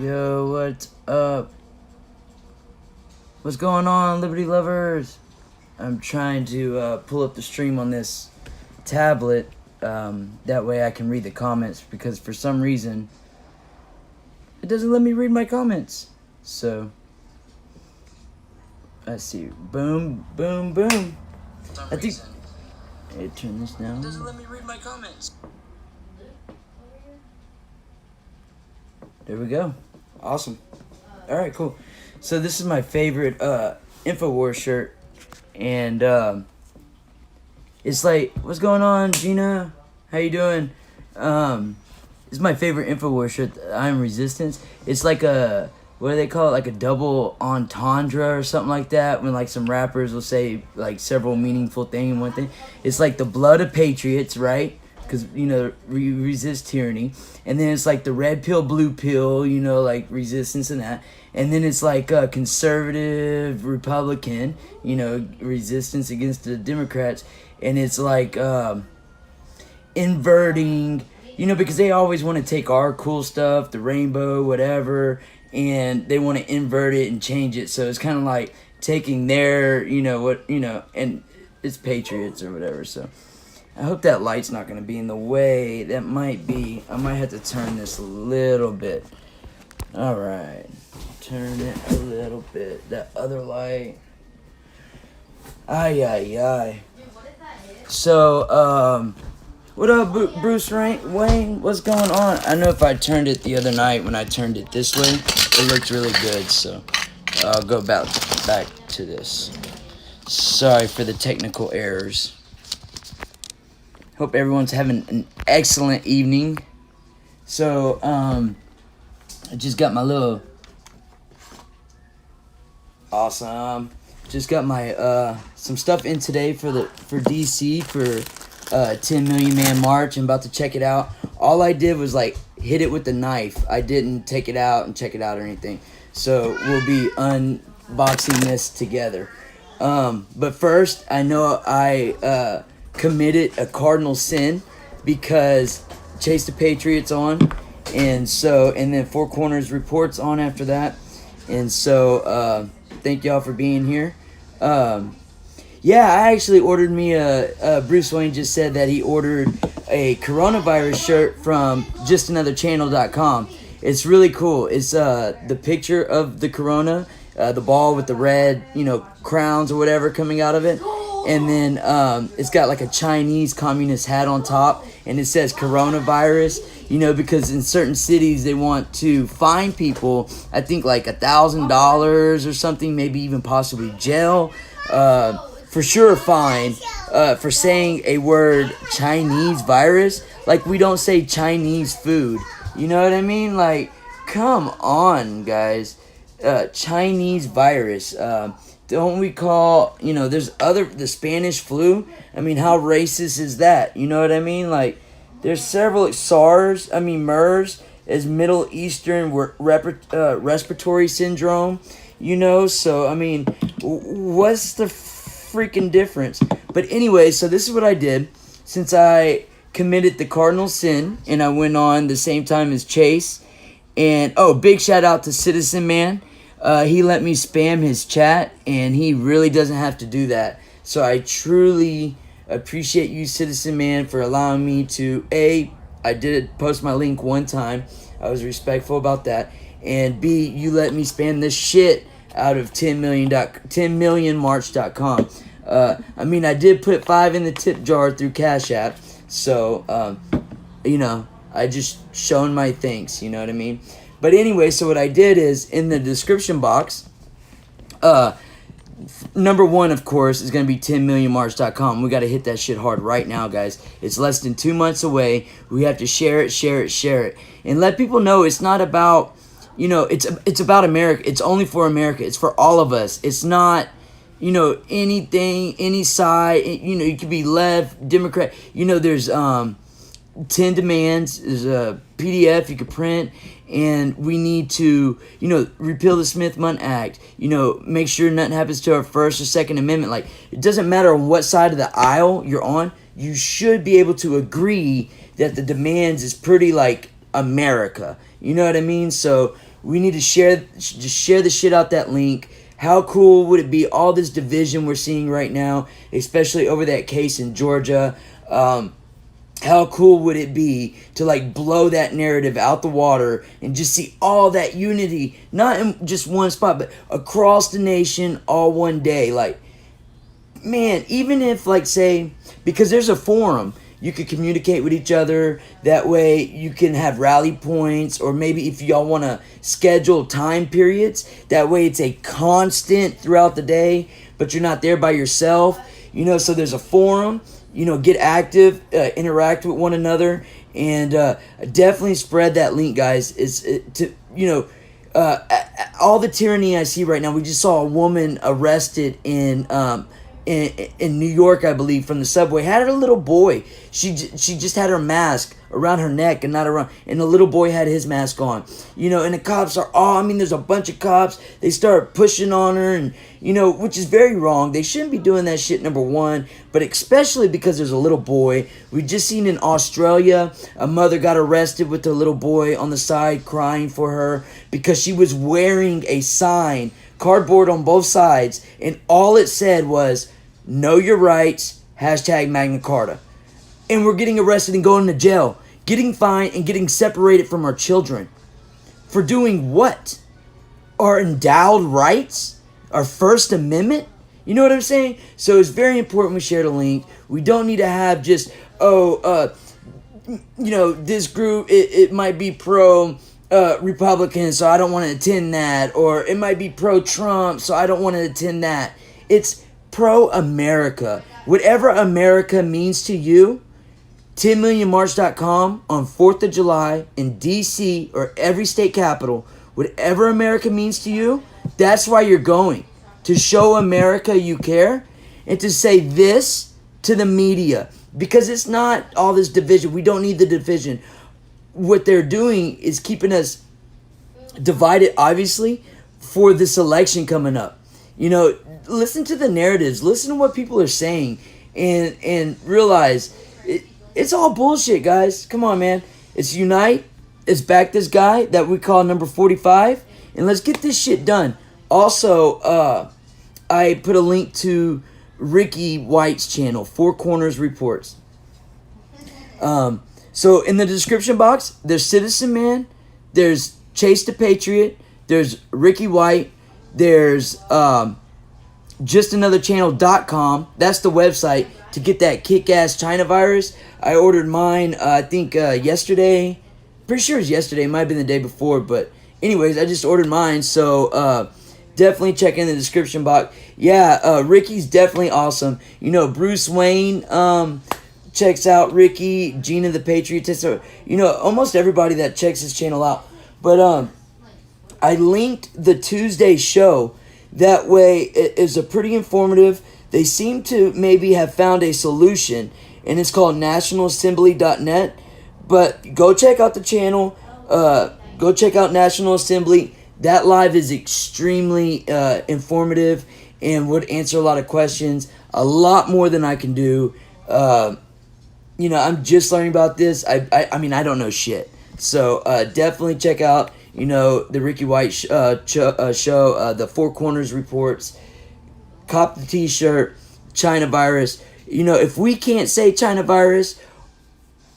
Yo, what's up? What's going on, Liberty lovers? I'm trying to pull up the stream on this tablet. That way I can read the comments, because for some reason it doesn't let me read my comments. So let's see. Boom, boom, boom. I think. Hey, turn this down. It doesn't let me read my comments. There we go. Awesome. Alright, cool. So this is my favorite InfoWars shirt. And it's like, what's going on, Gina? How you doing? This is my favorite InfoWars shirt. I'm Resistance. It's like a, what do they call it? Like a double entendre or something like that. When like some rappers will say like several meaningful things in one thing. It's like the blood of patriots, right? Because, you know, we resist tyranny. And then it's like the red pill, blue pill, you know, like resistance and that. And then it's like a conservative Republican, you know, resistance against the Democrats. And it's like inverting, you know, because they always want to take our cool stuff, the rainbow, whatever, and they want to invert it and change it. So it's kind of like taking their, you know, what, you know, and it's patriots or whatever. So I hope that light's not going to be in the way. That might be. I might have to turn this a little bit. All right. Turn it a little bit. That other light. Ay, ay, ay. So, what up, Bruce Wayne? What's going on? I know if I turned it the other night, when I turned it this way, it looked really good. So, I'll go back to this. Sorry for the technical errors. Hope everyone's having an excellent evening. So, I just got my little... Awesome. Just got my, some stuff in today for DC for 10 Million Man March. I'm about to check it out. All I did was, like, hit it with the knife. I didn't take it out and check it out or anything. So, we'll be unboxing this together. But first, I know I, committed a cardinal sin because Chase the Patriots on, and then Four Corners Reports on after that, and so thank y'all for being here. Yeah, I actually ordered me Bruce Wayne just said that he ordered a coronavirus shirt from justanotherchannel.com. It's really cool. It's the picture of the corona, the ball with the red, you know, crowns or whatever coming out of it. And then it's got like a Chinese communist hat on top, and it says coronavirus, you know, because in certain cities they want to fine people, I think like $1,000 or something, maybe even possibly jail, for sure fine, for saying a word Chinese virus. Like, we don't say Chinese food, you know what I mean? Like, come on, guys. Chinese virus, don't we call, you know, there's the Spanish flu. I mean, how racist is that? You know what I mean? Like, there's several, MERS is Middle Eastern respiratory syndrome, you know? So, I mean, what's the freaking difference? But anyway, so this is what I did. Since I committed the cardinal sin, and I went on the same time as Chase, and, oh, big shout out to Citizen Man. He let me spam his chat, and he really doesn't have to do that. So I truly appreciate you, Citizen Man, for allowing me to, I did post my link one time. I was respectful about that. And B, you let me spam this shit out of 10millionmarch.com. I mean, I did put 5 in the tip jar through Cash App. So, you know, I just shown my thanks, you know what I mean? But anyway, so what I did is, in the description box, number one, of course, is going to be 10millionmarch.com. We got to hit that shit hard right now, guys. It's less than 2 months away. We have to share it. And let people know it's not about, you know, it's about America. It's only for America. It's for all of us. It's not, you know, anything, any side. You know, you could be left, Democrat. You know, there's 10 demands. There's a PDF you could print. And we need to, you know, repeal the Smith-Mundt Act. You know, make sure nothing happens to our First or Second Amendment. Like, it doesn't matter on what side of the aisle you're on. You should be able to agree that the demands is pretty, like, America. You know what I mean? So We need to just share the shit out that link. How cool would it be? All this division we're seeing right now, especially over that case in Georgia. How cool would it be to like blow that narrative out the water and just see all that unity, not in just one spot, but across the nation, all one day? Like, man, even if like say, because there's a forum, you could communicate with each other. That way you can have rally points, or maybe if y'all want to schedule time periods, that way it's a constant throughout the day, but you're not there by yourself. So there's a forum. Get active, interact with one another, and definitely spread that link, guys. All the tyranny I see right now. We just saw a woman arrested in New York, I believe, from the subway. Had a little boy. She just had her mask around her neck and not around, and the little boy had his mask on. And the cops are there's a bunch of cops. They start pushing on her, and which is very wrong. They shouldn't be doing that shit, number one, but especially because there's a little boy. We just seen in Australia, a mother got arrested with a little boy on the side crying for her because she was wearing a sign, cardboard on both sides, and all it said was, "Know your rights, #Magna Carta." And we're getting arrested and going to jail, getting fined and getting separated from our children. For doing what? Our endowed rights? Our First Amendment? You know what I'm saying? So it's very important we share the link. We don't need to have just, this group, it might be pro Republican, so I don't want to attend that. Or it might be pro-Trump, so I don't want to attend that. It's pro-America. Whatever America means to you, 10millionmarch.com on 4th of July in D.C. or every state capital. Whatever America means to you, that's why you're going. To show America you care and to say this to the media. Because it's not all this division. We don't need the division. What they're doing is keeping us divided, obviously, for this election coming up. Listen to the narratives. Listen to what people are saying and realize it's all bullshit, guys. Come on, man. It's unite. It's back this guy that we call number 45. And let's get this shit done. Also, I put a link to Ricky White's channel, Four Corners Reports. So in the description box, there's Citizen Man, there's Chase the Patriot, there's Ricky White, there's justanotherchannel.com. That's the website to get that kick-ass China virus. I ordered mine, I think, yesterday. Pretty sure it's yesterday. It might have been the day before. But anyways, I just ordered mine. So definitely check in the description box. Yeah, Ricky's definitely awesome. Bruce Wayne checks out Ricky. Gina the Patriotist. Almost everybody that checks his channel out. But I linked the Tuesday show. That way, it is a pretty informative. They seem to maybe have found a solution, and it's called nationalassembly.net. But go check out the channel. Go check out National Assembly. That live is extremely informative and would answer a lot of questions. A lot more than I can do. I'm just learning about this. I mean, I don't know shit. So definitely check out, the Ricky White show, the Four Corners Reports. Cop the t-shirt, China virus. If we can't say China virus,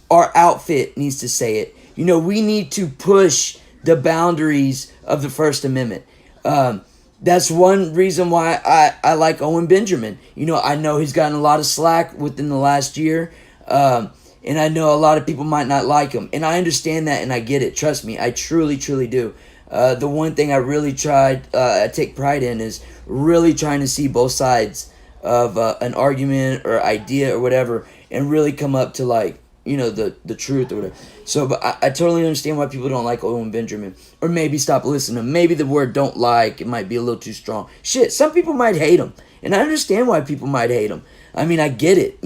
our outfit needs to say it. We need to push the boundaries of the First Amendment. That's one reason why I like Owen Benjamin. I know he's gotten a lot of slack within the last year. And I know a lot of people might not like him. And I understand that and I get it. Trust me, I truly, truly do. The one thing I really I take pride in is really trying to see both sides of an argument or idea or whatever and really come up to the truth or whatever. So, but I totally understand why people don't like Owen Benjamin. Or maybe stop listening. Maybe the word don't like, it might be a little too strong. Shit, some people might hate him. And I understand why people might hate him. I mean, I get it,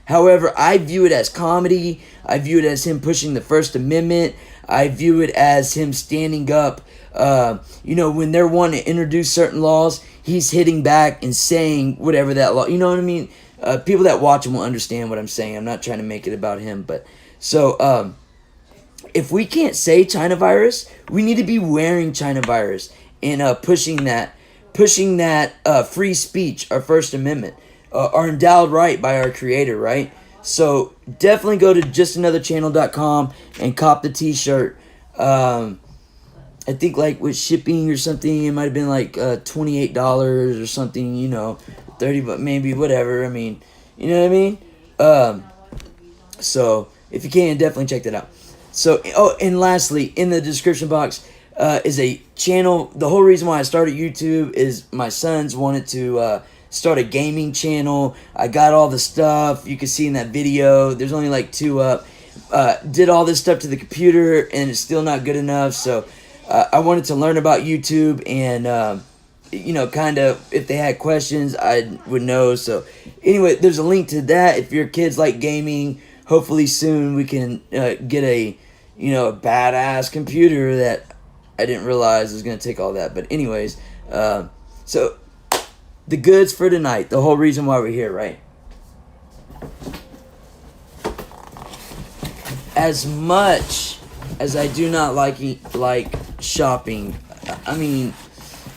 However, I view it as comedy. I view it as him pushing the First Amendment. I view it as him standing up. When they're wanting to introduce certain laws, he's hitting back and saying whatever that law. You know what I mean? People that watch him will understand what I'm saying. I'm not trying to make it about him, but so if we can't say China virus, we need to be wearing China virus and pushing that free speech, our First Amendment, our endowed right by our Creator, right? So definitely go to justanotherchannel.com and cop the t-shirt. I think like with shipping or something, it might have been like $28 or something, you know, 30, but maybe whatever. I mean, you know what I mean? So if you can, definitely check that out. So, oh, and lastly, in the description box is a channel. The whole reason why I started YouTube is my sons wanted to start a gaming channel. I got all the stuff you can see in that video. There's only like 2 up. Did all this stuff to the computer, and it's still not good enough. So I wanted to learn about YouTube, and you know, kind of if they had questions, I would know. So anyway, there's a link to that. If your kids like gaming, hopefully soon we can get a, you know, a badass computer that I didn't realize was going to take all that. But anyways, so the goods for tonight, the whole reason why we're here, right? As much as I do not like shopping, I mean,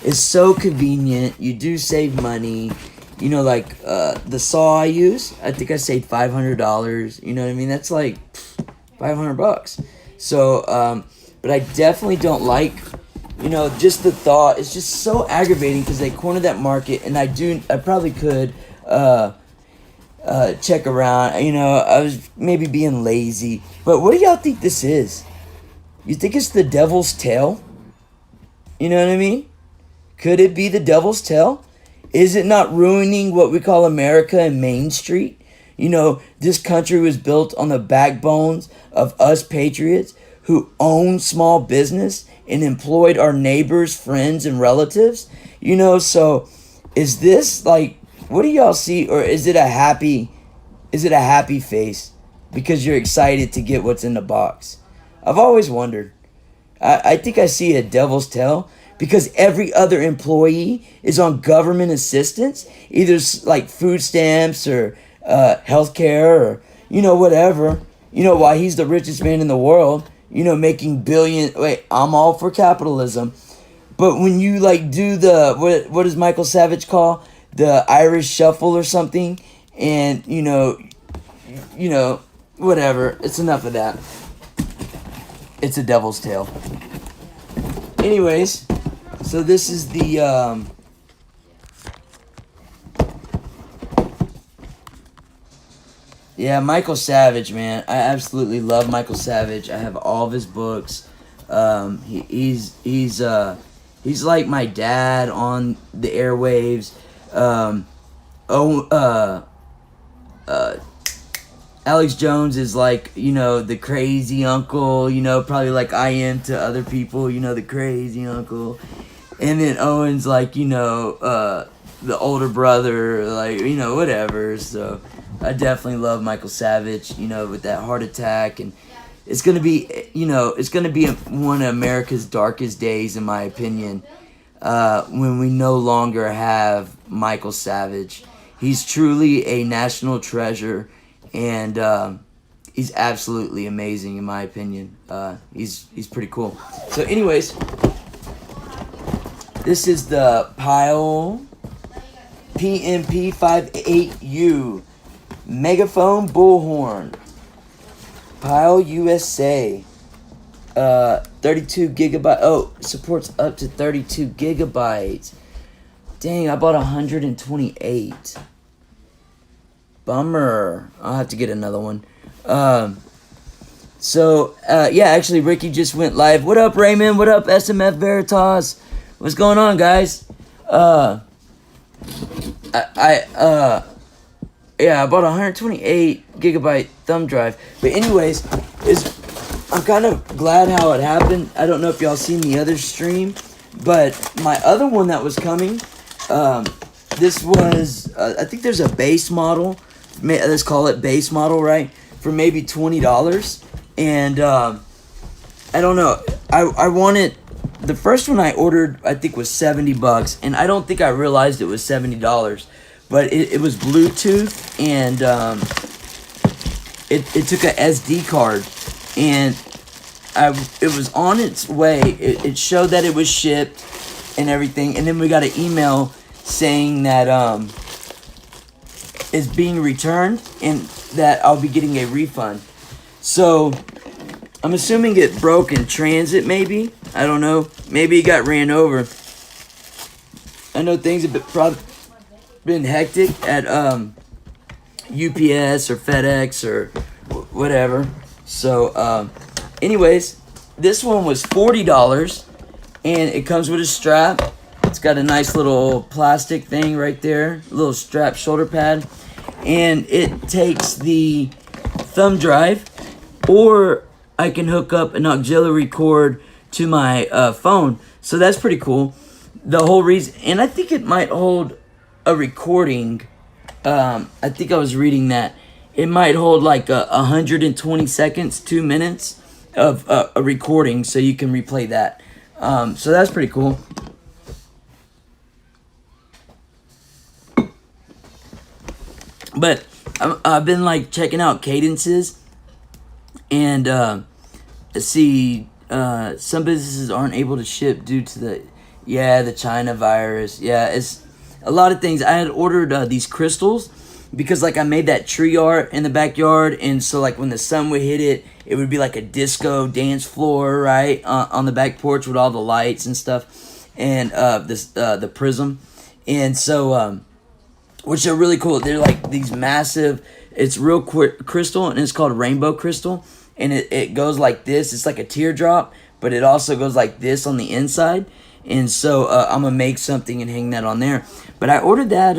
it's so convenient. You do save money. You know, like the saw I use, I think I saved $500. You know what I mean? That's like $500. So, but I definitely don't like, you know, just the thought. It's just so aggravating because they cornered that market, and I probably could check around. You know, I was maybe being lazy. But what do y'all think this is? You think it's the devil's tail? You know what I mean? Could it be the devil's tail? Is it not ruining what we call America and Main Street? You know, this country was built on the backbones of us patriots who owned small business and employed our neighbors, friends, and relatives. You know, so is this like, what do y'all see? Or is it a happy face because you're excited to get what's in the box? I've always wondered. I think I see a devil's tail because every other employee is on government assistance, either like food stamps or healthcare or, you know, whatever. You know, why he's the richest man in the world, you know, making billion. Wait, I'm all for capitalism. But when you like do the, what does Michael Savage call? The Irish shuffle or something. And, you know, whatever. It's enough of that. It's a devil's tail. Anyways, so this is the yeah, Michael Savage, man. I absolutely love Michael Savage. I have all of his books. He's like my dad on the airwaves. Alex Jones is like, you know, the crazy uncle, you know, probably like I am to other people, you know, the crazy uncle. And then Owen's like, you know, the older brother, like, you know, whatever. So I definitely love Michael Savage, you know, with that heart attack. And it's going to be, you know, it's going to be one of America's darkest days, in my opinion, when we no longer have Michael Savage. He's truly a national treasure. And he's absolutely amazing, in my opinion. He's pretty cool. So anyways, this is the Pyle pmp58u megaphone bullhorn. Pyle USA. 32 gigabyte. Oh, supports up to 32 gigabytes. Dang, I bought 128. Bummer. I'll have to get another one. Yeah, actually, Ricky just went live. What up, Raymond? What up, SMF Veritas? What's going on, guys? Yeah, I bought a 128 gigabyte thumb drive. But anyways, I'm kind of glad how it happened. I don't know if y'all seen the other stream, but my other one that was coming, this was, I think there's a base model. Let's call it base model, right? For maybe $20. And I don't know. I wanted, the first one I ordered, I think was $70, and I don't think I realized it was $70. But it was Bluetooth, and it took a SD card, and it was on its way. It showed that it was shipped and everything, and then we got an email saying that it's being returned and that I'll be getting a refund. So I'm assuming it broke in transit, maybe. I don't know. Maybe it got ran over. I know things have probably been hectic at UPS or FedEx or whatever. So, anyways, this one was $40, and it comes with a strap. It's got a nice little plastic thing right there, a little strap shoulder pad, and it takes the thumb drive, or I can hook up an auxiliary cord to my phone. So that's pretty cool. The whole reason, and I think it might hold a recording. I think I was reading that it might hold like 120 seconds, 2 minutes of a recording, so you can replay that. So that's pretty cool. But I've been like checking out cadences, and see some businesses aren't able to ship due to the China virus. Yeah, it's a lot of things. I had ordered these crystals because like I made that tree art in the backyard, and so like when the sun would hit it, it would be like a disco dance floor, right, on the back porch with all the lights and stuff, and the prism, and so which are really cool. They're like these massive. It's real crystal, and it's called rainbow crystal, and it goes like this. It's like a teardrop, but it also goes like this on the inside. And so I'm gonna make something and hang that on there. But I ordered that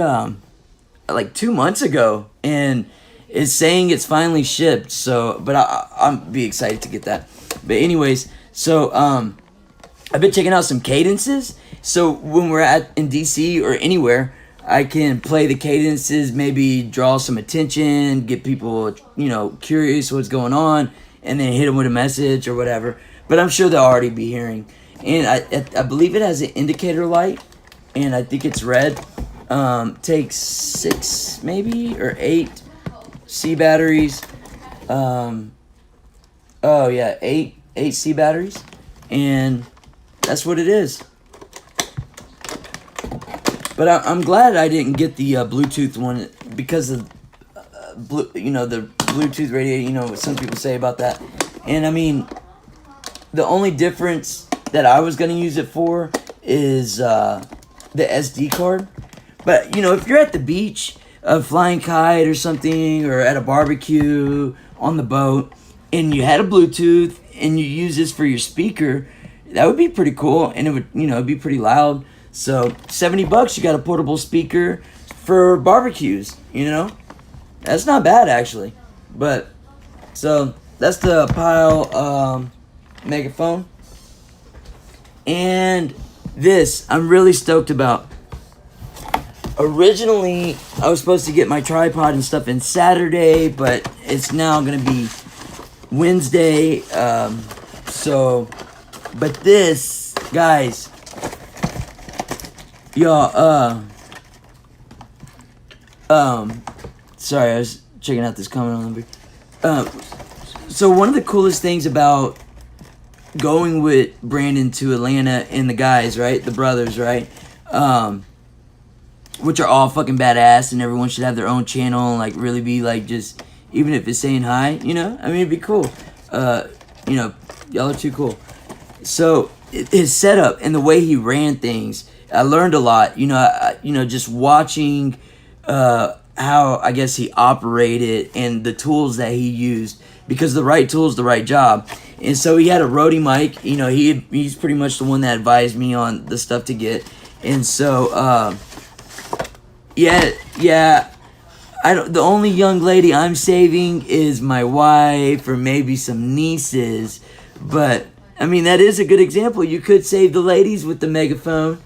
like 2 months ago, and it's saying it's finally shipped. So, but I'm be excited to get that. But anyways, so I've been checking out some cadences. So when we're in DC or anywhere, I can play the cadences, maybe draw some attention, get people, curious what's going on, and then hit them with a message or whatever. But I'm sure they'll already be hearing. And I believe it has an indicator light, and I think it's red. Takes 6 maybe or 8 C batteries. Oh yeah, 8 C batteries, and that's what it is. But I'm glad I didn't get the Bluetooth one because of the Bluetooth radio. What some people say about that, and I mean, the only difference that I was gonna use it for is the SD card. But if you're at the beach, flying kite or something, or at a barbecue on the boat, and you had a Bluetooth and you use this for your speaker, that would be pretty cool, and it would it'd be pretty loud. So $70, you got a portable speaker for barbecues. That's not bad actually. But so that's the Pyle megaphone. And this I'm really stoked about. Originally, I was supposed to get my tripod and stuff in Saturday, but it's now gonna be Wednesday. But this, guys, y'all, sorry, I was checking out this comment on the so one of the coolest things about going with Brandon to Atlanta and the guys, right, the brothers, right, which are all fucking badass, and everyone should have their own channel and like really be like, just even if it's saying hi, I mean, it'd be cool. Y'all are too cool. So his setup and the way he ran things, I learned a lot. Just watching how I guess he operated and the tools that he used, because the right tools, the right job. And so he had a Rode mic. He's pretty much the one that advised me on the stuff to get. And so yeah. The only young lady I'm saving is my wife or maybe some nieces. But I mean, that is a good example. You could save the ladies with the megaphone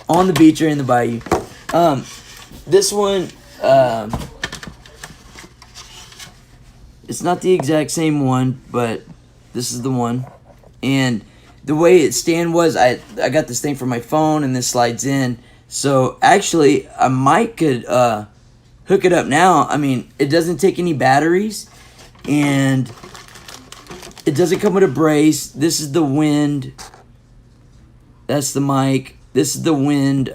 on the beach or in the bayou. This one, it's not the exact same one, but this is the one. And the way it stand was, I got this thing for my phone, and this slides in. So actually, I might could hook it up now. I mean, it doesn't take any batteries, and It doesn't come with a brace. This is the wind. That's the mic. This is the wind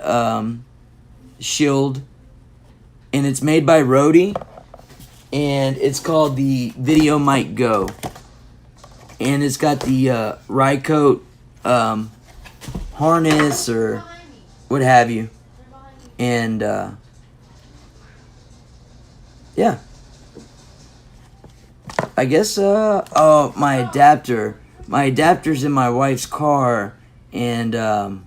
shield. And it's made by Rode. And it's called the VideoMic Go. And it's got the Rycoat harness or what have you. And yeah. I guess, oh, my adapter. My adapter's in my wife's car, and I'm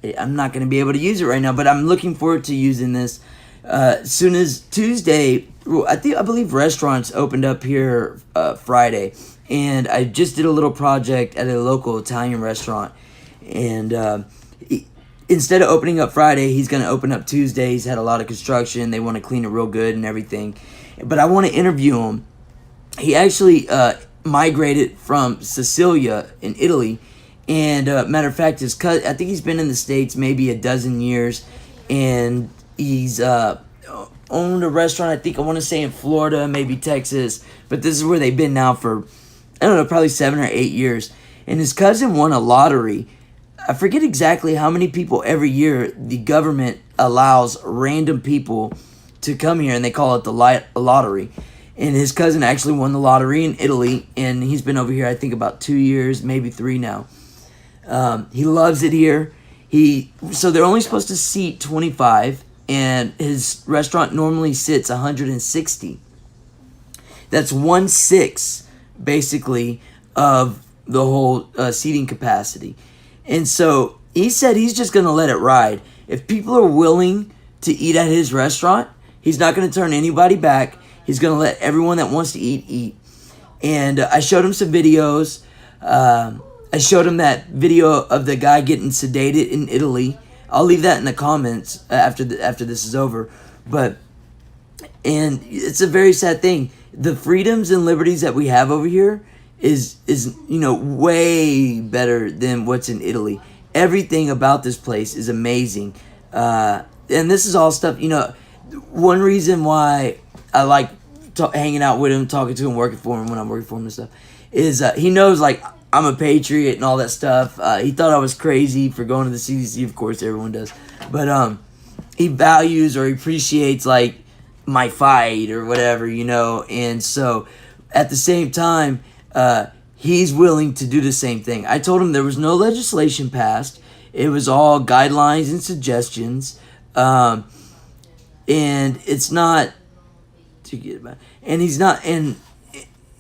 not going to be able to use it right now, but I'm looking forward to using this. As soon as Tuesday, I believe restaurants opened up here Friday, and I just did a little project at a local Italian restaurant, and instead of opening up Friday, he's going to open up Tuesday. He's had a lot of construction. They want to clean it real good and everything. But I want to interview him. He actually migrated from Sicilia in Italy. And matter of fact, his cousin, I think he's been in the States maybe a dozen years. And he's owned a restaurant, I want to say in Florida, maybe Texas. But this is where they've been now for, I don't know, probably 7 or 8 years. And his cousin won a lottery. I forget exactly how many people every year the government allows random people to come here, and they call it the lottery. And his cousin actually won the lottery in Italy, and he's been over here, I think, about 2 years, maybe 3 now. He loves it here. So they're only supposed to seat 25, and his restaurant normally sits 160. That's 1/6, basically, of the whole seating capacity. And so he said he's just going to let it ride. If people are willing to eat at his restaurant, he's not going to turn anybody back. He's going to let everyone that wants to eat. And I showed him some videos. I showed him that video of the guy getting sedated in Italy. I'll leave that in the comments after this is over. And it's a very sad thing. The freedoms and liberties that we have over here is way better than what's in Italy. Everything about this place is amazing. And this is all stuff, one reason why I like hanging out with him, talking to him, working for him when I'm working for him and stuff, is he knows, like, I'm a patriot and all that stuff. He thought I was crazy for going to the CDC. Of course, everyone does. But he values or appreciates, like, my fight or whatever, And so, at the same time, he's willing to do the same thing. I told him there was no legislation passed. It was all guidelines and suggestions. And it's not to get about, and he's not going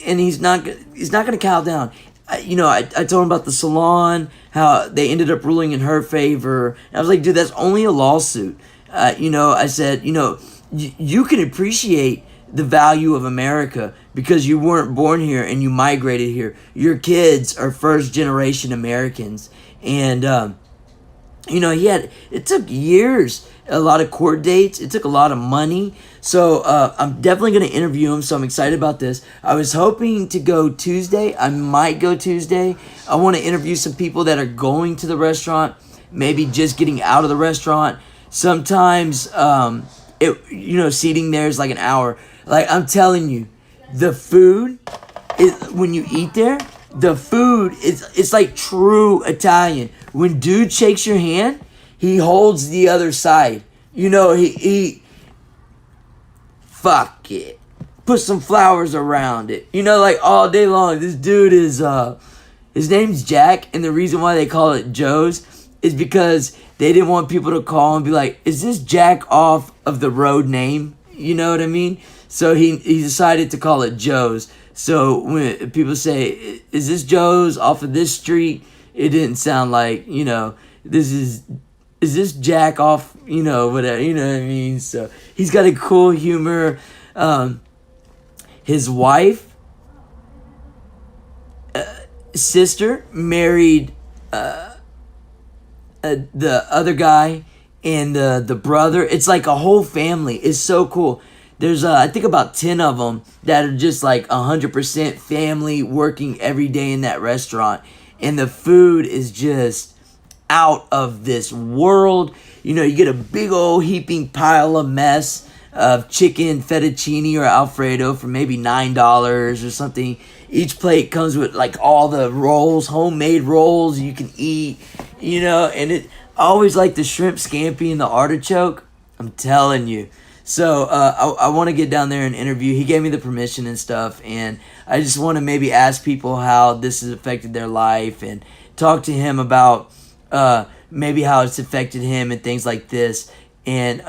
to cow down. I told him about the salon, how they ended up ruling in her favor. And I was like, dude, that's only a lawsuit. I said, you can appreciate the value of America because you weren't born here and you migrated here. Your kids are first generation Americans. And, it took years, a lot of court dates. It took a lot of money. So I'm definitely going to interview him. So I'm excited about this. I was hoping to go Tuesday. I might go Tuesday. I want to interview some people that are going to the restaurant, maybe just getting out of the restaurant. Sometimes, seating there is like an hour. Like, I'm telling you, the food, when you eat there, the food, it's like true Italian. When dude shakes your hand, he holds the other side. He fuck it. Put some flowers around it. Like all day long. This dude is, his name's Jack, and the reason why they call it Joe's is because they didn't want people to call and be like, is this Jack off of the road name? You know what I mean? So he decided to call it Joe's. So when people say, is this Joe's off of this street? It didn't sound like, is this Jack off, whatever, you know what I mean? So he's got a cool humor. His wife, sister, married the other guy and the brother. It's like a whole family. It's so cool. There's, I think, about 10 of them that are just like 100% family working every day in that restaurant. And the food is just out of this world. You get a big old heaping pile of mess of chicken fettuccine or Alfredo for maybe $9 or something. each plate comes with like all the rolls, homemade rolls you can eat, and I always like the shrimp scampi and the artichoke. I'm telling you. So I want to get down there and interview. He gave me the permission and stuff, and I just want to maybe ask people how this has affected their life and talk to him about maybe how it's affected him and things like this. And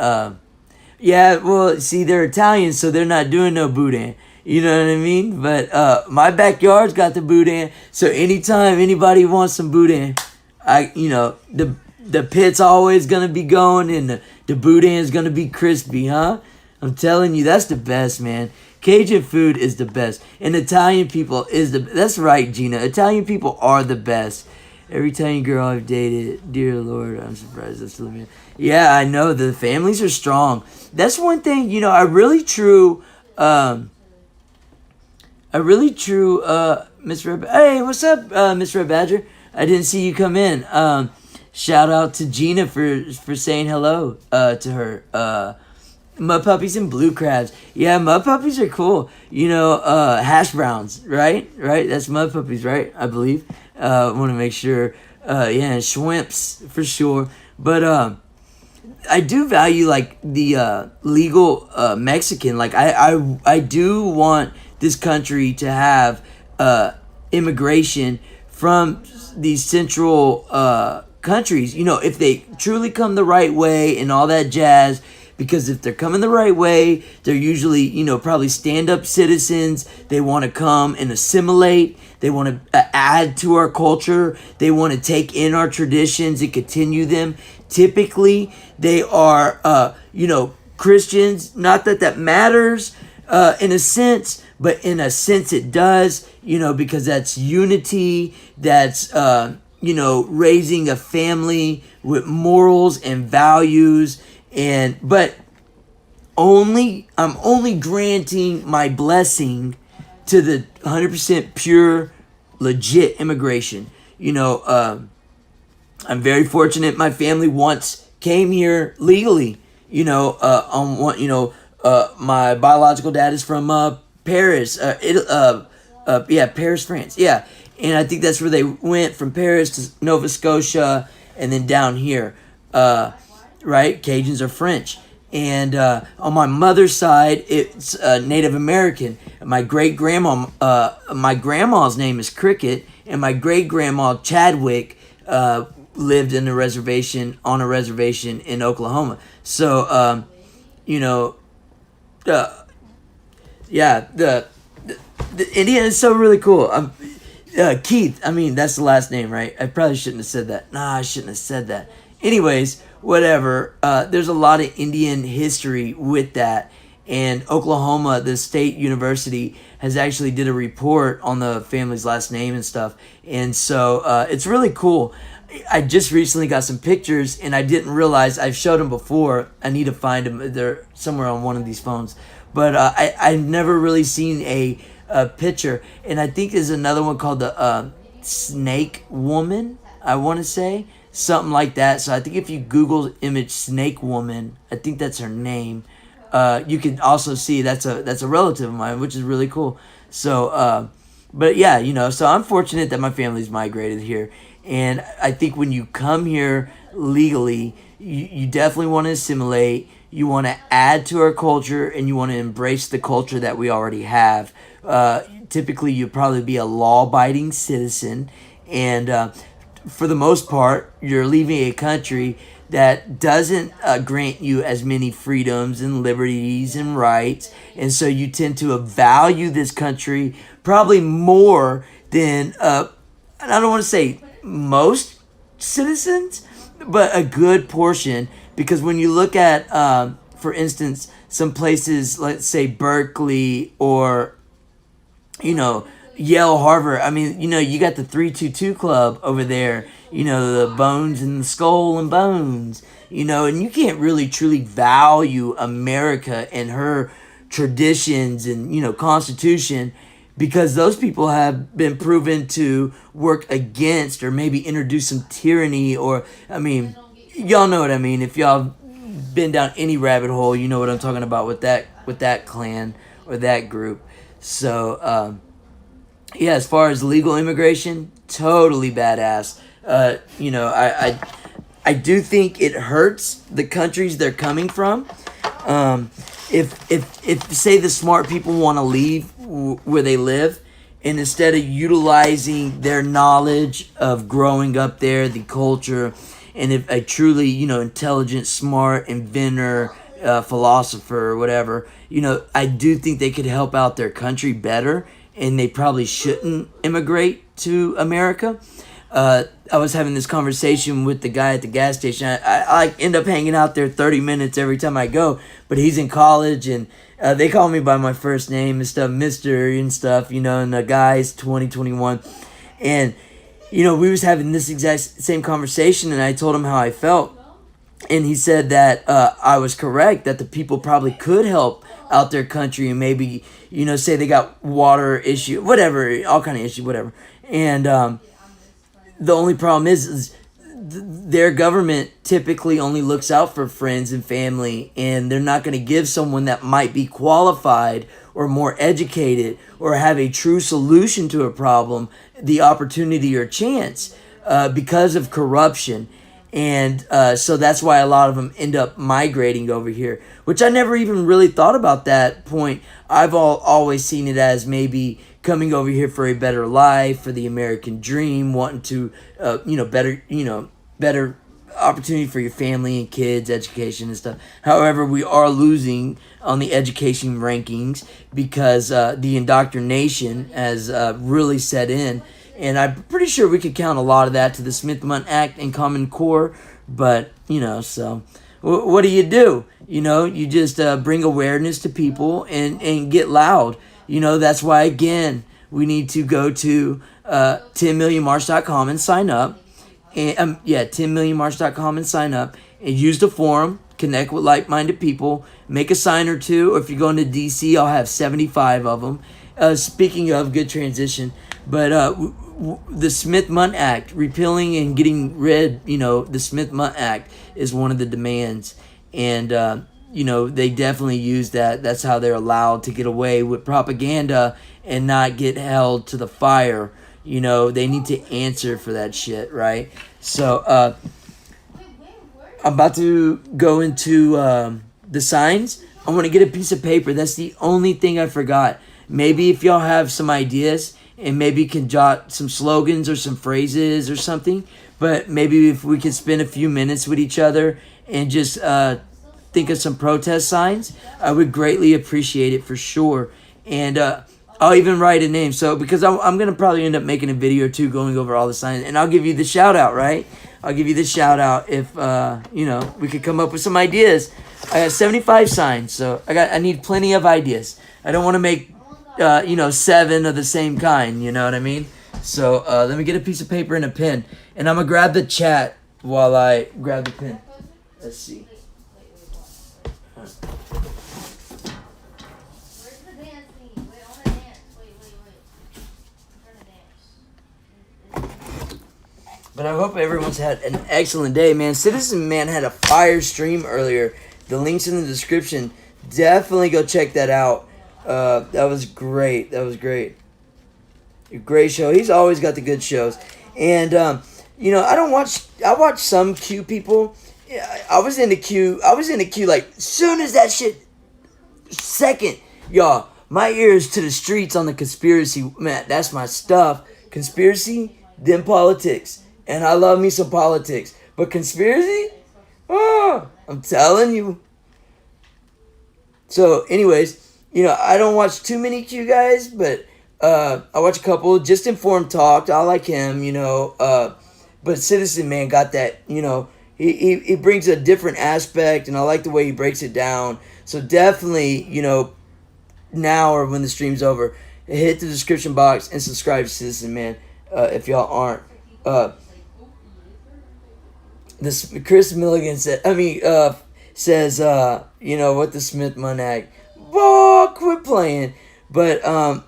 yeah, well, see, they're Italian, so they're not doing no boudin. You know what I mean? But my backyard's got the boudin, so anytime anybody wants some boudin, the pit's always gonna be going, and the boudin's gonna be crispy, huh? I'm telling you, that's the best, man. Cajun food is the best, and Italian people is that's right, Gina. Italian people are the best. Every Italian girl I've dated, dear Lord, I'm surprised that's still me. Yeah, I know the families are strong. That's one thing, Miss Red. Hey, what's up, Miss Red Badger? I didn't see you come in. Shout out to Gina for saying hello to her. Mud puppies and blue crabs. Yeah, mud puppies are cool. Hash browns, right? Right? That's mud puppies, right? I believe. Want to make sure. Yeah, shrimps for sure. But I do value like the legal Mexican. Like I do want this country to have immigration from these central countries. If they truly come the right way and all that jazz. Because if they're coming the right way, they're usually, probably stand-up citizens. They want to come and assimilate. They want to add to our culture. They want to take in our traditions and continue them. Typically, they are, Christians. Not that matters in a sense, but in a sense it does, because that's unity. That's, raising a family with morals and values. But I'm only granting my blessing to the 100% pure, legit immigration. I'm very fortunate. My family once came here legally. My biological dad is from Paris, Paris, France. Yeah, and I think that's where they went from Paris to Nova Scotia and then down here. Right? Cajuns are French. And on my mother's side, it's Native American. My my grandma's name is Cricket, and my great-grandma, Chadwick, lived on a reservation in Oklahoma. So, the Indian is so really cool. Keith, that's the last name, right? I probably shouldn't have said that. Nah, I shouldn't have said that. Anyways, whatever. There's a lot of Indian history with that. And Oklahoma, the state university, has actually did a report on the family's last name and stuff. And so it's really cool. I just recently got some pictures, and I didn't realize I've showed them before. I need to find them. They're somewhere on one of these phones. But I've never really seen a picture. And I think there's another one called the Snake Woman, I want to say. Something like that. So I think if you Google image Snake Woman, I think that's her name. You can also see that's a relative of mine, which is really cool. So, but yeah, so I'm fortunate that my family's migrated here. And I think when you come here legally, you definitely want to assimilate. You want to add to our culture, and you want to embrace the culture that we already have. Typically, you'd probably be a law-abiding citizen. And for the most part, you're leaving a country that doesn't grant you as many freedoms and liberties and rights. And so you tend to value this country probably more than, I don't want to say most citizens, but a good portion. Because when you look at, for instance, some places, let's say Berkeley or, Yale, Harvard. You got the 322 Club over there, the Bones and the Skull and Bones, and you can't really truly value America and her traditions and, Constitution, because those people have been proven to work against or maybe introduce some tyranny or, y'all know what I mean. If y'all been down any rabbit hole, you know what I'm talking about with that clan or that group. So, yeah, as far as legal immigration, totally badass. You know, I do think it hurts the countries they're coming from. If say the smart people want to leave where they live, and instead of utilizing their knowledge of growing up there, the culture, and if a truly, you know, intelligent, smart inventor, philosopher, or whatever, you know, I do think they could help out their country better, and they probably shouldn't immigrate to America. I was having this conversation with the guy at the gas station. I end up hanging out there 30 minutes every time I go, but he's in college, and they call me by my first name and stuff, Mister and stuff, you know, and the guy's 2021. And, you know, we was having this exact same conversation, and I told him how I felt. And he said that I was correct, that the people probably could help out their country and maybe, you know, say they got water issue, whatever, all kind of issue, whatever. And the only problem is their government typically only looks out for friends and family, and they're not going to give someone that might be qualified or more educated or have a true solution to a problem the opportunity or chance because of corruption. And so that's why a lot of them end up migrating over here, which I never even really thought about that point. I've always seen it as maybe coming over here for a better life, for the American dream, wanting to, better opportunity for your family and kids, education and stuff. However, we are losing on the education rankings because the indoctrination has really set in. And I'm pretty sure we could count a lot of that to the Smith-Mundt Act and Common Core. But, you know, so what do? You know, you just bring awareness to people and get loud. You know, that's why, again, we need to go to 10millionmarch.com and sign up. And 10millionmarch.com and sign up and use the forum, connect with like-minded people, make a sign or two. Or if you're going to DC, I'll have 75 of them. Speaking of, good transition. But the Smith-Mundt Act, repealing and getting rid, you know, the Smith-Mundt Act is one of the demands. And, you know, they definitely use that. That's how they're allowed to get away with propaganda and not get held to the fire. You know, they need to answer for that shit, right? So, I'm about to go into the signs. I want to get a piece of paper. That's the only thing I forgot. Maybe if y'all have some ideas and maybe can jot some slogans or some phrases or something. But maybe if we could spend a few minutes with each other and just think of some protest signs, I would greatly appreciate it for sure. And I'll even write a name. So because I'm going to probably end up making a video too going over all the signs. And I'll give you the shout out, right? I'll give you the shout out if, you know, we could come up with some ideas. I got 75 signs, so I need plenty of ideas. I don't want to make, 7 of the same kind, you know what I mean? So let me get a piece of paper and a pen. And I'm going to grab the chat while I grab the pen. Let's see. But I hope everyone's had an excellent day, man. Citizen Man had a fire stream earlier. The link's in the description. Definitely go check that out. That was great. That was great. A great show. He's always got the good shows. And, I watch some Q people. I was in the queue like, soon as that shit, second, y'all, my ears to the streets on the conspiracy. Man, that's my stuff. Conspiracy, then politics. And I love me some politics. But conspiracy? Oh, I'm telling you. So, anyways, I don't watch too many Q guys, but I watch a couple. Just Informed Talk. I like him, but Citizen Man got that, he brings a different aspect, and I like the way he breaks it down. So definitely, now or when the stream's over, hit the description box and subscribe to Citizen Man if y'all aren't. This Chris Milligan says, what the Smith-Mundt Act. Whoa, quit playing. But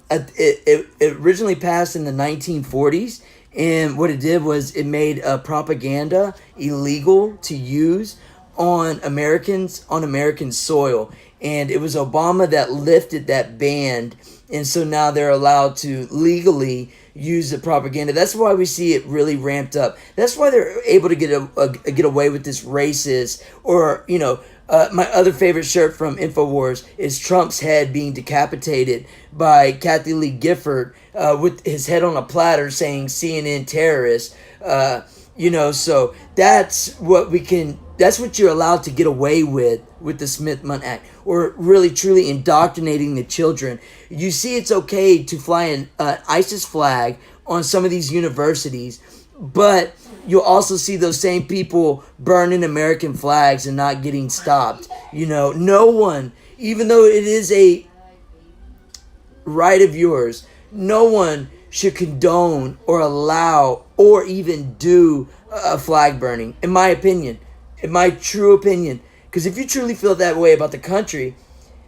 it originally passed in the 1940s, and what it did was it made propaganda illegal to use on American soil. and it was Obama that lifted that ban, and so now they're allowed to legally use the propaganda. That's why we see it really ramped up. That's why they're able to get away with this racist, or my other favorite shirt from Infowars is Trump's head being decapitated by Kathy Lee Gifford with his head on a platter saying CNN terrorist. So that's what you're allowed to get away with the Smith-Mundt Act, or really truly indoctrinating the children. You see, it's okay to fly an ISIS flag on some of these universities, but you'll also see those same people burning American flags and not getting stopped. No one, even though it is a right of yours, no one should condone or allow or even do a flag burning, in my opinion, in my true opinion. Because if you truly feel that way about the country,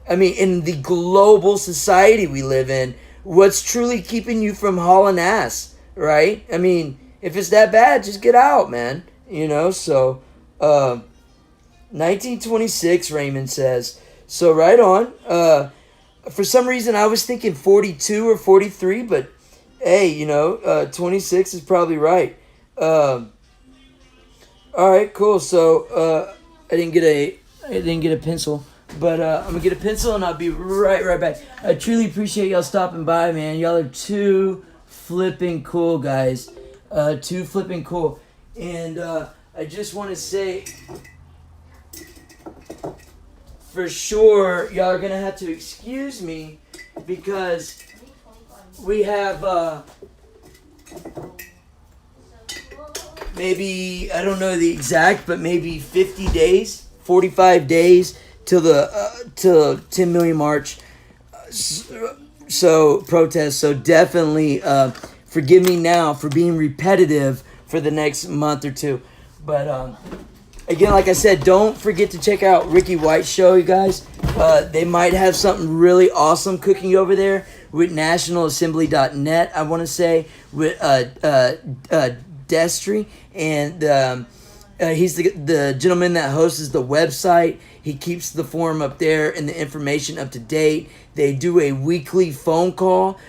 I mean, in the global society we live in, what's truly keeping you from hauling ass, right? I mean, if it's that bad, just get out, man. 1926, Raymond says. So right on. For some reason, I was thinking 42 or 43, but hey, 26 is probably right. All right, cool. So I didn't get a pencil, but I'm gonna get a pencil and I'll be right back. I truly appreciate y'all stopping by, man. Y'all are too flipping cool, guys. Too flipping cool. And I just want to say, for sure, y'all are gonna have to excuse me because we have maybe, I don't know the exact, but maybe 50 days, 45 days till 10 million march. So protest. So definitely forgive me now for being repetitive for the next month or two. But again, like I said, don't forget to check out Ricky White's show, you guys. They might have something really awesome cooking over there with nationalassembly.net, I want to say, with Destry. And he's the gentleman that hosts the website. He keeps the forum up there and the information up to date. They do a weekly phone call.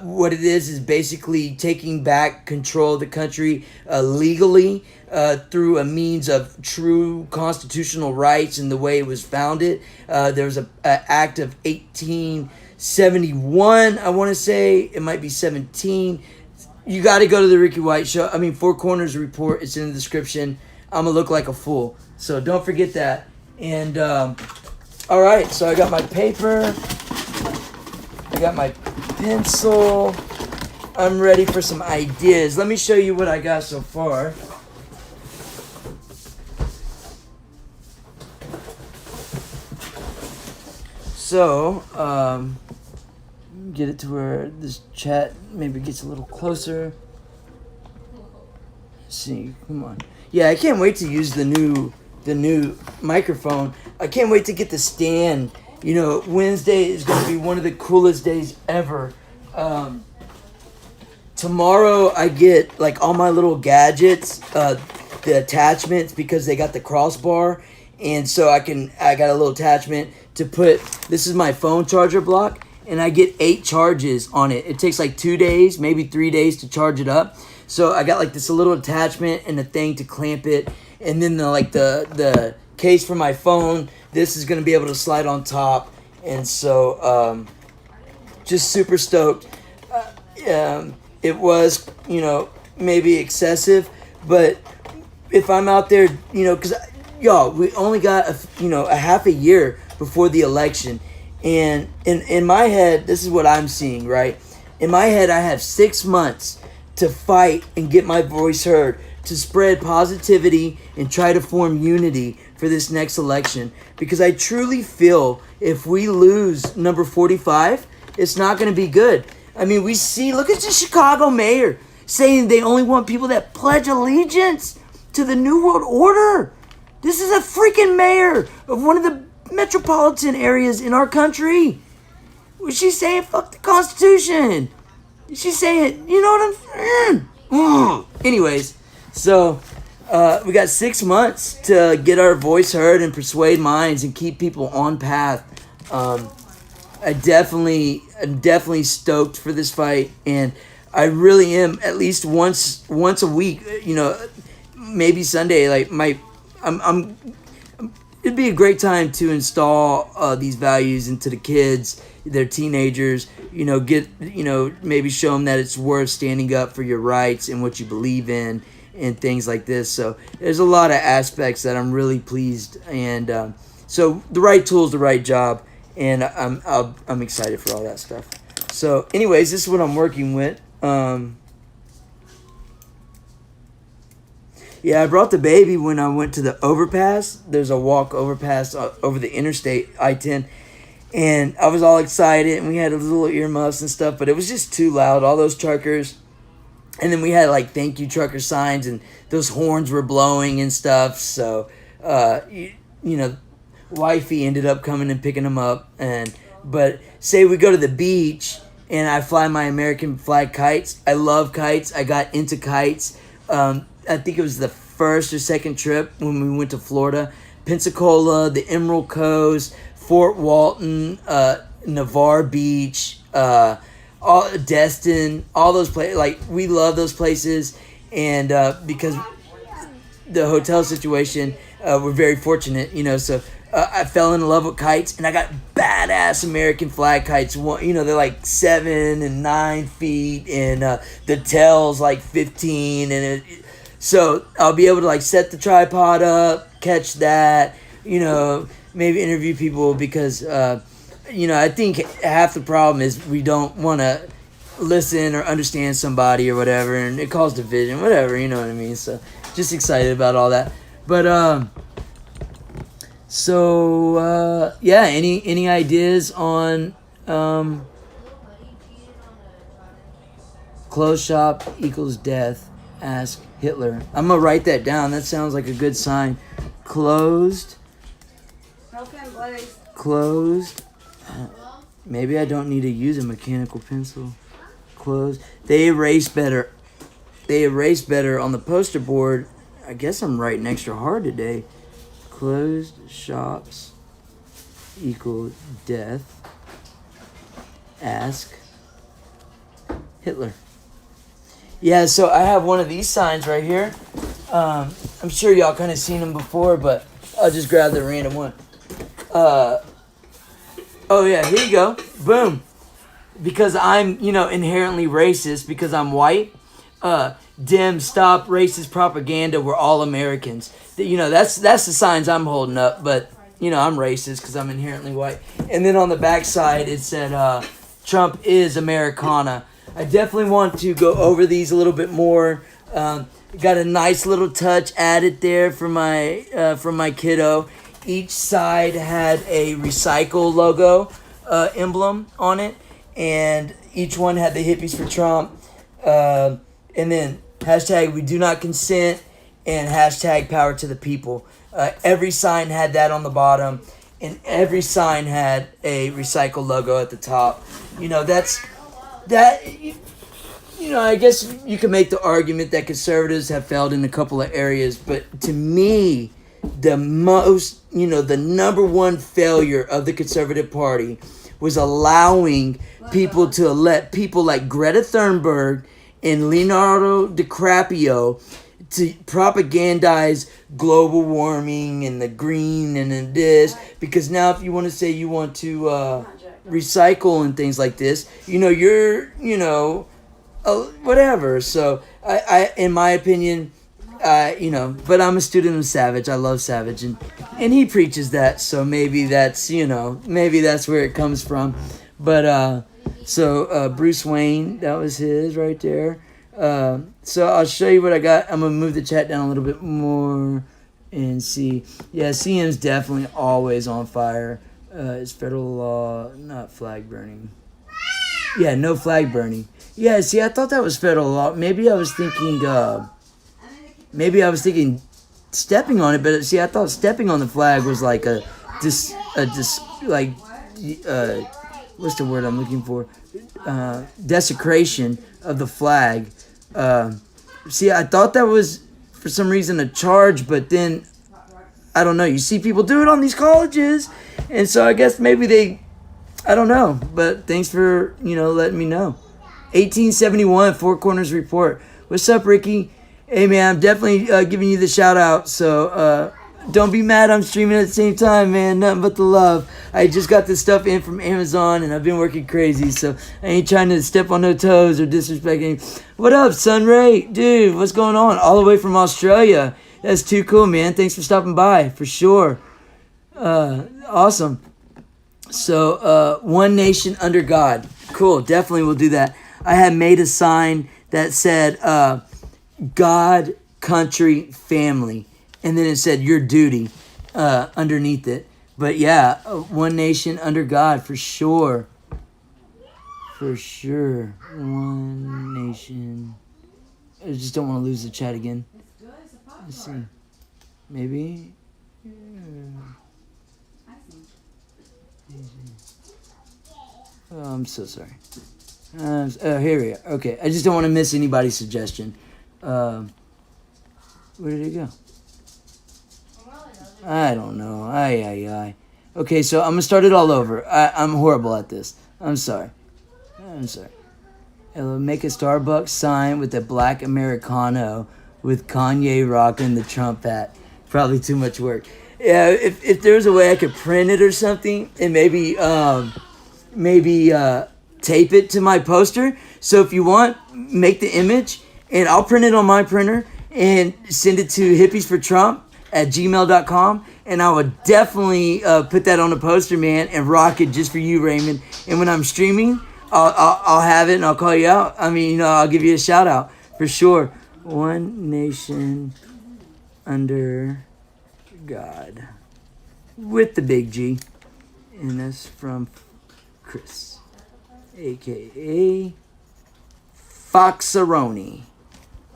What it is basically taking back control of the country legally through a means of true constitutional rights and the way it was founded. There was an act of 1871, I want to say. It might be 17. You got to go to the Ricky White show. I mean, Four Corners report. It's in the description. I'm going to look like a fool. So don't forget that. And, all right. So I got my paper. I got my pencil. I'm ready for some ideas. Let me show you what I got so far. So, get it to where this chat maybe gets a little closer. Let's see, come on. Yeah, I can't wait to use the new microphone. I can't wait to get the stand. Wednesday is going to be one of the coolest days ever. Tomorrow I get like all my little gadgets, the attachments, because they got the crossbar, and so I got a little attachment to put. This is my phone charger block, and I get 8 charges on it. It takes like 2 days, maybe 3 days to charge it up. So I got like this little attachment and a thing to clamp it, and then the case for my phone. This is gonna be able to slide on top, and so just super stoked. It was maybe excessive, but if I'm out there, because y'all, we only got a half a year before the election, and in my head, this is what I'm seeing, right? In my head, I have 6 months to fight and get my voice heard, to spread positivity and try to form unity for this next election, because I truly feel if we lose number 45, it's not going to be good. I mean, we see, look at the Chicago mayor saying they only want people that pledge allegiance to the New World Order. This is a freaking mayor of one of the metropolitan areas in our country. She's saying fuck the Constitution. She's saying, you know what I'm saying? Anyways, so we got 6 months to get our voice heard and persuade minds and keep people on path. I'm definitely stoked for this fight, and I really am. At least once a week, maybe Sunday. Like I'm it'd be a great time to install these values into the kids. They're teenagers. Maybe show them that it's worth standing up for your rights and what you believe in and things like this. So there's a lot of aspects that I'm really pleased, and so the right tools, the right job, and I'm excited for all that stuff. So anyways, this is what I'm working with. Yeah, I brought the baby when I went to the overpass. There's a walk overpass over the interstate, I-10. And I was all excited, and we had little earmuffs and stuff, but it was just too loud, all those truckers. And then we had, like, thank you trucker signs, and those horns were blowing and stuff. So, wifey ended up coming and picking them up. But say we go to the beach, and I fly my American flag kites. I love kites. I got into kites. I think it was the first or second trip when we went to Florida. Pensacola, the Emerald Coast, Fort Walton, Navarre Beach, Destin, all those places. Like, we love those places, and because the hotel situation, we're very fortunate, so I fell in love with kites, and I got badass American flag kites. They're like 7 and 9 feet, and the tail's like 15, and so I'll be able to like set the tripod up, catch that, maybe interview people, because I think half the problem is we don't want to listen or understand somebody or whatever, and it causes division, whatever, you know what I mean? So just excited about all that. But any ideas on closed shop equals death? Ask Hitler. I'm gonna write that down. That sounds like a good sign. Closed. Closed. Maybe I don't need to use a mechanical pencil. Closed. They erase better. They erase better on the poster board. I guess I'm writing extra hard today. Closed shops equal death. Ask Hitler. Yeah, so I have one of these signs right here. I'm sure y'all kind of seen them before, but I'll just grab the random one. Oh yeah, here you go. Boom. Because I'm, inherently racist, because I'm white. Dem, stop racist propaganda. We're all Americans. That's the signs I'm holding up. But I'm racist because I'm inherently white. And then on the back side it said, Trump is Americana. I definitely want to go over these a little bit more. Got a nice little touch added there for my kiddo. Each side had a recycle logo emblem on it, and each one had the hippies for Trump. And then hashtag we do not consent and hashtag power to the people. Every sign had that on the bottom, and every sign had a recycle logo at the top. I guess you can make the argument that conservatives have failed in a couple of areas, but to me, the number one failure of the conservative party was allowing people to let people like Greta Thunberg and Leonardo DiCaprio to propagandize global warming and the green and this, because now if you want to say you want to recycle and things like this, you're whatever. So I in my opinion, but I'm a student of Savage. I love Savage, and he preaches that, so maybe that's where it comes from. But so Bruce Wayne, that was his right there. So I'll show you what I got. I'm gonna move the chat down a little bit more and see. Yeah, CM's definitely always on fire. It's federal law, not flag burning. Yeah, no flag burning. Yeah, see, I thought that was federal law. Maybe I was thinking stepping on it, but see, I thought stepping on the flag was like what's the word I'm looking for? Desecration of the flag. See, I thought that was for some reason a charge, but then I don't know. You see people do it on these colleges. And so I guess maybe they, I don't know. But thanks for, letting me know. 1871 Four Corners Report. What's up, Ricky? Hey, man, I'm definitely giving you the shout out. So don't be mad I'm streaming at the same time, man. Nothing but the love. I just got this stuff in from Amazon, and I've been working crazy. So I ain't trying to step on no toes or disrespect any. What up, Sunray? Dude, what's going on? All the way from Australia. That's too cool, man. Thanks for stopping by, for sure. Awesome. So, One Nation Under God. Cool, definitely we'll do that. I had made a sign that said, God, country, family. And then it said, your duty, underneath it. But yeah, One Nation Under God, for sure. For sure. One Nation. I just don't want to lose the chat again. Let's see. Maybe. Oh, I'm so sorry. Here we are. Okay, I just don't want to miss anybody's suggestion. Where did it go? I don't know. Ay. Okay, so I'm going to start it all over. I'm horrible at this. I'm sorry. It'll make a Starbucks sign with a black Americano with Kanye rocking the Trump hat. Probably too much work. Yeah, if there's a way I could print it or something and maybe tape it to my poster. So if you want, make the image and I'll print it on my printer and send it to hippiesfortrump@gmail.com, and I would definitely put that on a poster, man, and rock it just for you, Raymond. And when I'm streaming, I'll have it and I'll call you out. I mean, I'll give you a shout out for sure. One Nation Under God with the big G, and that's from Chris, aka Foxaroni.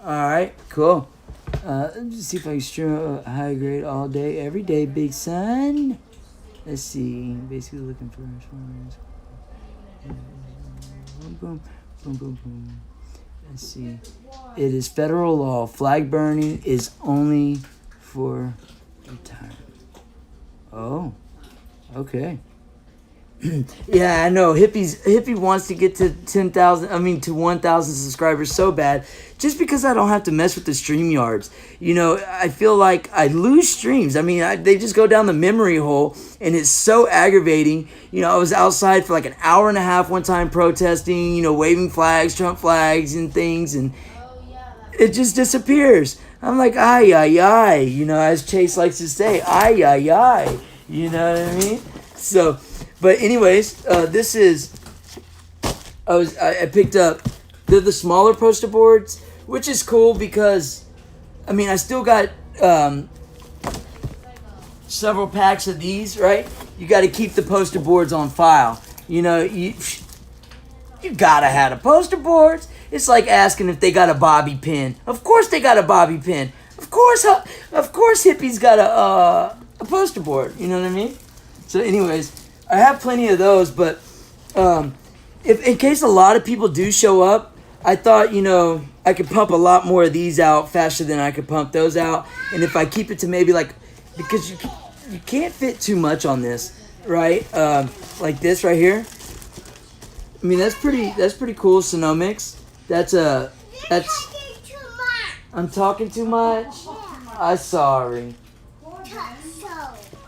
All right, cool. Let's see if I can stream high grade all day, every day, big son. Let's see. Basically looking for boom. Let's see. It is federal law. Flag burning is only for retirement. Oh, okay. Yeah, I know. Hippie wants to get to 1,000 subscribers so bad, just because I don't have to mess with the StreamYards. I feel like I lose streams. I mean, they just go down the memory hole, and it's so aggravating. I was outside for like an hour and a half one time protesting, waving flags, Trump flags and things, and it just disappears. I'm like, ay, as Chase likes to say, ay. You know what I mean? So... But anyways, this is, I picked up, they're the smaller poster boards, which is cool because, I still got several packs of these, right? You got to keep the poster boards on file. You got to have the poster boards. It's like asking if they got a bobby pin. Of course they got a bobby pin. Of course Hippie's got a poster board. You know what I mean? So anyways... I have plenty of those, but if in case a lot of people do show up, I thought, I could pump a lot more of these out faster than I could pump those out. And if I keep it to maybe because you can't fit too much on this, right? Like this right here. That's pretty cool, Sonomics. I'm talking too much? I'm sorry.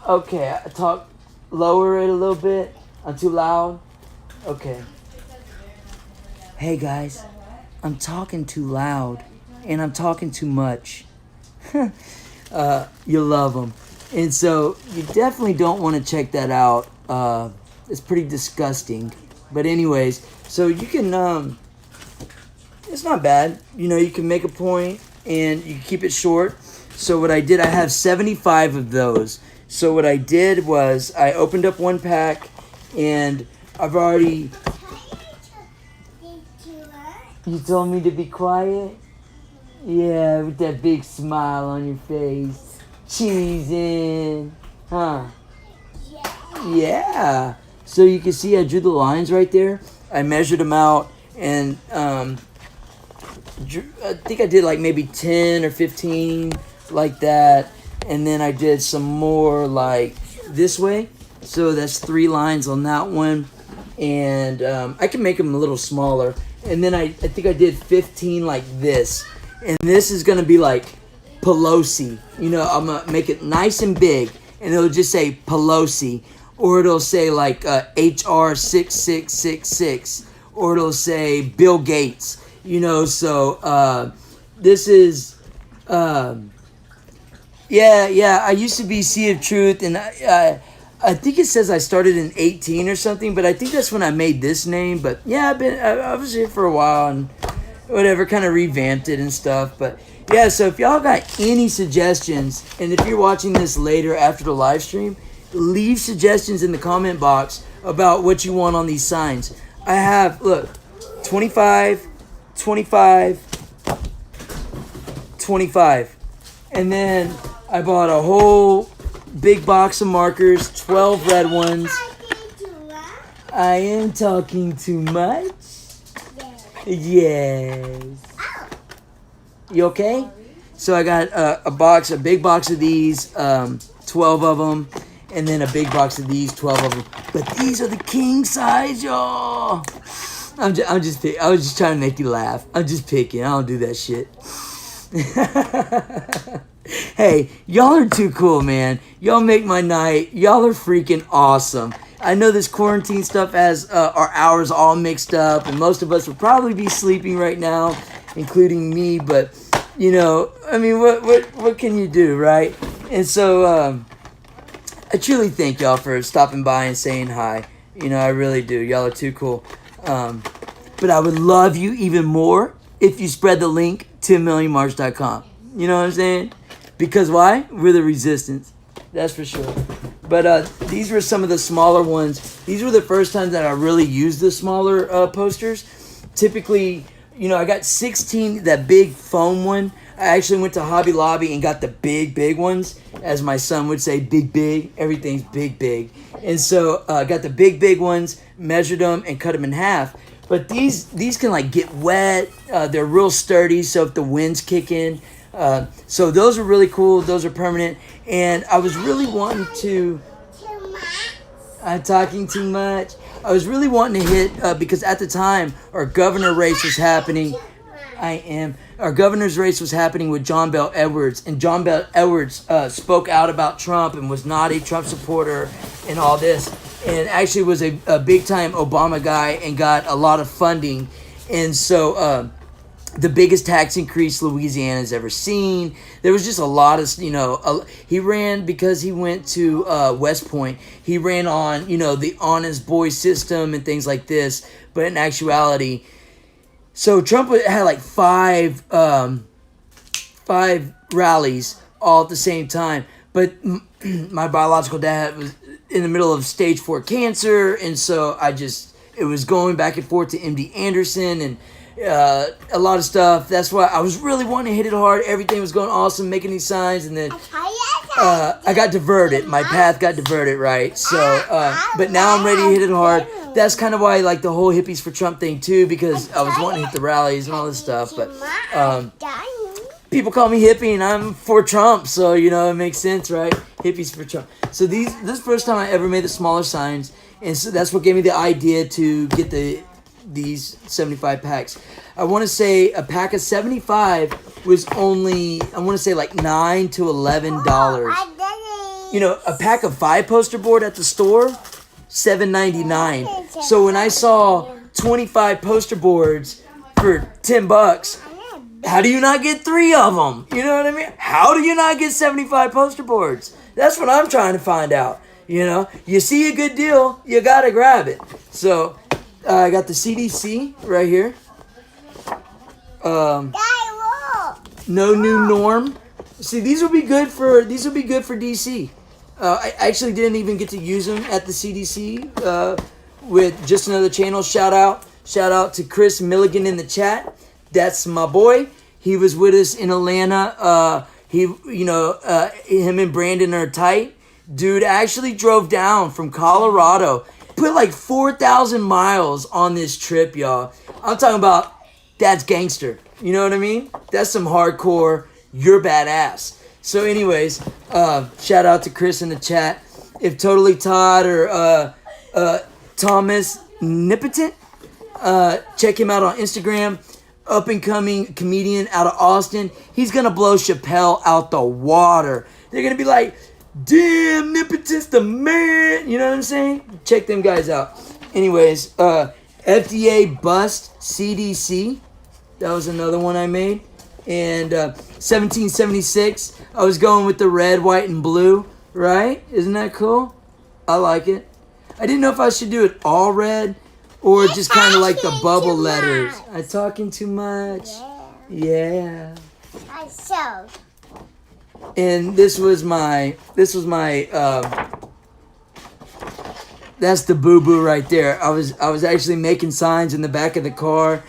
Okay, I talk... Lower it a little bit. I'm too loud. Okay. Hey guys, I'm talking too loud and I'm talking too much. You'll love them. And so you definitely don't want to check that out. It's pretty disgusting. But anyways, so you can, it's not bad. You can make a point and you can keep it short. So what I did, I have 75 of those. So what I did was I opened up one pack and I've already... You told me to be quiet? Yeah, with that big smile on your face. Cheesing. Huh? Yeah. So you can see I drew the lines right there. I measured them out and I think I did like maybe 10 or 15 like that. and then I did some more like this way. So that's 3 lines on that one, and I can make them a little smaller. And then I think I did 15 like this, and this is gonna be like Pelosi. You know, I'm gonna make it nice and big, and it'll just say Pelosi, or it'll say like HR 6666, or it'll say Bill Gates. You know, so this is yeah. I used to be Sea of Truth, and I think it says I started in 18 or something, but I think that's when I made this name. But yeah, I was here for a while and whatever, kind of revamped it and stuff. But yeah, so if y'all got any suggestions, and if you're watching this later after the live stream, leave suggestions in the comment box about what you want on these signs. I have, look, 25, 25, 25. And then I bought a whole big box of markers, 12 red ones. I am talking too much? Yes. You okay? So I got a big box of these, 12 of them, and then a big box of these, 12 of them. But these are the king size, y'all. I was just trying to make you laugh. I'm just picking. I don't do that shit. Hey, y'all are too cool, man. Y'all make my night. Y'all are freaking awesome. I know this quarantine stuff has our hours all mixed up, and most of us would probably be sleeping right now, including me. But you know, I mean, what can you do, right? And so I truly thank y'all for stopping by and saying hi. You know, I really do. Y'all are too cool. But I would love you even more if you spread the link to millionmarch.com. You know what I'm saying? Because why? We're the resistance. That's for sure. But these were some of the smaller ones. These were the first times that I really used the smaller posters. Typically, you know, I got 16, that big foam one. I actually went to Hobby Lobby and got the big ones. As my son would say, big. Everything's big. And so I got the big ones, measured them, and cut them in half. But these can like get wet. They're real sturdy, so if the winds kick in. So those are really cool. Those are permanent. And I was really wanting to... I'm talking too much. I was really wanting to hit, because at the time, our governor race was happening. Our governor's race was happening with John Bel Edwards. And John Bel Edwards spoke out about Trump and was not a Trump supporter and all this. And actually was a big-time Obama guy and got a lot of funding. And so... the biggest tax increase Louisiana's ever seen. There was just a lot of, you know, he ran because he went to West Point. He ran on, you know, the honest boy system and things like this. But in actuality, so Trump had like five rallies all at the same time. But my biological dad was in the middle of stage 4 cancer. And so it was going back and forth to MD Anderson and a lot of stuff. That's why I was really wanting to hit it hard. Everything was going awesome, making these signs, and then I got diverted. My path got diverted, right? So, but now I'm ready to hit it hard. That's kind of why I like the whole hippies for Trump thing too, because I was wanting to hit the rallies and all this stuff. But people call me hippie, and I'm for Trump, so you know it makes sense, right? Hippies for Trump. So this is the first time I ever made the smaller signs, and so that's what gave me the idea to get these 75 packs. I want to say a pack of 75 was only, I want to say like $9 to $11. You know, a pack of 5 poster board at the store, $7.99. So when I saw 25 poster boards for $10, how do you not get 3 of them? You know what I mean? How do you not get 75 poster boards? That's what I'm trying to find out. You know, you see a good deal, you gotta grab it. So I got the CDC right here. No new norm. See, these will be good for DC. I actually didn't even get to use them at the CDC with just another channel. Shout out to Chris Milligan in the chat. That's my boy. He was with us in Atlanta. Him and Brandon are tight. Dude actually drove down from Colorado. Put like 4,000 miles on this trip, y'all. I'm talking about that's gangster. You know what I mean? That's some hardcore, you're badass. So anyways, shout out to Chris in the chat. If Totally Todd or Thomas Nipotent, check him out on Instagram. Up and coming comedian out of Austin. He's gonna blow Chappelle out the water. They're gonna be like, damn, Nipotent's the man. You know what I'm saying? Check them guys out. Anyways, FDA bust CDC. That was another one I made. And 1776. I was going with the red, white, and blue. Right? Isn't that cool? I like it. I didn't know if I should do it all red or just kind of like the bubble letters. I'm talking too much. Yeah. I showed. And this was my that's the boo-boo right there. I was actually making signs in the back of the car.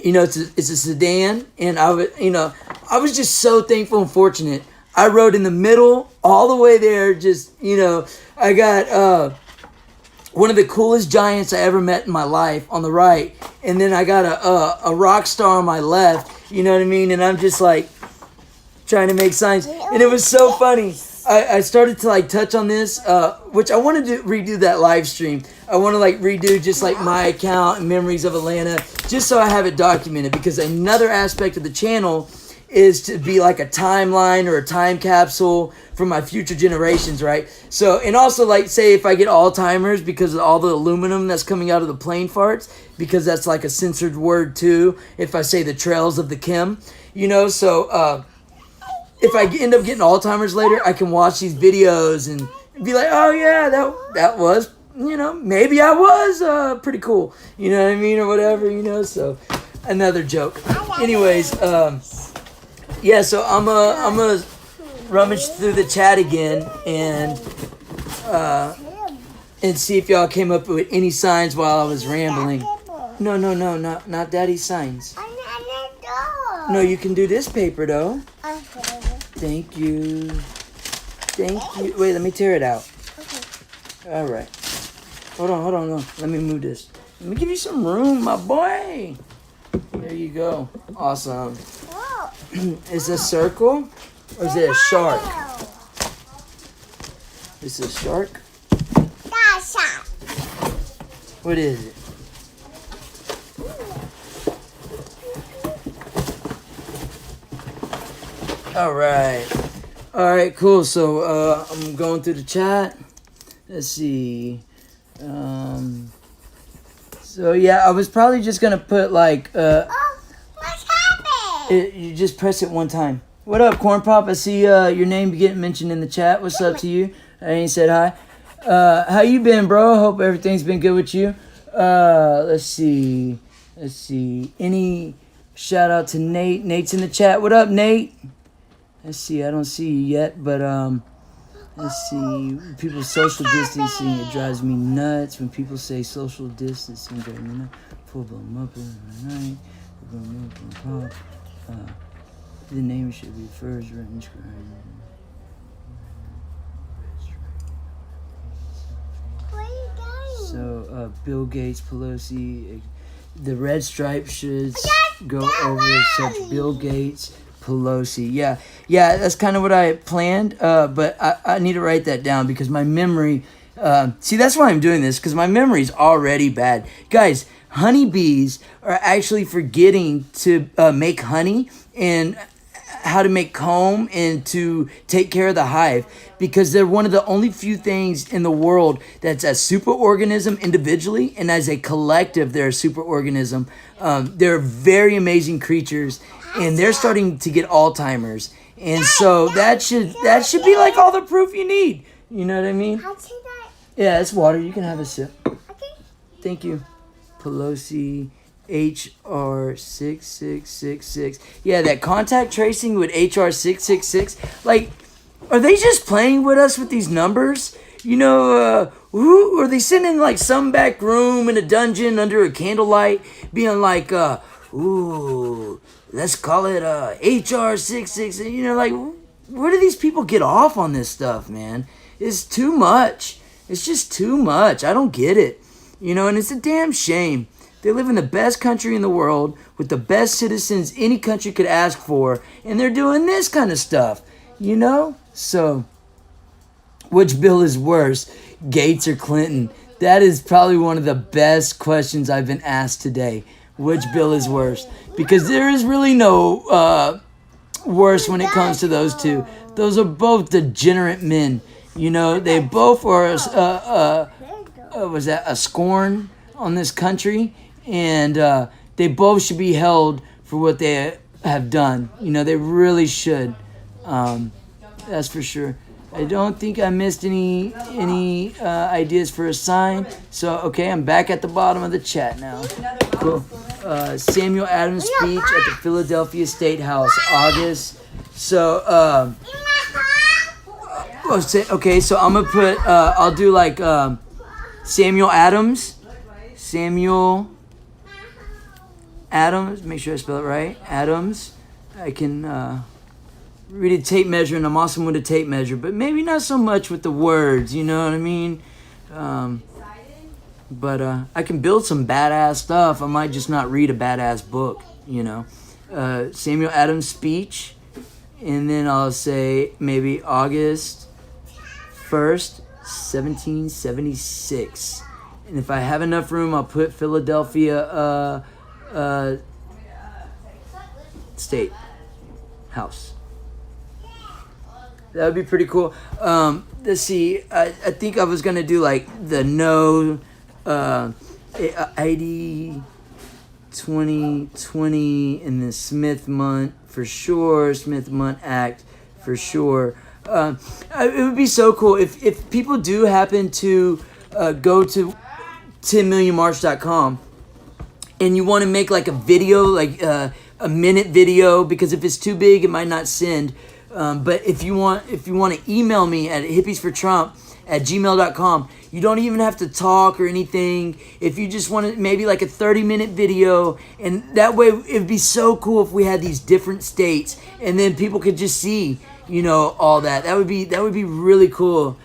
It's a sedan, and I was just so thankful and fortunate. I rode in the middle all the way there. I got one of the coolest giants I ever met in my life on the right, and then I got a rock star on my left. You know what I mean? And I'm just like trying to make signs, and it was so funny. I started to like touch on this, which I wanted to redo that live stream. I want to like redo just like my account and memories of Atlanta, just so I have it documented. Because another aspect of the channel is to be like a timeline or a time capsule for my future generations, right? So, and also like say if I get Alzheimer's because of all the aluminum that's coming out of the plane farts, because that's like a censored word too. If I say the trails of the Kim, so. If I end up getting Alzheimer's later, I can watch these videos and be like, oh yeah, that was, maybe I was pretty cool. You know what I mean? Or whatever, so another joke. Anyways, so I'm a rummage through the chat again and see if y'all came up with any signs while I was rambling. No, not daddy's signs. No, you can do this paper though. Thank you. Wait, let me tear it out. Okay. All right. Hold on. Let me move this. Let me give you some room, my boy. There you go. Awesome. Is it a circle or is it a shark? Is it a shark? What is it? All right, cool. So I'm going through the chat. Let's see. So yeah, I was probably just gonna put like What's happened? you just press it one time. What up, Corn Pop? I see your name getting mentioned in the chat. What's up to you? I ain't said hi. How you been, bro? Hope everything's been good with you. Let's see. Any shout out to Nate? Nate's in the chat. What up, Nate? Let's see. I don't see you yet, but let's see. People social distancing. It drives me nuts when people say social distancing. Drives me nuts. Full blown up overnight. The name should be first written. Where are you going? So Bill Gates, Pelosi, the red stripe should go over such Bill Gates. Pelosi. Yeah, that's kind of what I planned, but I need to write that down because my memory, see, that's why I'm doing this, because my memory's already bad. Guys, honeybees are actually forgetting to make honey and how to make comb and to take care of the hive, because they're one of the only few things in the world that's a superorganism individually, and as a collective, they're a superorganism. They're very amazing creatures, and they're starting to get Alzheimer's, and so that should be like all the proof you need. You know what I mean? I'll take that. Yeah, it's water. You can have a sip. Okay. Thank you. Pelosi, HR 6666. Yeah, that contact tracing with HR 666. Like, are they just playing with us with these numbers? Who are they sitting in like some back room in a dungeon under a candlelight, being like, ooh, let's call it HR 66. Like, where do these people get off on this stuff, man? It's too much. It's just too much. I don't get it. And it's a damn shame. They live in the best country in the world with the best citizens any country could ask for, and they're doing this kind of stuff, you know? So, which bill is worse, Gates or Clinton? That is probably one of the best questions I've been asked today. Which bill is worse? Because there is really no worse when it comes to those two. Those are both degenerate men. You know, they both are a scorn on this country, and they both should be held for what they have done. You know, they really should. That's for sure. I don't think I missed any ideas for a sign. So, okay, I'm back at the bottom of the chat now. Cool. Samuel Adams' speech at the Philadelphia State House, August. So, okay, so I'm going to put, I'll do like Samuel Adams. Samuel Adams. Make sure I spell it right. Adams. I can... read a tape measure, and I'm awesome with a tape measure, but maybe not so much with the words, you know what I mean? But I can build some badass stuff. I might just not read a badass book, you know? Samuel Adams' speech, and then I'll say maybe August 1st, 1776. And if I have enough room, I'll put Philadelphia State House. That would be pretty cool. Let's see. I think I was going to do like the no ID 2020 and the Smith Month for sure. Smith Month Act for sure. It would be so cool if people do happen to go to 10millionmarch.com and you want to make like a video, like a minute video, because if it's too big, it might not send. But if you want to email me at hippiesfortrump@gmail.com, you don't even have to talk or anything. If you just want to, maybe like a 30-minute video, and that way it'd be so cool if we had these different states, and then people could just see, you know, all that. That would be really cool.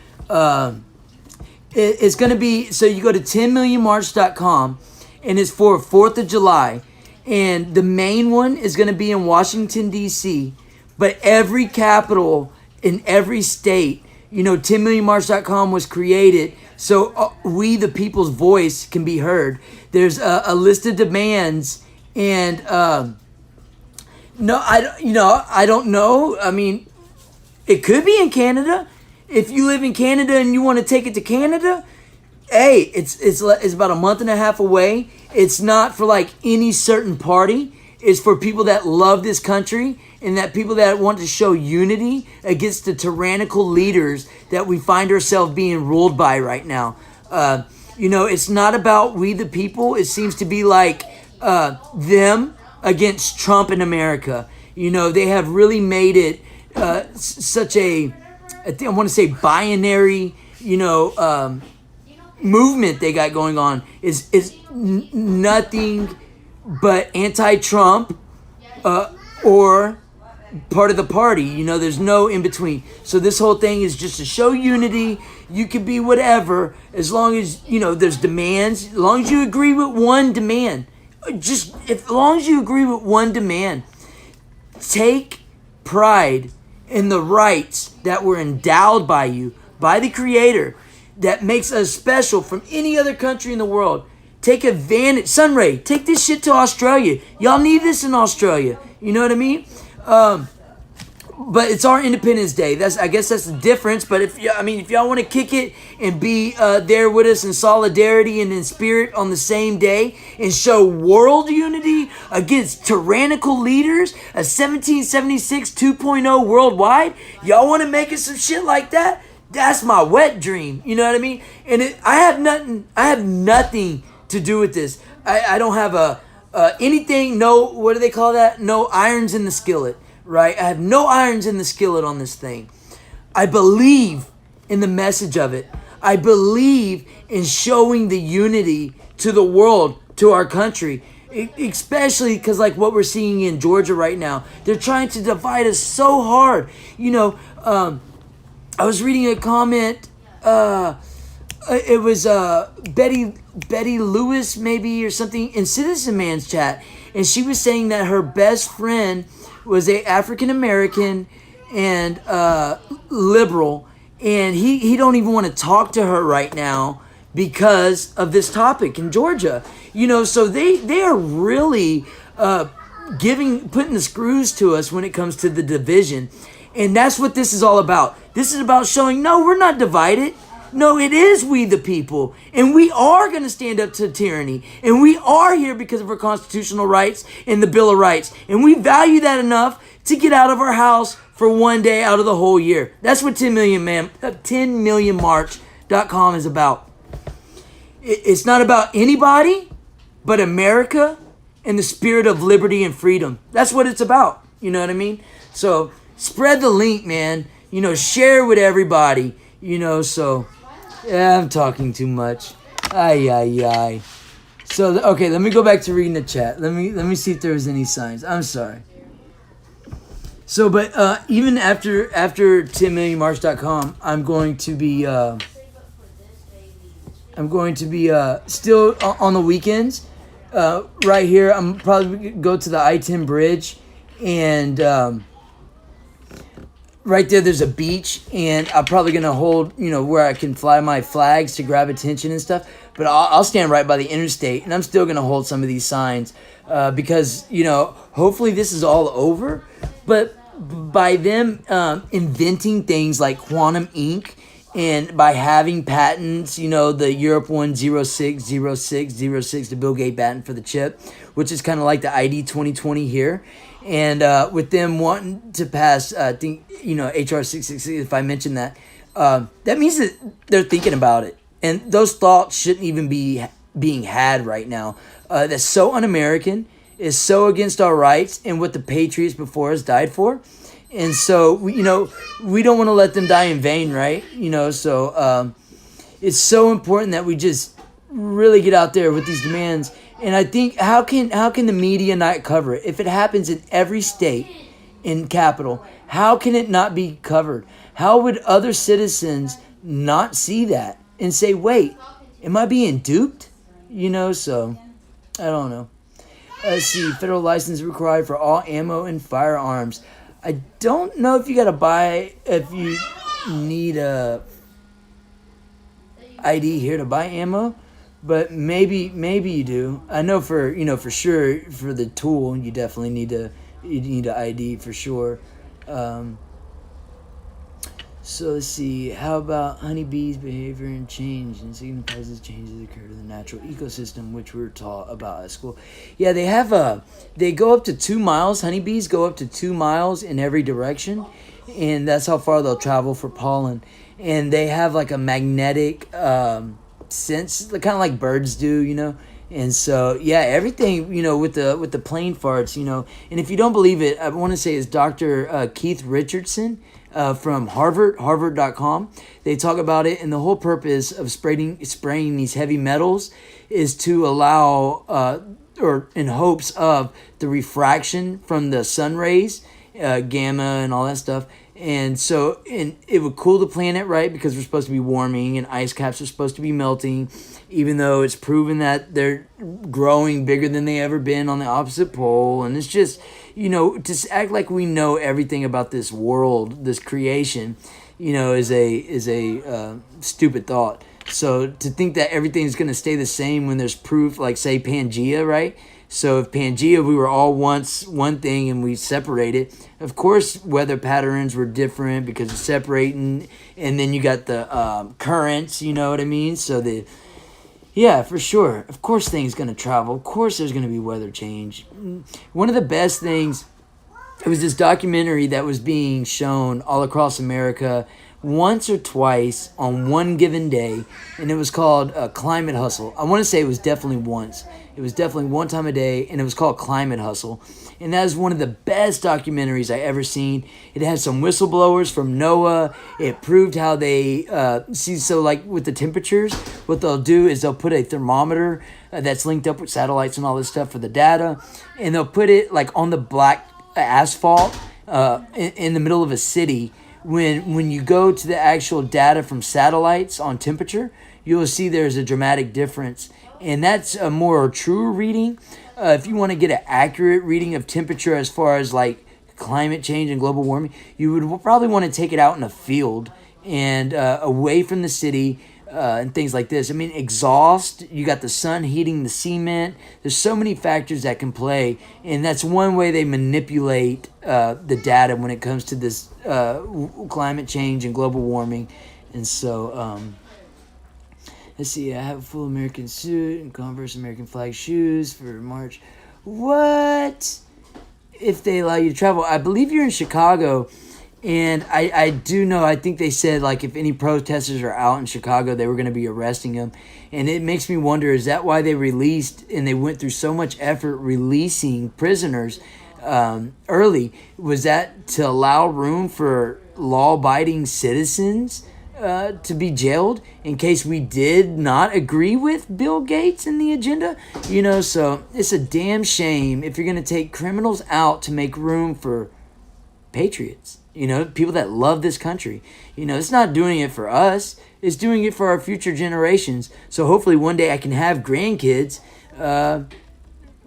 It's gonna be, so you go to 10millionmarch.com, and it's for 4th of July, and the main one is gonna be in Washington D.C. But every capital in every state, you know, 10millionmarch.com was created so we, the people's voice, can be heard. There's a list of demands, and I don't know. I mean, it could be in Canada. If you live in Canada and you want to take it to Canada, hey, it's about a month and a half away. It's not for like any certain party. It's for people that love this country, and that people that want to show unity against the tyrannical leaders that we find ourselves being ruled by right now. You know, it's not about we the people. It seems to be like them against Trump in America. You know, they have really made it such a, I want to say binary, you know, movement they got going on is nothing but anti-Trump or part of the party. You know, there's no in between. So this whole thing is just to show unity. You can be whatever as long as, you know, there's demands. As long as you agree with one demand. As long as you agree with one demand. Take pride in the rights that were endowed by you, by the Creator, that makes us special from any other country in the world. Take advantage. Sunray, take this shit to Australia. Y'all need this in Australia. You know what I mean? But it's our Independence Day. I guess that's the difference. But if y'all want to kick it and be there with us in solidarity and in spirit on the same day and show world unity against tyrannical leaders, a 1776 2.0 worldwide, y'all want to make it some shit like that? That's my wet dream. You know what I mean? And I have nothing to do with this. I don't have anything. No, what do they call that? No irons in the skillet. Right? I have no irons in the skillet on this thing. I believe in the message of it. I believe in showing the unity to the world, to our country. Especially because like what we're seeing in Georgia right now. They're trying to divide us so hard. You know, I was reading a comment. it was Betty Lewis maybe or something in Citizen Man's chat, and she was saying that her best friend was a African American and liberal, and he don't even want to talk to her right now because of this topic in Georgia. So they are really putting the screws to us when it comes to the division. And that's what this is all about. This is about showing, no, we're not divided. No, it is we the people. And we are going to stand up to tyranny. And we are here because of our constitutional rights and the Bill of Rights. And we value that enough to get out of our house for one day out of the whole year. That's what 10millionmarch.com is about. It's not about anybody but America and the spirit of liberty and freedom. That's what it's about. You know what I mean? So spread the link, man. Share with everybody. So yeah, I'm talking too much. Ay. So okay, let me go back to reading the chat. Let me see if there was any signs. I'm sorry. So, but even after 10millionmarch.com, I'm going to be still on the weekends. Right here, I'm probably gonna go to the I-10 bridge, and right there's a beach, and I'm probably gonna hold where I can fly my flags to grab attention and stuff. But I'll stand right by the interstate, and I'm still gonna hold some of these signs because hopefully this is all over. But by them inventing things like quantum ink, and by having patents, the Europe 1060606, the Bill Gates patent for the chip, which is kind of like the ID 2020 here. And with them wanting to pass, I think, HR 666, if I mentioned that, that means that they're thinking about it. And those thoughts shouldn't even be being had right now. That's so un-American, is so against our rights and what the patriots before us died for. And so, we don't want to let them die in vain, right? So it's so important that we just really get out there with these demands. And I think, how can the media not cover it? If it happens in every state in capital, how can it not be covered? How would other citizens not see that and say, wait, am I being duped? So I don't know. Let's see, federal license required for all ammo and firearms. I don't know if you got to buy, if you need a ID here to buy ammo, but maybe you do. I know for sure for the tool you definitely need an ID for sure. So let's see. How about honeybees' behavior and change, and signifies as changes occur to the natural ecosystem, which we were taught about at school. Yeah, they have they go up to 2 miles. Honeybees go up to 2 miles in every direction, and that's how far they'll travel for pollen. And they have like a magnetic sense, kind of like birds do, And so, yeah, everything, with the plane farts, And if you don't believe it, I want to say it's Dr. Keith Richardson from harvard.com. They talk about it, and the whole purpose of spraying these heavy metals is to allow, or in hopes of the refraction from the sun rays, gamma and all that stuff. And so, it would cool the planet, right? Because we're supposed to be warming, and ice caps are supposed to be melting, even though it's proven that they're growing bigger than they ever been on the opposite pole. And it's just, to act like we know everything about this world, this creation, is a stupid thought. So to think that everything's going to stay the same when there's proof, like say Pangea, right? So if Pangea, we were all once one thing and we separated, of course weather patterns were different because it's separating, and then you got the currents, you know what I mean? So yeah, for sure. Of course things going to travel. Of course there's going to be weather change. One of the best things, it was this documentary that was being shown all across America once or twice on one given day, and it was called Climate Hustle. I want to say it was definitely once. It was definitely one time a day, and it was called Climate Hustle. And that is one of the best documentaries I ever seen. It had some whistleblowers from NOAA. It proved how they so like with the temperatures, what they'll do is they'll put a thermometer that's linked up with satellites and all this stuff for the data, and they'll put it like on the black asphalt in the middle of a city. When you go to the actual data from satellites on temperature, you'll see there's a dramatic difference. And that's a more true reading. If you want to get an accurate reading of temperature as far as like climate change and global warming, you would probably want to take it out in a field and away from the city and things like this. I mean, exhaust, you got the sun heating the cement. There's so many factors that can play, and that's one way they manipulate the data when it comes to this climate change and global warming. And so, let's see, I have a full American suit and Converse American flag shoes for March. What? If they allow you to travel. I believe you're in Chicago, and I do know, I think they said, like, if any protesters are out in Chicago, they were going to be arresting them. And it makes me wonder, is that why they released, and they went through so much effort releasing prisoners early? Was that to allow room for law-abiding citizens to be jailed in case we did not agree with Bill Gates and the agenda? You know, so it's a damn shame if you're going to take criminals out to make room for patriots, you know, people that love this country. You know, it's not doing it for us. It's doing it for our future generations. So hopefully one day I can have grandkids that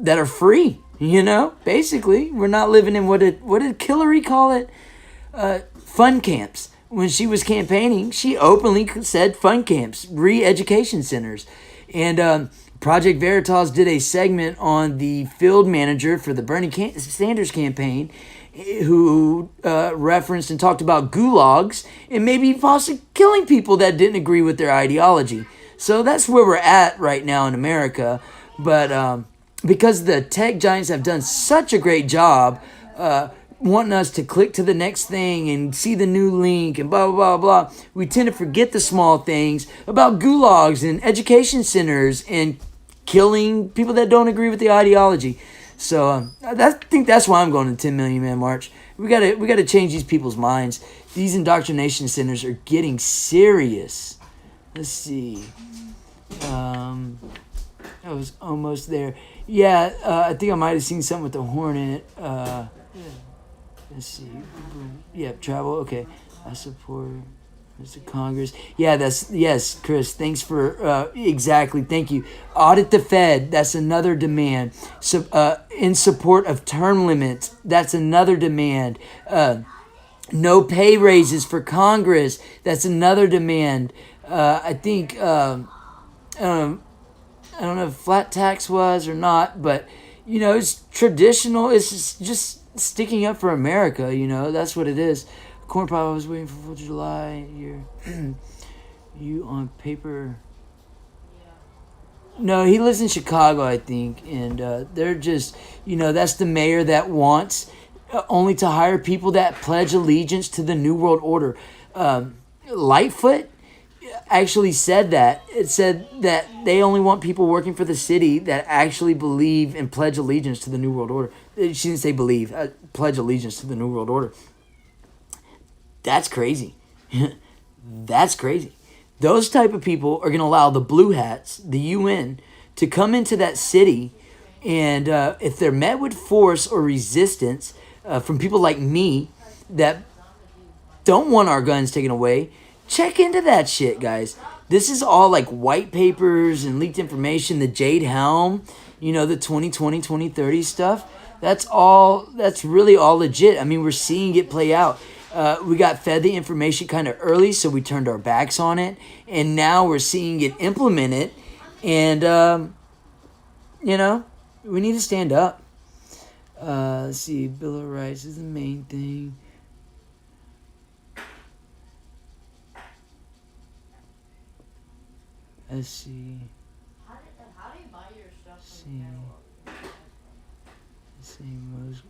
are free, you know, basically. We're not living in, what did Hillary call it? Fun camps. When she was campaigning, she openly said fun camps, re-education centers. And Project Veritas did a segment on the field manager for the Bernie Sanders campaign, who referenced and talked about gulags and maybe possibly killing people that didn't agree with their ideology. So that's where we're at right now in America. But because the tech giants have done such a great job wanting us to click to the next thing and see the new link and blah, blah, blah, blah, we tend to forget the small things about gulags and education centers and killing people that don't agree with the ideology. So I think that's why I'm going to 10 Million Man March. We gotta change these people's minds. These indoctrination centers are getting serious. Let's see. I was almost there. Yeah, I think I might have seen something with the Hornet. Let's see. Yeah, travel. Okay. I support Mr. Congress. Yeah, yes, Chris. Thanks for exactly. Thank you. Audit the Fed. That's another demand. So, in support of term limits. That's another demand. No pay raises for Congress. That's another demand. I think I don't know if flat tax was or not, but you know, it's traditional. It's just sticking up for America, you know, that's what it is. Corn Pop, I was waiting for 4th of July. You on paper. No, he lives in Chicago, I think, and they're just, you know, that's the mayor that wants only to hire people that pledge allegiance to the New World Order. Lightfoot actually said that. It said that they only want people working for the city that actually believe and pledge allegiance to the New World Order. She didn't say believe, pledge allegiance to the New World Order. That's crazy. That's crazy. Those type of people are going to allow the blue hats, the UN, to come into that city, and if they're met with force or resistance from people like me that don't want our guns taken away, check into that shit, guys. This is all like white papers and leaked information, the Jade Helm, you know, the 2020, 2030 stuff. That's really all legit. I mean, we're seeing it play out. We got fed the information kind of early, so we turned our backs on it. And now we're seeing it implemented. And, you know, we need to stand up. Let's see, Bill of Rights is the main thing. Let's see. How do you buy your stuff from Moe's,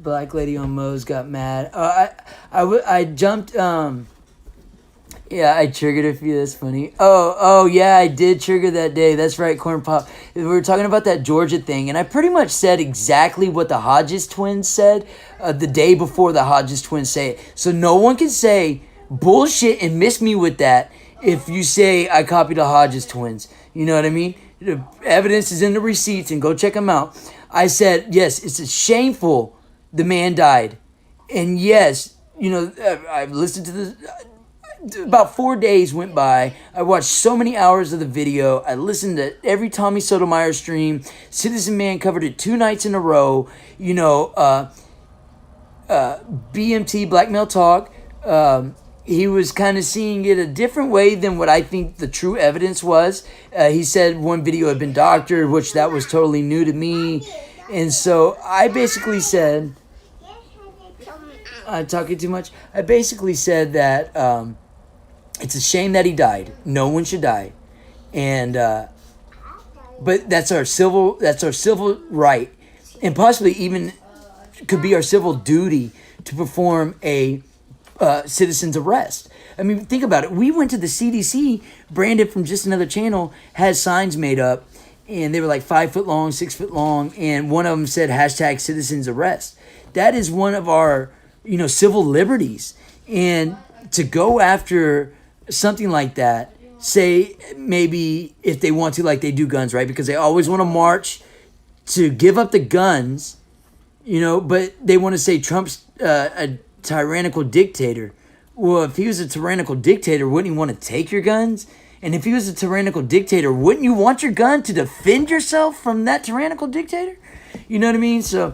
Black Lady on Moe's got mad. I jumped. Yeah, I triggered a few. That's funny. Oh, yeah, I did trigger that day. That's right, Corn Pop. We were talking about that Georgia thing, and I pretty much said exactly what the Hodges twins said the day before the Hodges twins say it. So no one can say bullshit and miss me with that if you say I copied the Hodges twins. You know what I mean? The evidence is in the receipts, and go check them out. I said, yes, it's shameful the man died. And yes, you know, I've listened to about 4 days went by. I watched so many hours of the video. I listened to every Tommy Sotomayor stream. Citizen Man covered it 2 nights in a row. You know, BMT, Black Male Talk. He was kind of seeing it a different way than what I think the true evidence was. He said one video had been doctored, which that was totally new to me. And so I basically said, I'm talking too much. I basically said that it's a shame that he died. No one should die. And but that's our civil right, and possibly even could be our civil duty to perform a citizen's arrest. I mean, think about it. We went to the CDC. Brandon from Just Another Channel has signs made up, and they were like 5 foot long, 6 foot long, and one of them said hashtag citizen's arrest. That is one of our, you know, civil liberties. And to go after something like that, say maybe if they want to, like they do guns, right? Because they always want to march to give up the guns, you know, but they want to say Trump's a tyrannical dictator. Well, if he was a tyrannical dictator, wouldn't he want to take your guns? And if he was a tyrannical dictator, wouldn't you want your gun to defend yourself from that tyrannical dictator? You know what I mean? So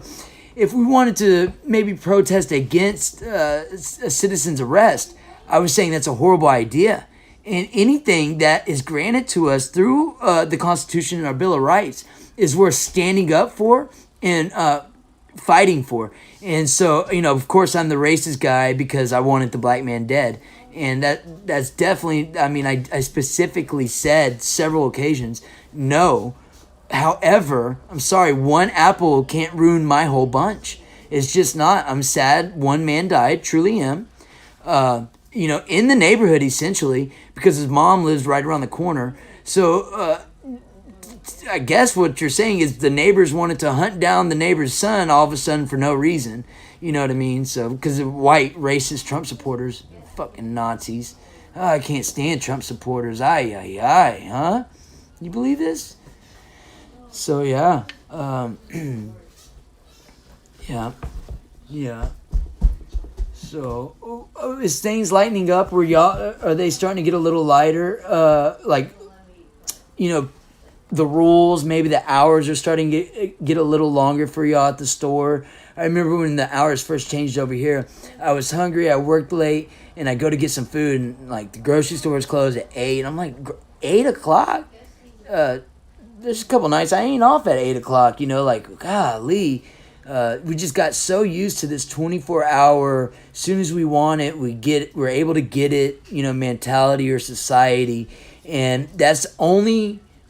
if we wanted to maybe protest against a citizen's arrest, I was saying that's a horrible idea. And anything that is granted to us through the Constitution and our Bill of Rights is worth standing up for and fighting for. And so, you know, of course, I'm the racist guy because I wanted the black man dead. And that's definitely, I mean, I specifically said several occasions, no. However, I'm sorry, one apple can't ruin my whole bunch. It's just not. I'm sad one man died, truly am. You know, in the neighborhood, essentially, because his mom lives right around the corner. So, I guess what you're saying is the neighbors wanted to hunt down the neighbor's son all of a sudden for no reason. You know what I mean? So, because of white, racist Trump supporters, fucking Nazis. Oh, I can't stand Trump supporters. Aye, huh? You believe this? So, yeah. Yeah. So, is things lightening up where y'all, are they starting to get a little lighter? Like, you know, the rules, maybe the hours are starting to get a little longer for y'all at the store. I remember when the hours first changed over here, I was hungry, I worked late, and I go to get some food, and like the grocery store is closed at 8. I'm like, 8 o'clock? There's a couple nights I ain't off at 8 o'clock, you know, like, golly. We just got so used to this 24-hour, as soon as we want it, we're able to get it, you know, mentality or society. And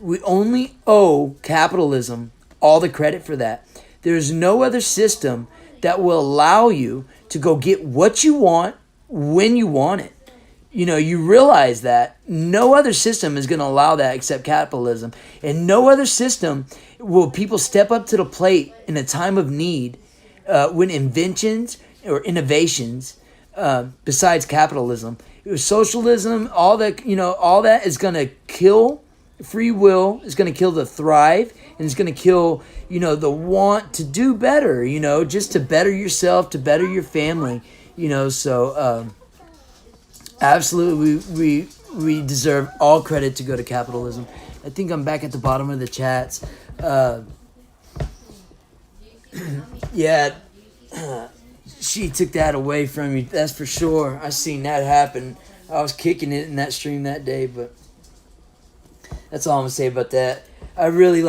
we only owe capitalism all the credit for that. There's no other system that will allow you to go get what you want when you want it. You know, you realize that no other system is going to allow that except capitalism. And no other system will people step up to the plate in a time of need when inventions or innovations besides capitalism. Socialism, all that, you know, all that is going to kill free will, is going to kill the thrive, and it's going to kill, you know, the want to do better, you know, just to better yourself, to better your family, you know. So absolutely we deserve all credit to go to capitalism. I think I'm back at the bottom of the chats. Yeah, she took that away from me, that's for sure. I seen that happen. I was kicking it in that stream that day, but that's all I'm gonna say about that. I really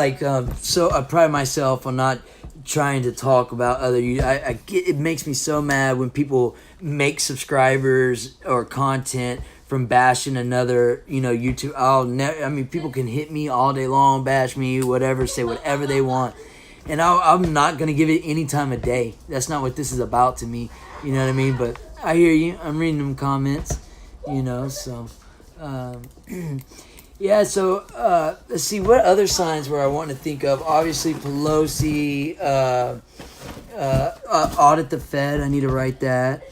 so I pride myself on not trying to talk about other. I get, it makes me so mad when people make subscribers or content from bashing another, you know, YouTube. I mean, people can hit me all day long, bash me, whatever, say whatever they want, and I'm not gonna give it any time of day. That's not what this is about to me. You know what I mean? But I hear you. I'm reading them comments. You know, so. Yeah, so let's see, what other signs were I wanting to think of? Obviously, Pelosi, audit the Fed. I need to write that.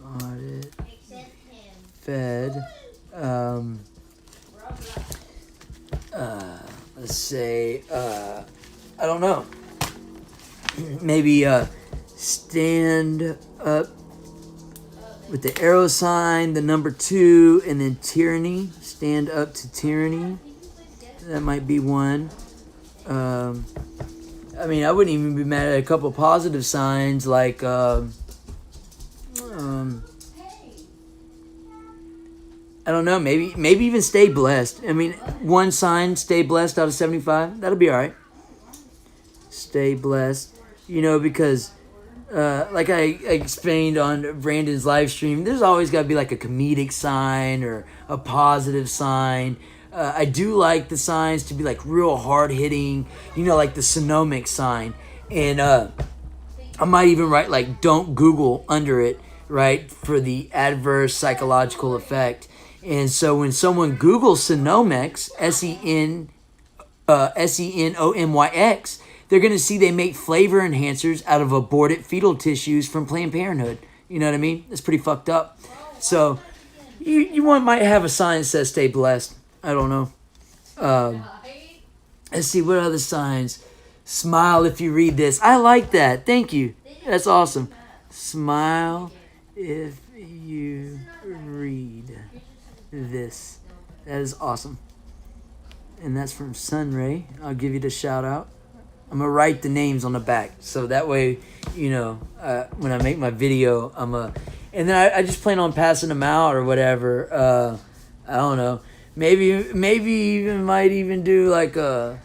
Audit Fed. Let's say, I don't know. Maybe stand up with the arrow sign, the number 2, and then tyranny. Stand up to tyranny. That might be one. I mean, I wouldn't even be mad at a couple positive signs like I don't know, maybe even stay blessed. I mean, one sign, stay blessed out of 75, that'll be all right. Stay blessed, because like I explained on Brandon's live stream, there's always got to be like a comedic sign or a positive sign. I do like the signs to be like real hard hitting, like the Sonomic sign. And I might even write like don't Google under it, right, for the adverse psychological effect. And so when someone Googles Sonomics, Senomyx, they're going to see they make flavor enhancers out of aborted fetal tissues from Planned Parenthood. You know what I mean? That's pretty fucked up. So you might have a sign that says stay blessed. I don't know. Let's see, what other signs? Smile if you read this. I like that. Thank you. That's awesome. Smile if you read this. That is awesome. And that's from Sunray. I'll give you the shout out. I'm going to write the names on the back. So that way, when I make my video, and then I just plan on passing them out or whatever. I don't know. Maybe even might even do like a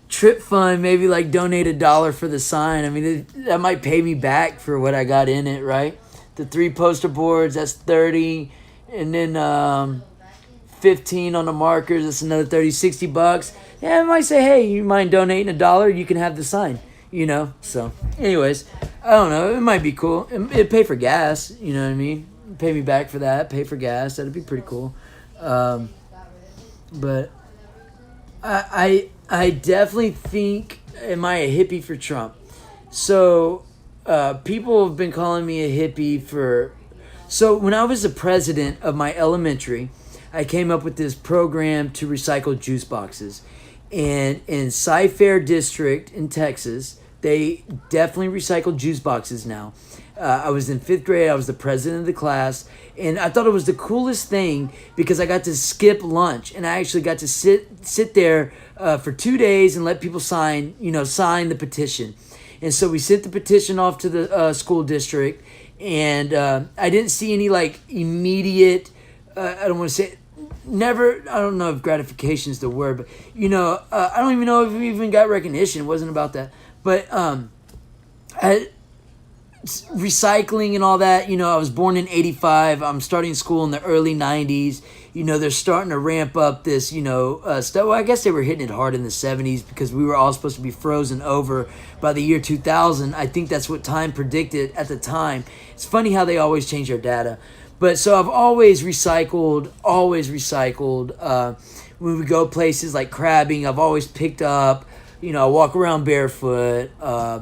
trip fund. Maybe like donate $1 for the sign. I mean, that might pay me back for what I got in it, right? The 3 poster boards, that's 30, and then 15 on the markers. That's another 30, $60. Yeah, I might say, hey, you mind donating $1? You can have the sign. So, anyways, I don't know. It might be cool. It'd pay for gas. You know what I mean? Pay me back for that. Pay for gas. That'd be pretty cool. But I definitely think, am I a hippie for Trump? So people have been calling me a hippie for... So when I was the president of my elementary, I came up with this program to recycle juice boxes. And in Cy-Fair District in Texas, they definitely recycle juice boxes now. I was in 5th grade. I was the president of the class. And I thought it was the coolest thing because I got to skip lunch. And I actually got to sit there for 2 days and let people sign the petition. And so we sent the petition off to the school district. And I didn't see any like immediate, I don't want to say, never, I don't know if gratification is the word, but, I don't even know if we even got recognition. It wasn't about that. But recycling and all that, I was born in 85. I'm starting school in the early 90s. They're starting to ramp up this, stuff. Well, I guess they were hitting it hard in the 70s because we were all supposed to be frozen over by the year 2000. I think that's what Time predicted at the time. It's funny how they always change their data. But so I've always recycled. When we go places like crabbing, I've always picked up. I walk around barefoot. I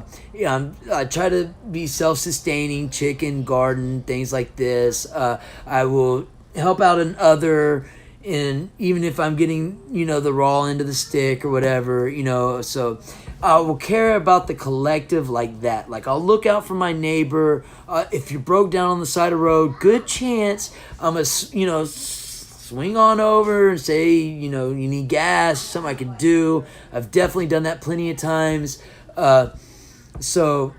try to be self-sustaining, chicken, garden, things like this. I will help out an other, and even if I'm getting, the raw end of the stick or whatever, so I will care about the collective like that. Like I'll look out for my neighbor. If you're broke down on the side of the road, good chance I'm going to, swing on over and say, you need gas, something I could do. I've definitely done that plenty of times. So,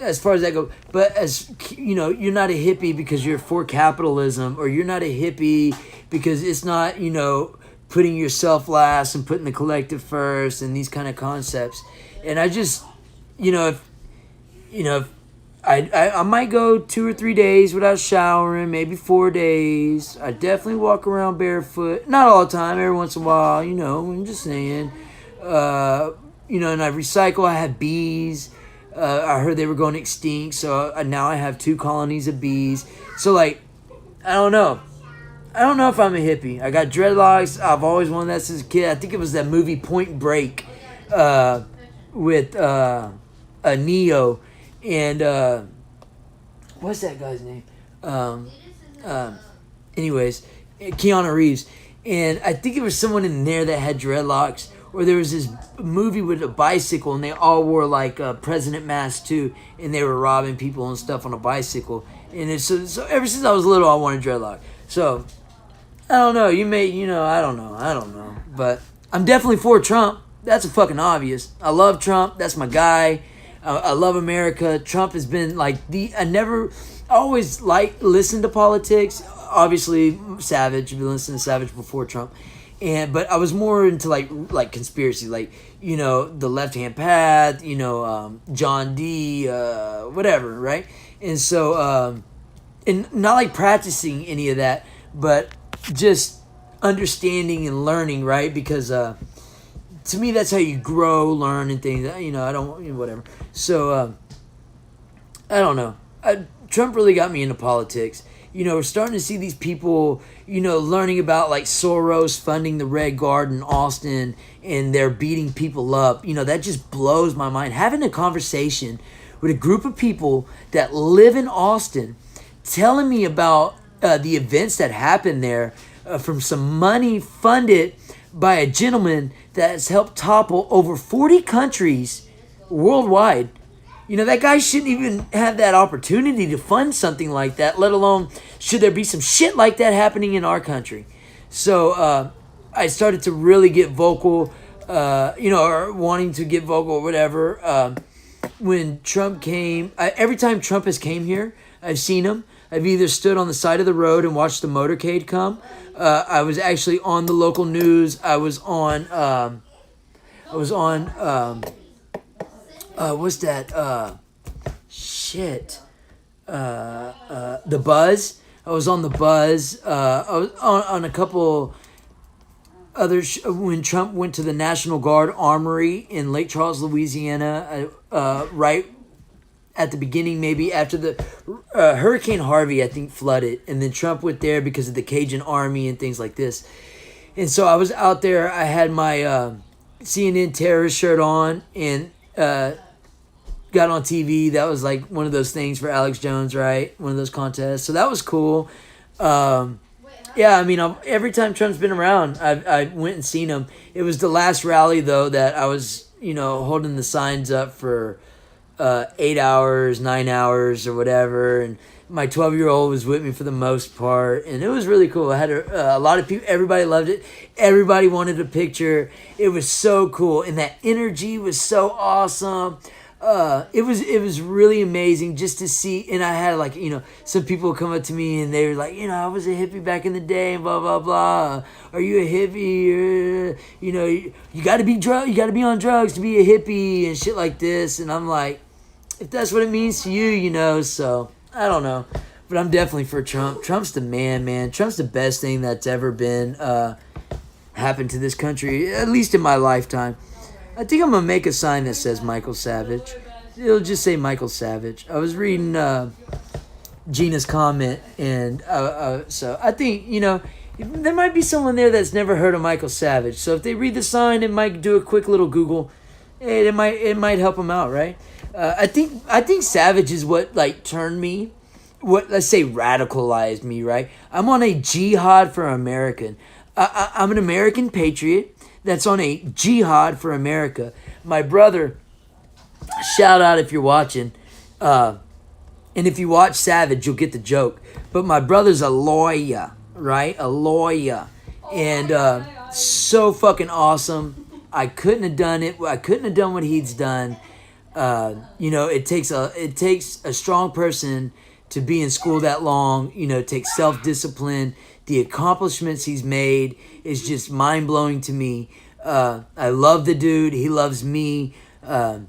as far as that goes, but as, you're not a hippie because you're for capitalism, or you're not a hippie because it's not, putting yourself last and putting the collective first and these kind of concepts. And I just, if I might go 2 or 3 days without showering, maybe 4 days. I definitely walk around barefoot. Not all the time, every once in a while, I'm just saying. And I recycle. I have bees. I heard they were going extinct, so now I have 2 colonies of bees. So, like, I don't know. I don't know if I'm a hippie. I got dreadlocks. I've always wanted that since a kid. I think it was that movie Point Break with Neo. And what's that guy's name? Anyways, Keanu Reeves. And I think it was someone in there that had dreadlocks, Or there was this movie with a bicycle, and they all wore like president masks too, and they were robbing people and stuff on a bicycle. And it's, so ever since I was little, I wanted dreadlock. So I don't know. I don't know. But I'm definitely for Trump. That's a fucking obvious. I love Trump. That's my guy. I love America. Trump has been like I always listened to politics. Obviously, Savage. You've been listening to Savage before Trump. But I was more into like conspiracy, like, the Left Hand Path, John D, whatever, right? And so, and not like practicing any of that, but just understanding and learning, right? Because to me, that's how you grow, learn, and things. I don't, whatever. So I don't know. Trump really got me into politics. We're starting to see these people, learning about like Soros funding the Red Guard in Austin, and they're beating people up. That just blows my mind. Having a conversation with a group of people that live in Austin, telling me about the events that happened there from some money funded by a gentleman that has helped topple over 40 countries worldwide. That guy shouldn't even have that opportunity to fund something like that, let alone should there be some shit like that happening in our country. So I started to really get vocal, or wanting to get vocal or whatever. When Trump came, every time Trump has came here, I've seen him. I've either stood on the side of the road and watched the motorcade come. I was actually on the local news. I was on what's that? The Buzz. I was on the Buzz. I was on a couple other when Trump went to the National Guard Armory in Lake Charles, Louisiana. Right at the beginning, maybe after the Hurricane Harvey, I think, flooded, and then Trump went there because of the Cajun Army and things like this. And so I was out there. I had my CNN terrorist shirt on, and got on TV. That was like one of those things for Alex Jones, right? One of those contests. So that was cool. Yeah, I mean, every time Trump's been around, I went and seen him. It was the last rally, though, that I was, holding the signs up for 8 hours, 9 hours, or whatever. And my 12-year-old was with me for the most part. And it was really cool. I had a lot of people. Everybody loved it. Everybody wanted a picture. It was so cool. And that energy was so awesome. It was really amazing just to see. And I had some people come up to me and they were like, I was a hippie back in the day and blah blah blah. Are you a hippie? You got to be you got to be on drugs to be a hippie and shit like this. And I'm like, if that's what it means to you, so I don't know. But I'm definitely for Trump. Trump's the man. Trump's the best thing that's ever been happened to this country, at least in my lifetime. I think I'm going to make a sign that says Michael Savage. It'll just say Michael Savage. I was reading Gina's comment, and so I think, there might be someone there that's never heard of Michael Savage. So if they read the sign, it might do a quick little Google. It might help them out, right? I think Savage is what, turned me, let's say radicalized me, right? I'm on a jihad for American. I'm an American patriot that's on a jihad for America. My brother, shout out if you're watching, and if you watch Savage, you'll get the joke. But my brother's a lawyer, right? A lawyer. And so fucking awesome. I couldn't have done it. I couldn't have done what he's done. It takes a strong person to be in school that long. It takes self-discipline. The accomplishments he's made is just mind-blowing to me. I love the dude. He loves me. I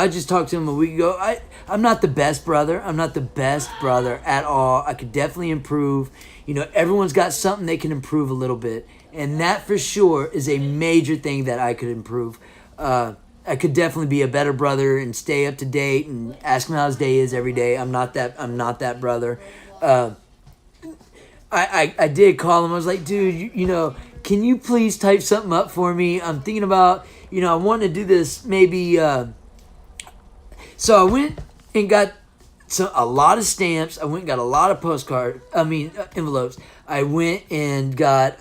just talked to him a week ago. I'm not the best brother. I'm not the best brother at all. I could definitely improve. Everyone's got something they can improve a little bit. And that for sure is a major thing that I could improve. I could definitely be a better brother and stay up to date and ask him how his day is every day. I'm not that brother. I did call him. I was like, dude, can you please type something up for me? I'm thinking about, I want to do this maybe. So I went and got a lot of stamps. I went and got a lot of envelopes. I went and got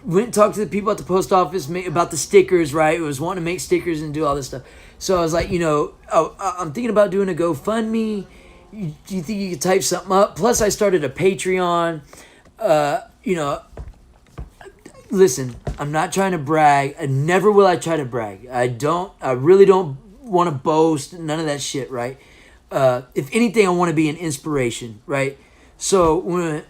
went and talked to the people at the post office about the stickers, right? I was wanting to make stickers and do all this stuff. So I was like, I'm thinking about doing a GoFundMe. Do you think you could type something up? Plus, I started a Patreon. Listen, I'm not trying to brag. Never will I try to brag. I really don't want to boast. None of that shit, right? If anything, I want to be an inspiration, right? So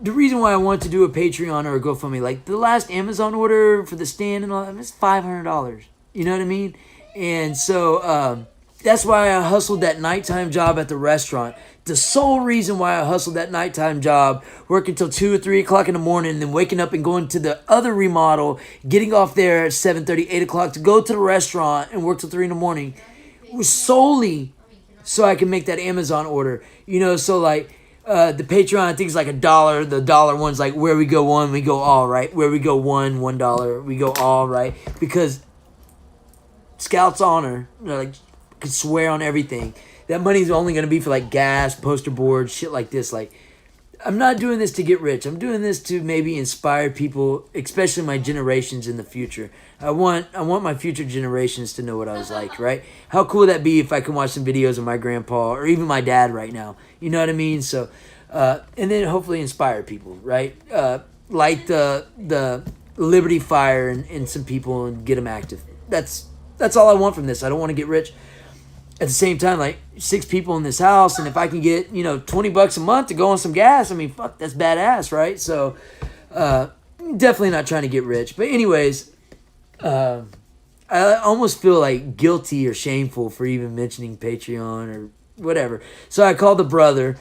the reason why I wanted to do a Patreon or a GoFundMe, like the last Amazon order for the stand and all that, it's $500. You know what I mean? And so that's why I hustled that nighttime job at the restaurant. The sole reason why I hustled that nighttime job, working till 2 or 3 o'clock in the morning, and then waking up and going to the other remodel, getting off there at 7:30, 8 o'clock to go to the restaurant and work till 3 in the morning, was solely so I can make that Amazon order. So like the Patreon, I think is like $1. The dollar one's like where we go one, we go all, right? Where we go $1, we go all, right? Because Scout's honor, like, could swear on everything. That money's only going to be for like gas, poster boards, shit like this. Like, I'm not doing this to get rich. I'm doing this to maybe inspire people, especially my generations in the future. I want my future generations to know what I was like, right? How cool would that be if I can watch some videos of my grandpa or even my dad right now? You know what I mean? So, and then hopefully inspire people, right? Light the Liberty fire in some people and get them active. That's all I want from this. I don't want to get rich. At the same time, like 6 people in this house, and if I can get $20 a month to go on some gas, I mean, fuck, that's badass, right? So, definitely not trying to get rich. But anyways, I almost feel like guilty or shameful for even mentioning Patreon or whatever. So I called the brother,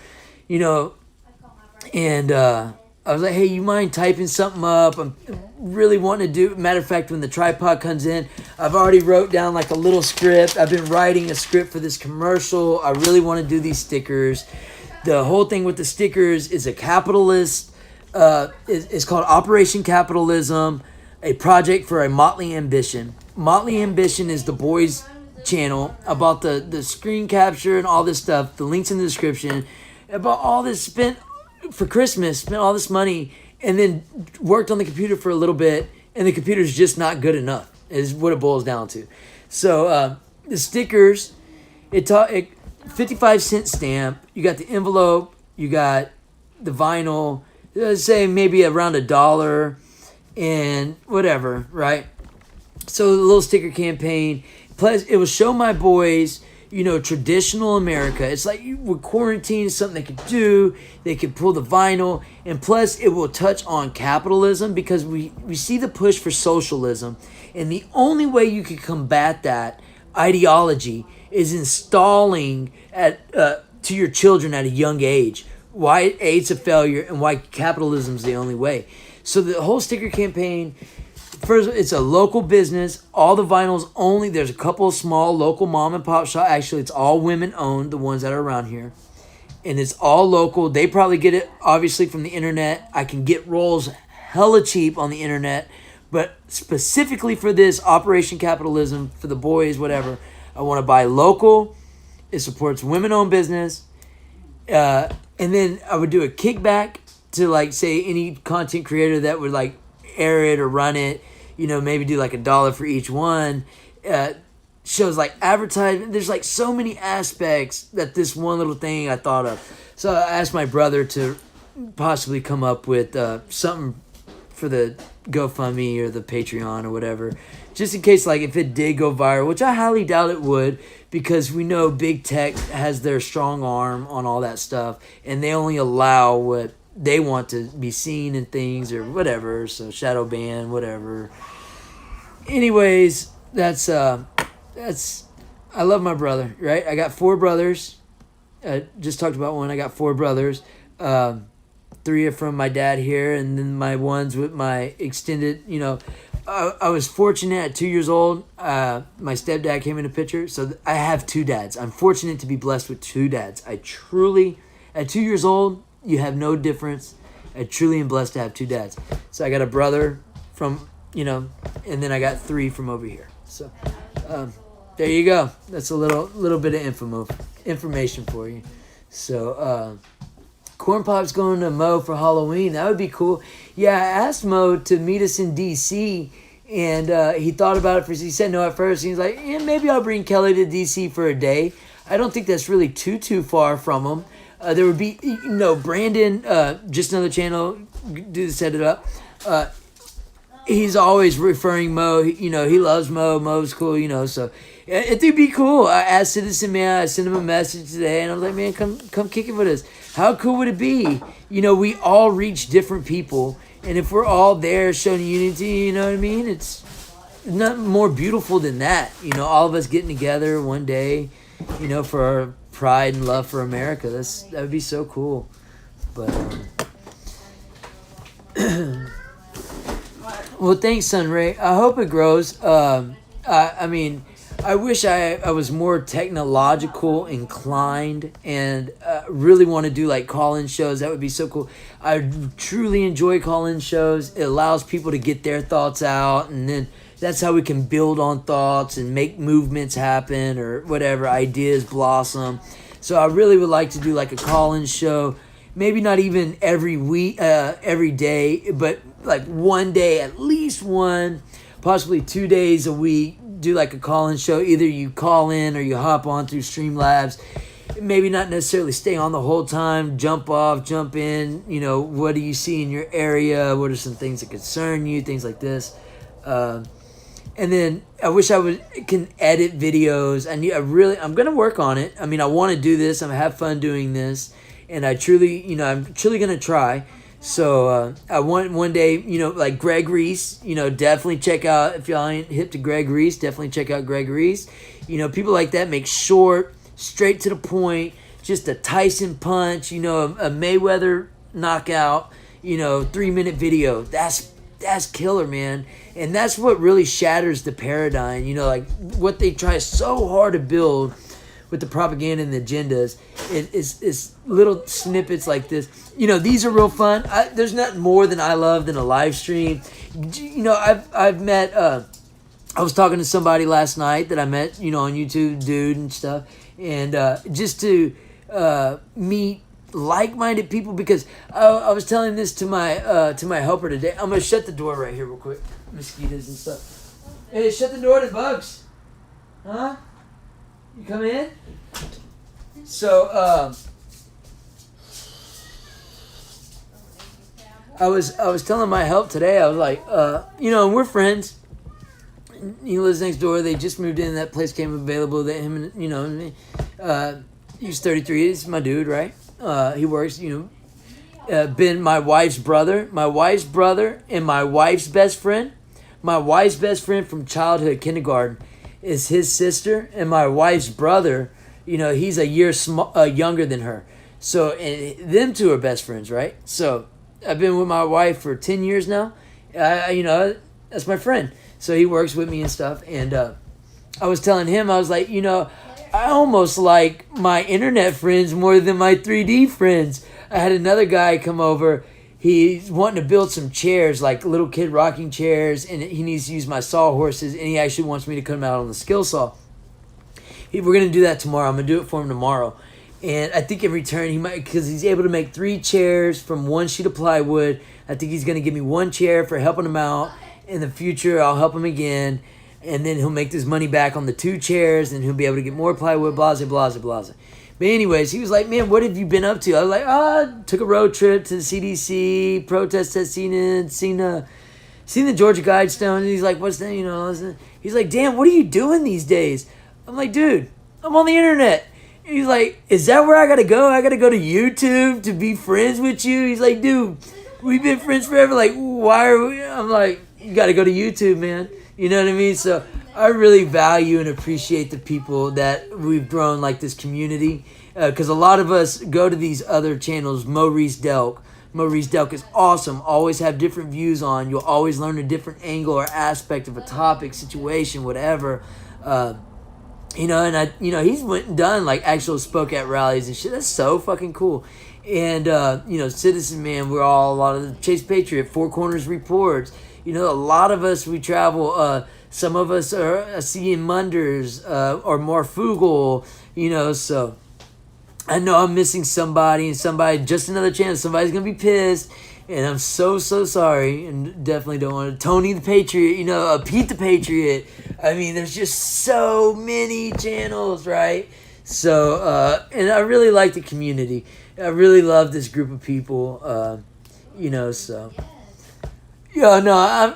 and I was like, hey, you mind typing something up? I'm really wanting to do. Matter of fact, when the tripod comes in, I've already wrote down like a little script. I've been writing a script for this commercial. I really want to do these stickers. The whole thing with the stickers is a capitalist. It's called Operation Capitalism, a project for a Motley Ambition. Motley Ambition is the boys' channel about the screen capture and all this stuff. The link's in the description. About all this spent for Christmas, spent all this money, and then worked on the computer for a little bit, and the computer's just not good enough, is what it boils down to. So the stickers, 55-cent stamp, you got the envelope, you got the vinyl, let's say maybe around $1 and whatever, right? So the little sticker campaign, plus it will show my boys traditional America. It's like we're quarantined, something they could do. They could pull the vinyl. And plus, it will touch on capitalism because we see the push for socialism. And the only way you can combat that ideology is installing to your children at a young age why AIDS a failure and why capitalism is the only way. So the whole sticker campaign, first, it's a local business. All the vinyls only. There's a couple of small local mom and pop shop. Actually, it's all women owned, the ones that are around here. And it's all local. They probably get it, obviously, from the internet. I can get rolls hella cheap on the internet. But specifically for this Operation Capitalism, for the boys, whatever, I want to buy local. It supports women-owned business. And then I would do a kickback to, like, say, any content creator that would, like, air it or run it. Maybe do like $1 for each one. Shows like advertisement. There's like so many aspects that this one little thing I thought of. So I asked my brother to possibly come up with something for the GoFundMe or the Patreon or whatever. Just in case, like, if it did go viral, which I highly doubt it would, because we know big tech has their strong arm on all that stuff, and they only allow what they want to be seen in things or whatever. So shadow ban, whatever. Anyways, that's I love my brother, right? I got 4 brothers. I just talked about one. I got 4 brothers. 3 are from my dad here, and then my ones with my extended, I was fortunate at 2 years old. My stepdad came in the picture. So I have 2 dads. I'm fortunate to be blessed with 2 dads. I truly, at 2 years old, you have no difference. I truly am blessed to have 2 dads. So I got a brother from, and then I got 3 from over here. So there you go. That's a little bit of information for you. So Corn Pop's going to Mo for Halloween. That would be cool. Yeah, I asked Mo to meet us in D.C., and he thought about it first. He said no at first. He's like, yeah, maybe I'll bring Kelly to D.C. for a day. I don't think that's really too far from him. There would be, Brandon, just another channel, set it up. He's always referring Mo. He loves Mo. Mo's cool, so it'd be cool. I asked Citizen Man, I sent him a message today, and I was like, man, come kick it with us. How cool would it be? We all reach different people, and if we're all there showing unity, you know what I mean? It's nothing more beautiful than that. All of us getting together one day, for our pride and love for America. That would be so cool. But well, thanks, Sunray. I hope it grows. I wish I was more technological inclined and really want to do like call-in shows. That would be so cool. I truly enjoy call-in shows. It allows people to get their thoughts out, and then that's how we can build on thoughts and make movements happen or whatever, ideas blossom. So I really would like to do like a call-in show. Maybe not even every week, every day, but like one day, at least one, possibly 2 days a week. Do like a call-in show. Either you call in or you hop on through Streamlabs. Maybe not necessarily stay on the whole time. Jump off, jump in. What do you see in your area? What are some things that concern you? Things like this. And then I wish can edit videos. I'm gonna work on it. I want to do this. I'm have fun doing this, and I'm truly gonna try. So I want one day, like Greg Reese, definitely check out, if y'all ain't hip to Greg Reese, definitely check out Greg Reese. People like that make short, straight to the point, just a Tyson punch, a Mayweather knockout, 3-minute video. That's killer, man. And that's what really shatters the paradigm, like what they try so hard to build with the propaganda and the agendas. It's little snippets like this. These are real fun. There's nothing more than I love than a live stream. I've met, I was talking to somebody last night that I met, on YouTube, dude and stuff. And just to meet like-minded people, because I was telling this to my helper today. I'm going to shut the door right here real quick. Mosquitoes and stuff. Hey, shut the door to bugs. Huh? You come in? So, I was telling my help today, I was like, we're friends. He lives next door. They just moved in. That place came available. That him and, he's 33. He's my dude, right? He works, been my wife's brother, and my wife's best friend. My wife's best friend from childhood, kindergarten, is his sister, and my wife's brother, he's a year younger than her. So, and them two are best friends, right? So, I've been with my wife for 10 years now. That's my friend. So he works with me and stuff. And I was telling him, I was like, I almost like my internet friends more than my 3D friends. I had another guy come over. He's wanting to build some chairs, like little kid rocking chairs, and he needs to use my sawhorses, and he actually wants me to come out on the skill saw. We're going to do that tomorrow. I'm going to do it for him tomorrow. And I think in return, he might, because he's able to make 3 chairs from 1 sheet of plywood. I think he's going to give me 1 chair for helping him out. In the future, I'll help him again. And then he'll make this money back on the 2 chairs, and he'll be able to get more plywood, blah, blah, blah, blah. But anyways, he was like, man, what have you been up to? I was like, took a road trip to the CDC, protest at seen the Georgia Guidestone. And he's like, what's that, He's like, damn, what are you doing these days? I'm like, dude, I'm on the internet. He's like, is that where I got to go? I got to go to YouTube to be friends with you? He's like, dude, we've been friends forever. Like, why are we? I'm like, you got to go to YouTube, man. You know what I mean? So I really value and appreciate the people that we've grown like this community. Because a lot of us go to these other channels. Maurice Delk. Maurice Delk is awesome. Always have different views on. You'll always learn a different angle or aspect of a topic, situation, whatever. And he's went and done like actual spoke at rallies and shit. That's so fucking cool. And, Citizen Man, we're all a lot of the Chase Patriot, Four Corners Reports. A lot of us, we travel. Some of us are seeing Munders or more frugal, so I know I'm missing somebody, and just another chance. Somebody's gonna be pissed, and I'm so sorry, and definitely don't want to. Tony the Patriot, Pete the Patriot. I mean, there's just so many channels, right? So, and I really like the community. I really love this group of people, So, yeah, no,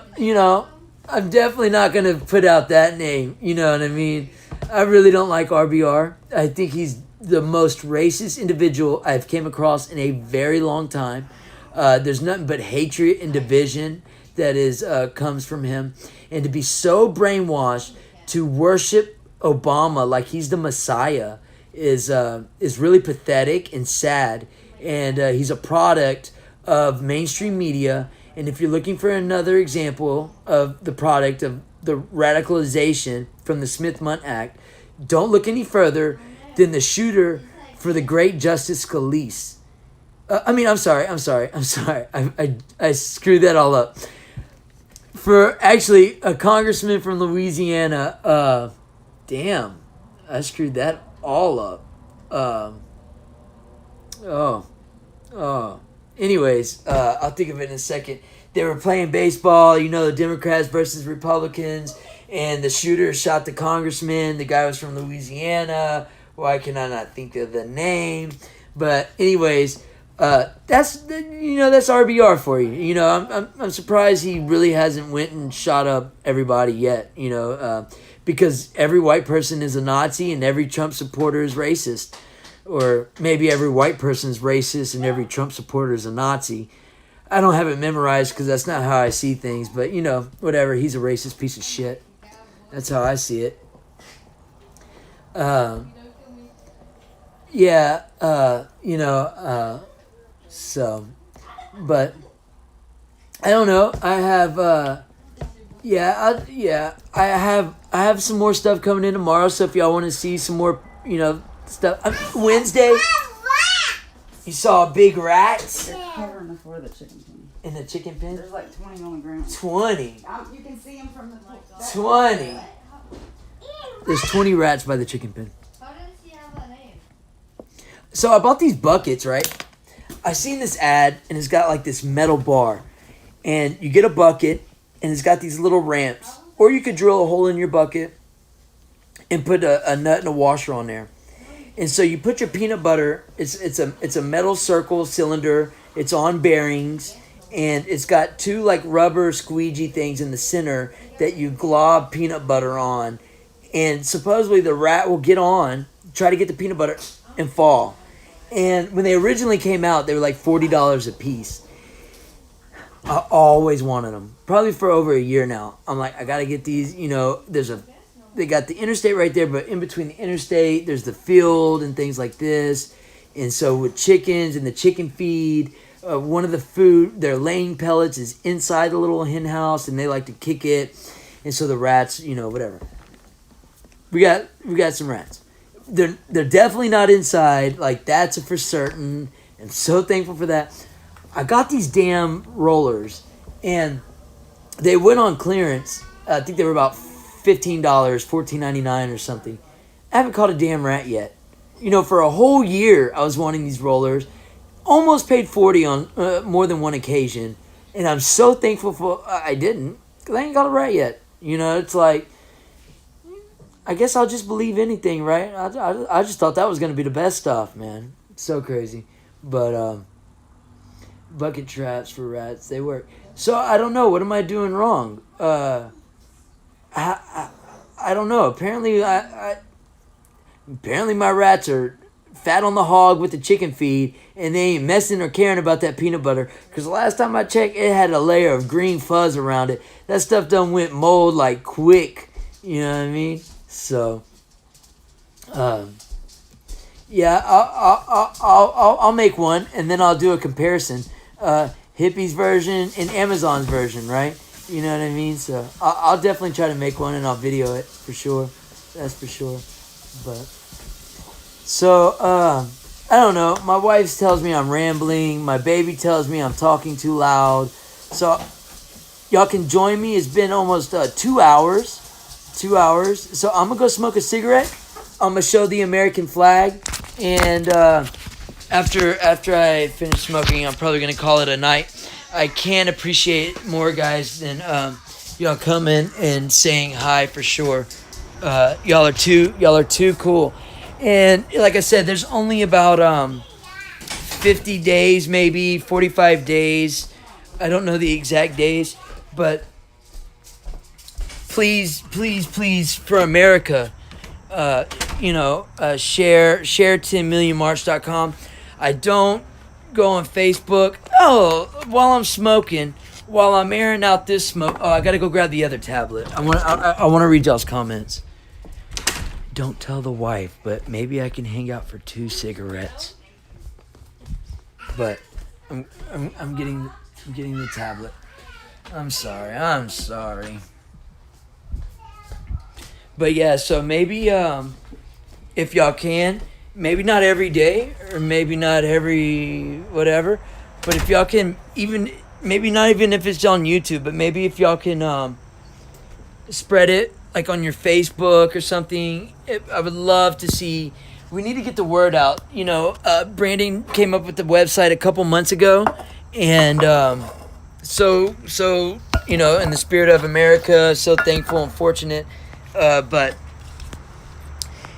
I'm definitely not gonna put out that name. You know what I mean? I really don't like RBR. I think he's the most racist individual I've came across in a very long time. There's nothing but hatred and division that comes from him, and to be so brainwashed to worship Obama like he's the Messiah is really pathetic and sad. And he's a product of mainstream media. And if you're looking for another example of the product of the radicalization from the Smith-Mundt Act, don't look any further than the shooter for the great Justice Scalise. I'm sorry. I screwed that all up. For actually a congressman from Louisiana, damn, I screwed that all up. Anyways, I'll think of it in a second. They were playing baseball, the Democrats versus Republicans, and the shooter shot the congressman. The guy was from Louisiana. Why can I not think of the name? But anyways, that's RBR for you. I'm surprised he really hasn't went and shot up everybody yet. Because every white person is a Nazi and every Trump supporter is racist. Or maybe every white person is racist and every Trump supporter is a Nazi. I don't have it memorized because that's not how I see things. But, whatever. He's a racist piece of shit. That's how I see it. So. But, I don't know. I have some more stuff coming in tomorrow. So if y'all want to see some more, stuff. Wednesday, you saw big rats Covering the floor of the chicken pen. in the chicken pen. There's like 20 on the ground. 20. You can see them from the 20. There's 20 rats by the chicken pen. How does he have that name? So I bought these buckets, right? I seen this ad, and it's got like this metal bar. And you get a bucket, and it's got these little ramps. Or you could drill a hole in your bucket and put a nut and a washer on there. And so you put your peanut butter, it's a metal circle cylinder, it's on bearings, and it's got two like rubber squeegee things in the center that you glob peanut butter on. And supposedly the rat will get on, try to get the peanut butter, and fall. And when they originally came out, they were like $40 a piece. I always wanted them. Probably for over a year now. I'm like, I gotta get these, they got the interstate right there, but in between the interstate, there's the field and things like this. And so with chickens and the chicken feed, one of the food, their laying pellets is inside the little hen house, and they like to kick it. And so the rats, whatever. We got some rats. They're definitely not inside. Like, that's for certain. I'm so thankful for that. I got these damn rollers, and they went on clearance. I think they were about $15, $14.99 or something. I haven't caught a damn rat yet. For a whole year, I was wanting these rollers. Almost paid $40 on more than one occasion. And I'm so thankful for I didn't. Because I ain't got a rat yet. It's like, I guess I'll just believe anything, right? I just thought that was going to be the best stuff, man. So crazy. But, bucket traps for rats, they work. So, I don't know. What am I doing wrong? I don't know. Apparently, apparently my rats are fat on the hog with the chicken feed, and they ain't messing or caring about that peanut butter. Because the last time I checked, it had a layer of green fuzz around it. That stuff done went mold like quick. You know what I mean? So, yeah, I'll make one, and then I'll do a comparison. Hippie's version and Amazon's version, right? You know what I mean? So I'll definitely try to make one, and I'll video it for sure. That's for sure. But so I don't know. My wife tells me I'm rambling. My baby tells me I'm talking too loud. So y'all can join me. It's been almost 2 hours. 2 hours. So I'm gonna go smoke a cigarette. I'm gonna show the American flag, And after I finish smoking, I'm probably gonna call it a night. I can't appreciate more, guys, than y'all coming and saying hi for sure. Y'all are too cool. And like I said, there's only about 50 days, maybe 45 days. I don't know the exact days, but please, for America, share 10millionmarch.com. I don't go on Facebook. Oh, while I'm smoking, while I'm airing out this smoke. Oh, I gotta go grab the other tablet. I want to read y'all's comments. Don't tell the wife, but maybe I can hang out for 2 cigarettes. But I'm getting the tablet. I'm sorry. But yeah, so maybe if y'all can, maybe not every day or maybe not every whatever, but if y'all can, even maybe not even if it's on YouTube, but maybe if y'all can spread it like on your Facebook or something. I would love to see. We need to get the word out. Brandon came up with the website a couple months ago, and so in the spirit of America, so thankful and fortunate. But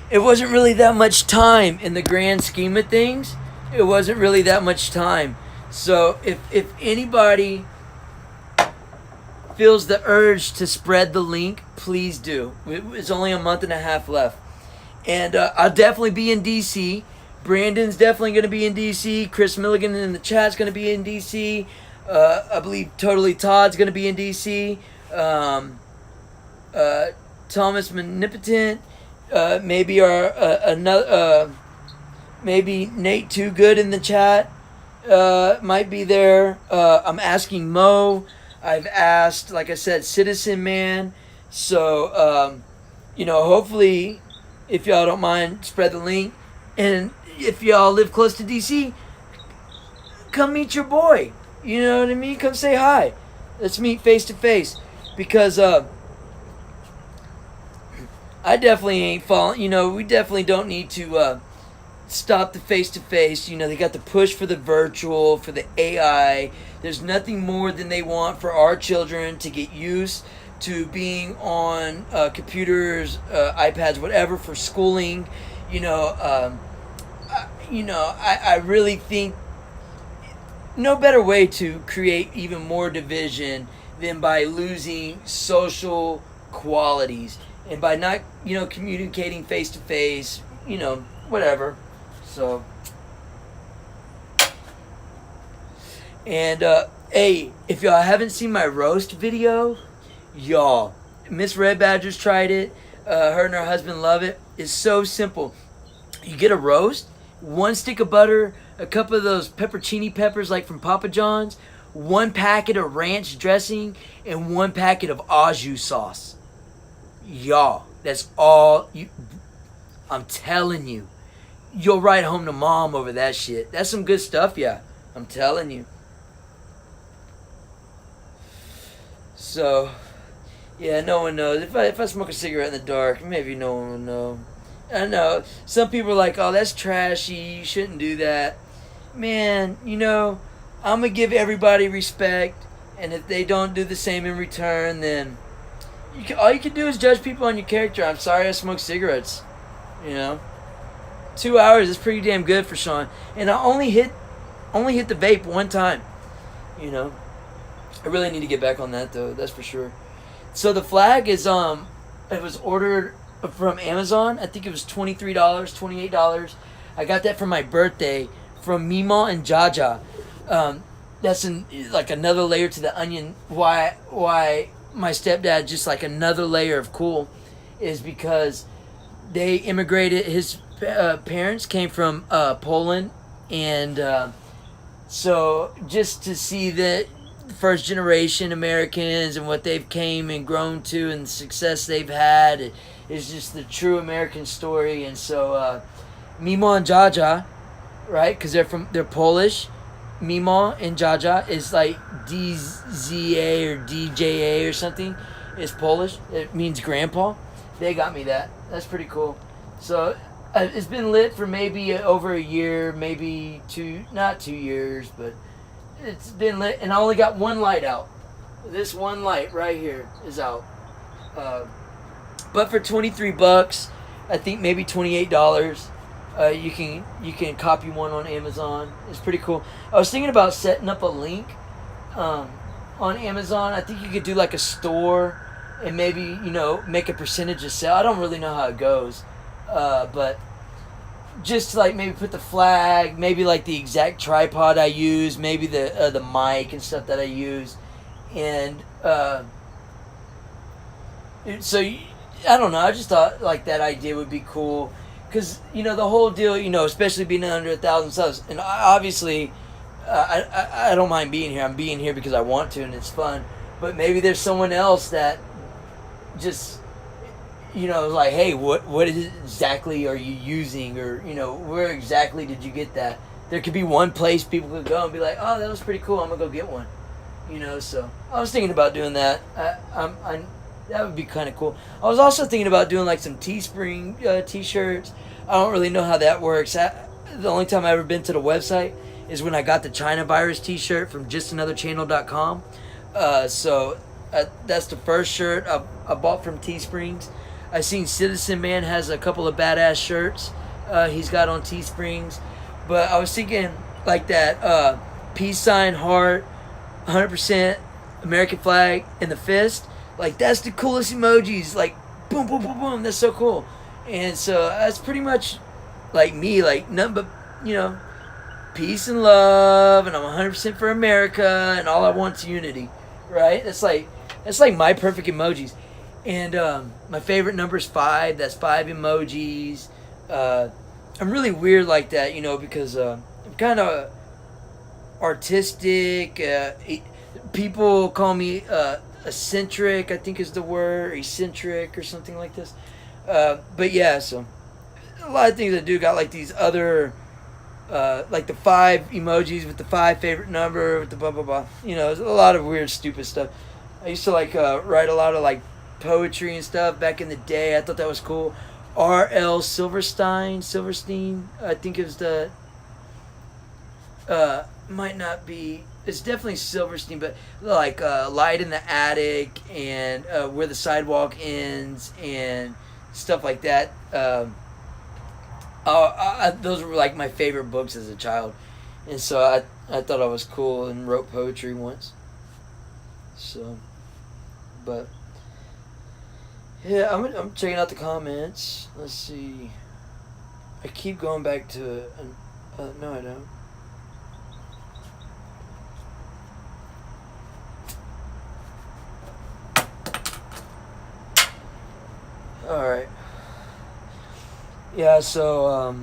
it wasn't really that much time in the grand scheme of things. It wasn't really that much time. So if anybody feels the urge to spread the link, please do. It's only a month and a half left. And I'll definitely be in D.C. Brandon's definitely going to be in D.C. Chris Milligan in the chat's going to be in D.C. I believe Totally Todd's going to be in D.C. Thomas Manipotent, maybe maybe Nate Too Good in the chat might be there. I'm asking Mo. I've asked, like I said, Citizen Man. So, hopefully, if y'all don't mind, spread the link. And if y'all live close to DC, come meet your boy. You know what I mean? Come say hi. Let's meet face to face. Because I definitely ain't falling. We definitely don't need to stop the face to face. They got the push for the virtual, for the AI. There's nothing more than they want for our children to get used to being on computers, iPads, whatever, for schooling. I really think no better way to create even more division than by losing social qualities and by not, communicating face to face, whatever. So, and hey, if y'all haven't seen my roast video, y'all, Miss Red Badger's tried it. Her and her husband love it. It's so simple. You get a roast, 1 stick of butter, a cup of those peppercini peppers like from Papa John's, 1 packet of ranch dressing, and 1 packet of au jus sauce. Y'all, that's all you. I'm telling you, you'll write home to mom over that shit. That's some good stuff, yeah. I'm telling you. So, yeah, no one knows. If I smoke a cigarette in the dark, maybe no one will know. I know. Some people are like, oh, that's trashy. You shouldn't do that. Man, I'm going to give everybody respect. And if they don't do the same in return, then all you can do is judge people on your character. I'm sorry I smoke cigarettes. 2 hours is pretty damn good for Sean. And I only hit the vape 1 time. I really need to get back on that though. That's for sure. So the flag is it was ordered from Amazon. I think it was $23, $28. I got that for my birthday from Mima and Jaja. That's like another layer to the onion. Why my stepdad just like another layer of cool is because they immigrated. His parents came from Poland, and so just to see that first generation Americans and what they've came and grown to and the success they've had is just the true American story. And so Mima and Jaja, right, because they're Polish. Mima and Jaja is like DZA or DJA or something. It's Polish. It means grandpa. They got me that. That's pretty cool. So It's been lit for maybe over a year, maybe not 2 years, but it's been lit, and I only got one light out. This one light right here is out. But for $23, I think maybe $28, you can copy one on Amazon. It's pretty cool. I was thinking about setting up a link on Amazon. I think you could do like a store and maybe make a percentage of sale. I don't really know how it goes, but just like maybe put the flag, maybe like the exact tripod I use, maybe the mic and stuff that I use, and so I don't know. I just thought like that idea would be cool, because the whole deal, especially being under 1,000 subs, and obviously I don't mind being here. I'm being here because I want to and it's fun. But maybe there's someone else that just like, hey, what exactly are you using, or where exactly did you get that? There could be one place people could go and be like, oh, that was pretty cool, I'm gonna go get one. So I was thinking about doing that. That would be kind of cool. I was also thinking about doing like some Teespring t-shirts. I don't really know how that works. The only time I've ever been to the website is when I got the China virus t-shirt from justanotherchannel.com. So that's the first shirt I bought from Teesprings. I seen Citizen Man has a couple of badass shirts he's got on Teesprings. But I was thinking like that peace sign, heart, 100% American flag, and the fist. Like, that's the coolest emojis. Like, boom, boom, boom, boom. That's so cool. And so that's pretty much like me. Like, nothing but, peace and love. And I'm 100% for America. And all I want is unity. Right? That's like my perfect emojis. And my favorite number is 5. That's 5 emojis. I'm really weird like that, because I'm kind of artistic. People call me eccentric, I think is the word, eccentric or something like this. But yeah, so a lot of things I do got like these other, like the 5 emojis with the 5 favorite number with the blah blah blah. There's a lot of weird, stupid stuff. I used to like write a lot of like poetry and stuff back in the day. I thought that was cool. R.L. Silverstein, I think it was the. Might not be. It's definitely Silverstein, but like Light in the Attic and Where the Sidewalk Ends and stuff like that. Those were like my favorite books as a child, and so I thought I was cool and wrote poetry once. So, but yeah, I'm checking out the comments. Let's see. I keep going back to no, I don't. All right. Yeah. So.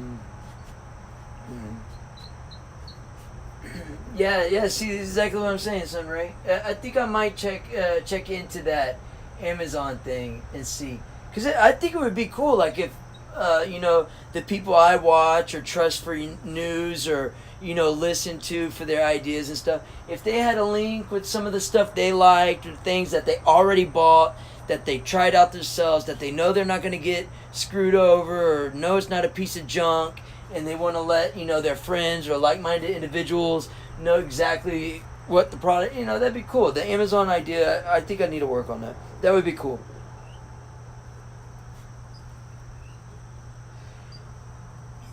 Yeah. See, exactly what I'm saying, son. Right? I think I might check into that Amazon thing and see, because I think it would be cool. Like if, the people I watch or trust for news or listen to for their ideas and stuff, if they had a link with some of the stuff they liked or things that they already bought, that they tried out themselves, that they know they're not going to get screwed over or know it's not a piece of junk, and they want to let their friends or like-minded individuals know exactly what the product, that'd be cool. The Amazon idea, I think I need to work on that. That would be cool.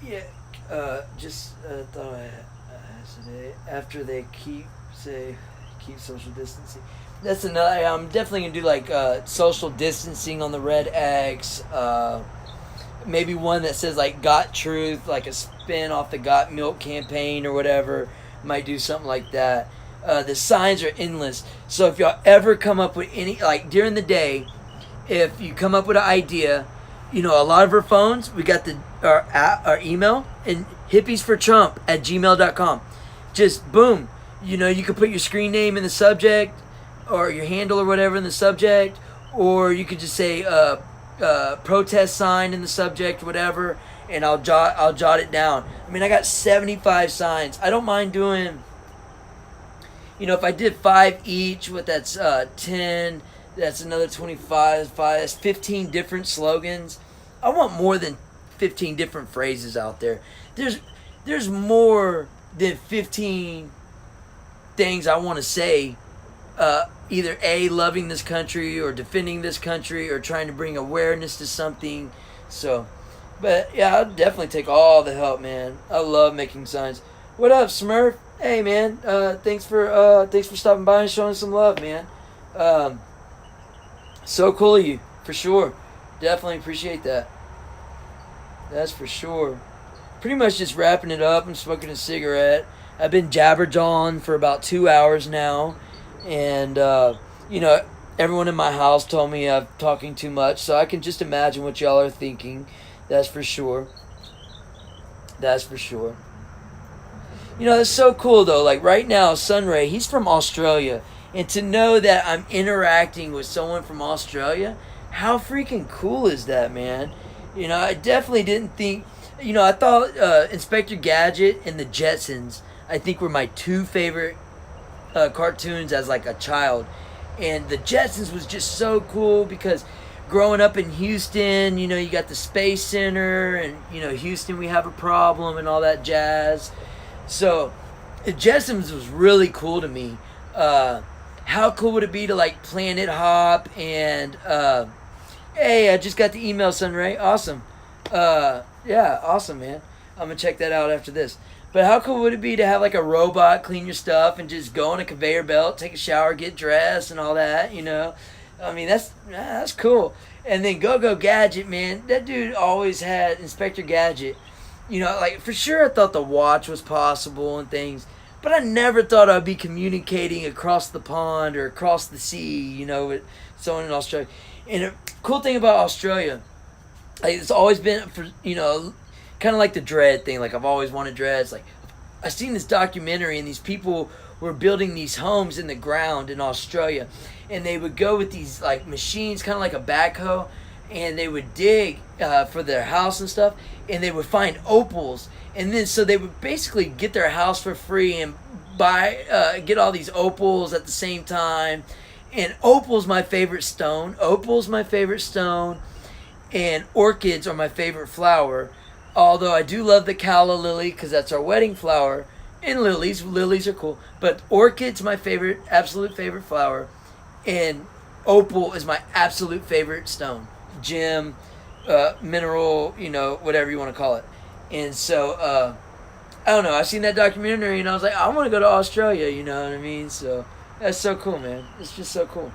Yeah, just thought I today, after they keep social distancing. That's another. I'm definitely gonna do like social distancing on the Red X. Maybe one that says like "Got Truth," like a spin off the Got Milk campaign or whatever. Might do something like that. The signs are endless. So if y'all ever come up with any, like during the day, if you come up with an idea, a lot of our phones, we got our email and hippiesfortrump@gmail.com. Just boom. You can put your screen name in the subject, or your handle or whatever in the subject, or you could just say protest sign in the subject, whatever, and I'll jot it down. I mean, I got 75 signs. I don't mind doing, if I did 5 each, that's 10, that's another 25, that's 15 different slogans. I want more than 15 different phrases out there. There's more than 15 things I want to say. Either A, loving this country, or defending this country, or trying to bring awareness to something. So, but yeah, I'll definitely take all the help, man. I love making signs. What up, Smurf? Hey, man. Thanks for stopping by and showing some love, man. So cool of you, for sure. Definitely appreciate that. That's for sure. Pretty much just wrapping it up. I'm smoking a cigarette. I've been jabberjawing for about 2 hours now. And, everyone in my house told me I'm talking too much. So I can just imagine what y'all are thinking. That's for sure. That's for sure. It's so cool, though. Like, right now, Sunray, he's from Australia. And to know that I'm interacting with someone from Australia, how freaking cool is that, man? I definitely didn't think... I thought Inspector Gadget and the Jetsons, I think, were my two favorite cartoons as, like, a child. And the Jetsons was just so cool because growing up in Houston, you got the Space Center, and, Houston, we have a problem, and all that jazz. So, the Jetsons was really cool to me. How cool would it be to, like, Planet Hop and... hey, I just got the email, Sunray. Awesome. Yeah, awesome, man. I'm going to check that out after this. But how cool would it be to have, like, a robot clean your stuff and just go on a conveyor belt, take a shower, get dressed, and all that, I mean, that's cool. And then Go-Go Gadget, man, that dude always had Inspector Gadget. Like, for sure I thought the watch was possible and things, but I never thought I'd be communicating across the pond or across the sea, with someone in Australia. And the cool thing about Australia, like, it's always been, for kind of like the dread thing. Like, I've always wanted dreads. Like, I've seen this documentary, and these people were building these homes in the ground in Australia. And they would go with these, like, machines, kind of like a backhoe, and they would dig for their house and stuff, and they would find opals. And then, so they would basically get their house for free and get all these opals at the same time. And opal's my favorite stone. And orchids are my favorite flower. Although I do love the calla lily because that's our wedding flower. And lilies are cool. But orchid's my favorite, absolute favorite flower. And opal is my absolute favorite stone. Gem, mineral, whatever you want to call it. And so, I don't know. I seen that documentary and I was like, I want to go to Australia, you know what I mean? So, that's so cool, man. It's just so cool.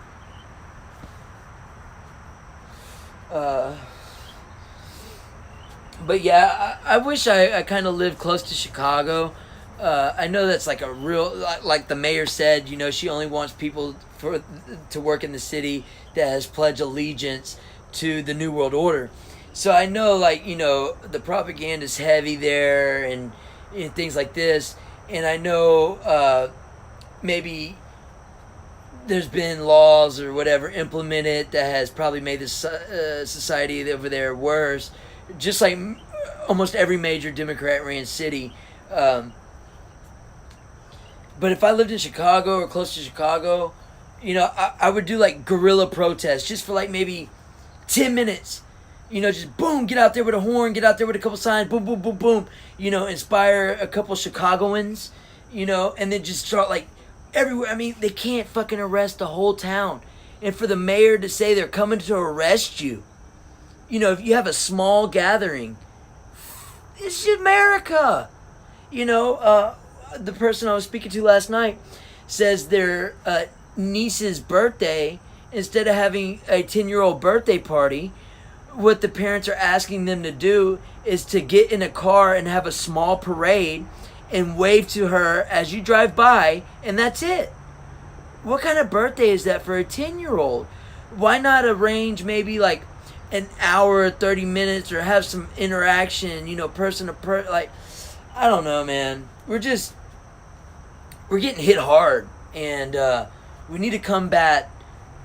But yeah, I wish I kind of lived close to Chicago. I know that's like a real, like the mayor said, she only wants people to work in the city that has pledged allegiance to the New World Order. So I know, like, the propaganda's heavy there and things like this. And I know maybe there's been laws or whatever implemented that has probably made the society over there worse. Just like almost every major Democrat-ran city. But if I lived in Chicago or close to Chicago, I would do like guerrilla protests just for like maybe 10 minutes. Just boom, get out there with a horn, get out there with a couple signs, boom, boom, boom, boom. Inspire a couple Chicagoans, and then just start like everywhere. I mean, they can't fucking arrest the whole town. And for the mayor to say they're coming to arrest you, if you have a small gathering, it's America. The person I was speaking to last night says their niece's birthday, instead of having a 10-year-old birthday party, what the parents are asking them to do is to get in a car and have a small parade and wave to her as you drive by, and that's it. What kind of birthday is that for a 10-year-old? Why not arrange maybe like an hour, 30 minutes, or have some interaction, person to person? Like, I don't know, man. We're getting hit hard, and we need to combat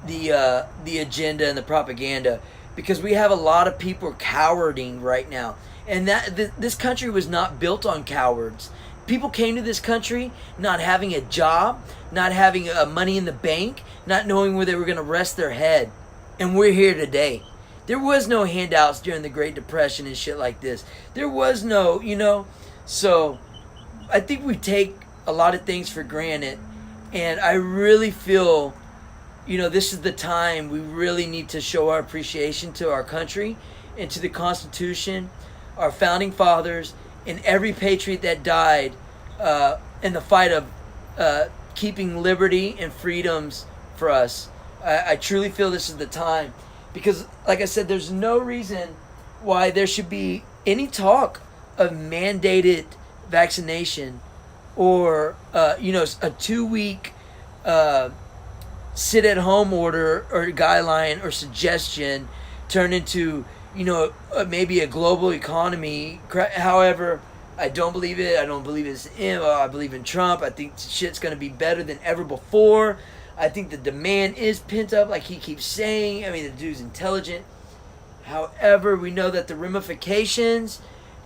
the agenda and the propaganda, because we have a lot of people cowarding right now, and this country was not built on cowards. People came to this country not having a job, not having money in the bank, not knowing where they were going to rest their head, and we're here today. There was no handouts during the Great Depression and shit like this. There was no, So I think we take a lot of things for granted. And I really feel, this is the time we really need to show our appreciation to our country and to the Constitution, our founding fathers, and every patriot that died in the fight of keeping liberty and freedoms for us. I truly feel this is the time. Because, like I said, there's no reason why there should be any talk of mandated vaccination or, a 2-week sit-at-home order or guideline or suggestion turn into, maybe a global economy. However, I don't believe it. I don't believe it's I believe in Trump. I think shit's going to be better than ever before. I think the demand is pent up, like he keeps saying. I mean, the dude's intelligent. However, we know that the ramifications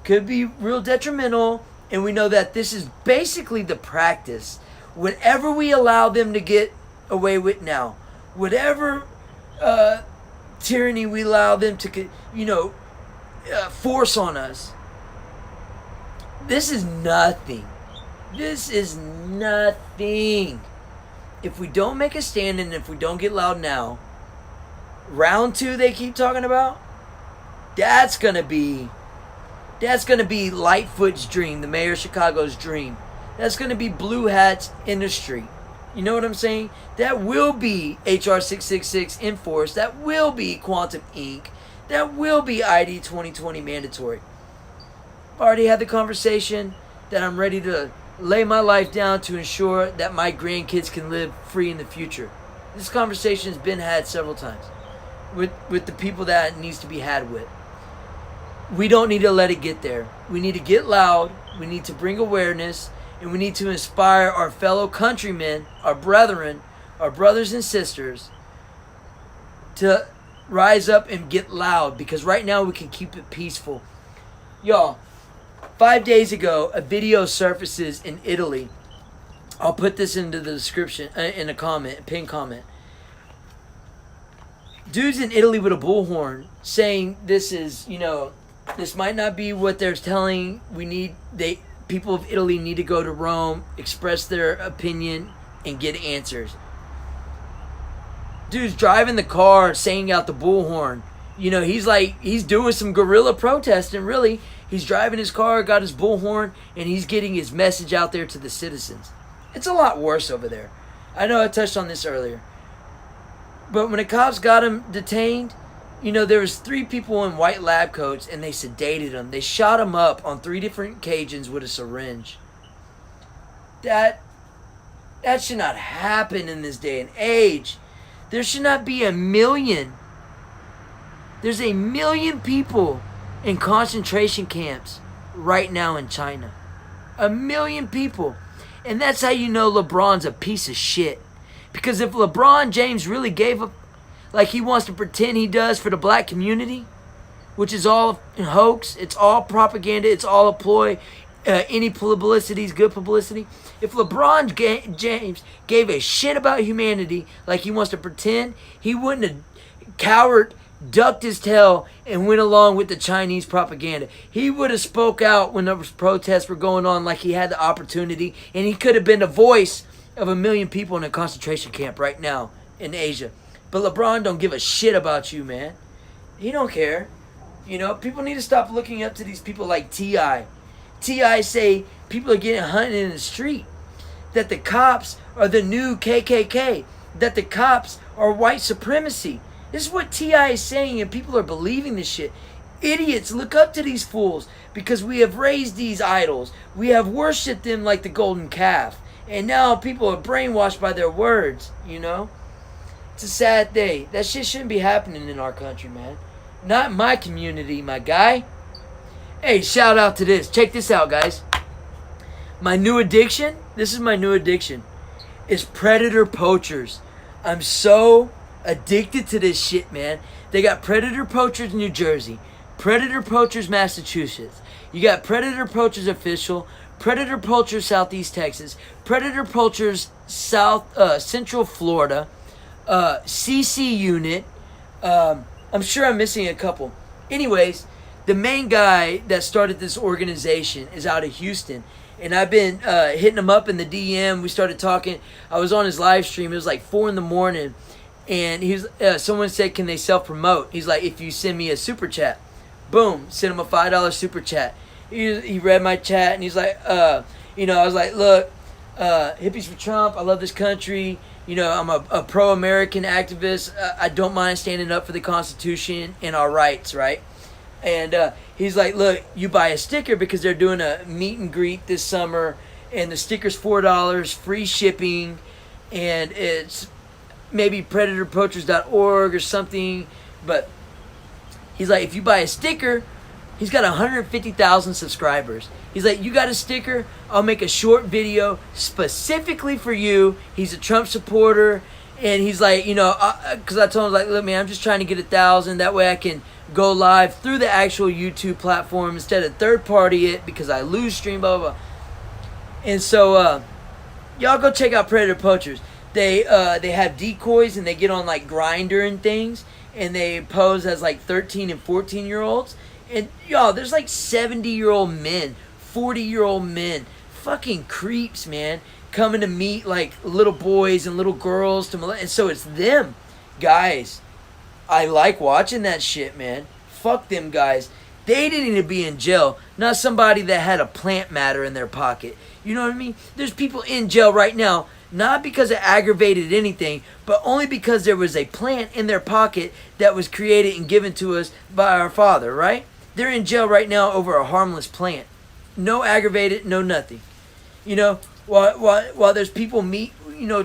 could be real detrimental, and we know that this is basically the practice. Whatever we allow them to get away with now, whatever tyranny we allow them to, force on us, this is nothing. This is nothing. If we don't make a stand and if we don't get loud now, round 2 they keep talking about, that's gonna be Lightfoot's dream, the mayor of Chicago's dream. That's gonna be Blue Hat's industry. You know what I'm saying? That will be HR 666 enforced. That will be Quantum Inc. That will be ID 2020 mandatory. I've already had the conversation that I'm ready to lay my life down to ensure that my grandkids can live free in the future. This conversation has been had several times with the people that it needs to be had with. We don't need to let it get there. We need to get loud. We need to bring awareness, and we need to inspire our fellow countrymen, our brethren, our brothers and sisters to rise up and get loud, because right now we can keep it peaceful. Y'all, 5 days ago, a video surfaces in Italy. I'll put this into the description, in a comment, pinned comment. Dudes in Italy with a bullhorn saying this is, this might not be what they're telling. People of Italy need to go to Rome, express their opinion, and get answers. Dude's driving the car, saying out the bullhorn. He's doing some guerrilla protesting, really. He's driving his car, got his bullhorn, and he's getting his message out there to the citizens. It's a lot worse over there. I know I touched on this earlier. But when the cops got him detained, there was 3 people in white lab coats, and they sedated him. They shot him up on 3 different occasions with a syringe. That should not happen in this day and age. There should not be 1 million. There's 1 million people in concentration camps right now in China. 1 million people. And that's how you know LeBron's a piece of shit. Because if LeBron James really gave up, like he wants to pretend he does for the black community, which is all a hoax, it's all propaganda, it's all a ploy, any publicity is good publicity. If LeBron James gave a shit about humanity like he wants to pretend, he wouldn't have cowered, ducked his tail, and went along with the Chinese propaganda. He would have spoke out when those protests were going on like he had the opportunity, and he could have been the voice of 1 million people in a concentration camp right now in Asia. But LeBron don't give a shit about you, man. He don't care. People need to stop looking up to these people like T.I. T.I. say people are getting hunted in the street. That the cops are the new KKK. That the cops are white supremacy. This is what T.I. is saying, and people are believing this shit. Idiots look up to these fools because we have raised these idols. We have worshipped them like the golden calf. And now people are brainwashed by their words, It's a sad day. That shit shouldn't be happening in our country, man. Not in my community, my guy. Hey, shout out to this. Check this out, guys. My new addiction, this is my new addiction, is predator poachers. I'm so addicted to this shit, man. They got predator poachers in New Jersey, predator poachers Massachusetts. You got predator poachers official, predator poachers Southeast Texas, predator poachers Central Florida, CC unit, I'm sure I'm missing a couple. Anyways, the main guy that started this organization is out of Houston. And I've been hitting him up in the DM. We started talking. I was on his live stream. It was like 4 in the morning. And he was, someone said, can they self-promote? He's like, if you send me a super chat. Boom, send him a $5 super chat. He read my chat, and he's like, I was like, look, hippies for Trump. I love this country. I'm a pro-American activist. I don't mind standing up for the Constitution and our rights, right? And he's like, look, you buy a sticker because they're doing a meet and greet this summer, and the sticker's $4, free shipping, and it's maybe predatorpoachers.org or something. But he's like, if you buy a sticker, he's got 150,000 subscribers. He's like, you got a sticker? I'll make a short video specifically for you. He's a Trump supporter. And he's like, because I told him, like, look, man, I'm just trying to get 1,000. That way I can go live through the actual YouTube platform instead of third party it because I lose stream, blah, blah, blah. And so, y'all go check out Predator Poachers. They have decoys, and they get on like Grindr and things, and they pose as like 13 and 14-year-olds. And y'all, there's like 70-year-old men, 40-year-old men, fucking creeps, man, coming to meet like little boys and little girls and so it's them, guys. I like watching that shit, man. Fuck them guys. They didn't need to be in jail, not somebody that had a plant matter in their pocket. You know what I mean? There's people in jail right now, not because it aggravated anything, but only because there was a plant in their pocket that was created and given to us by our Father, right? They're in jail right now over a harmless plant. No aggravated, no nothing. While there's people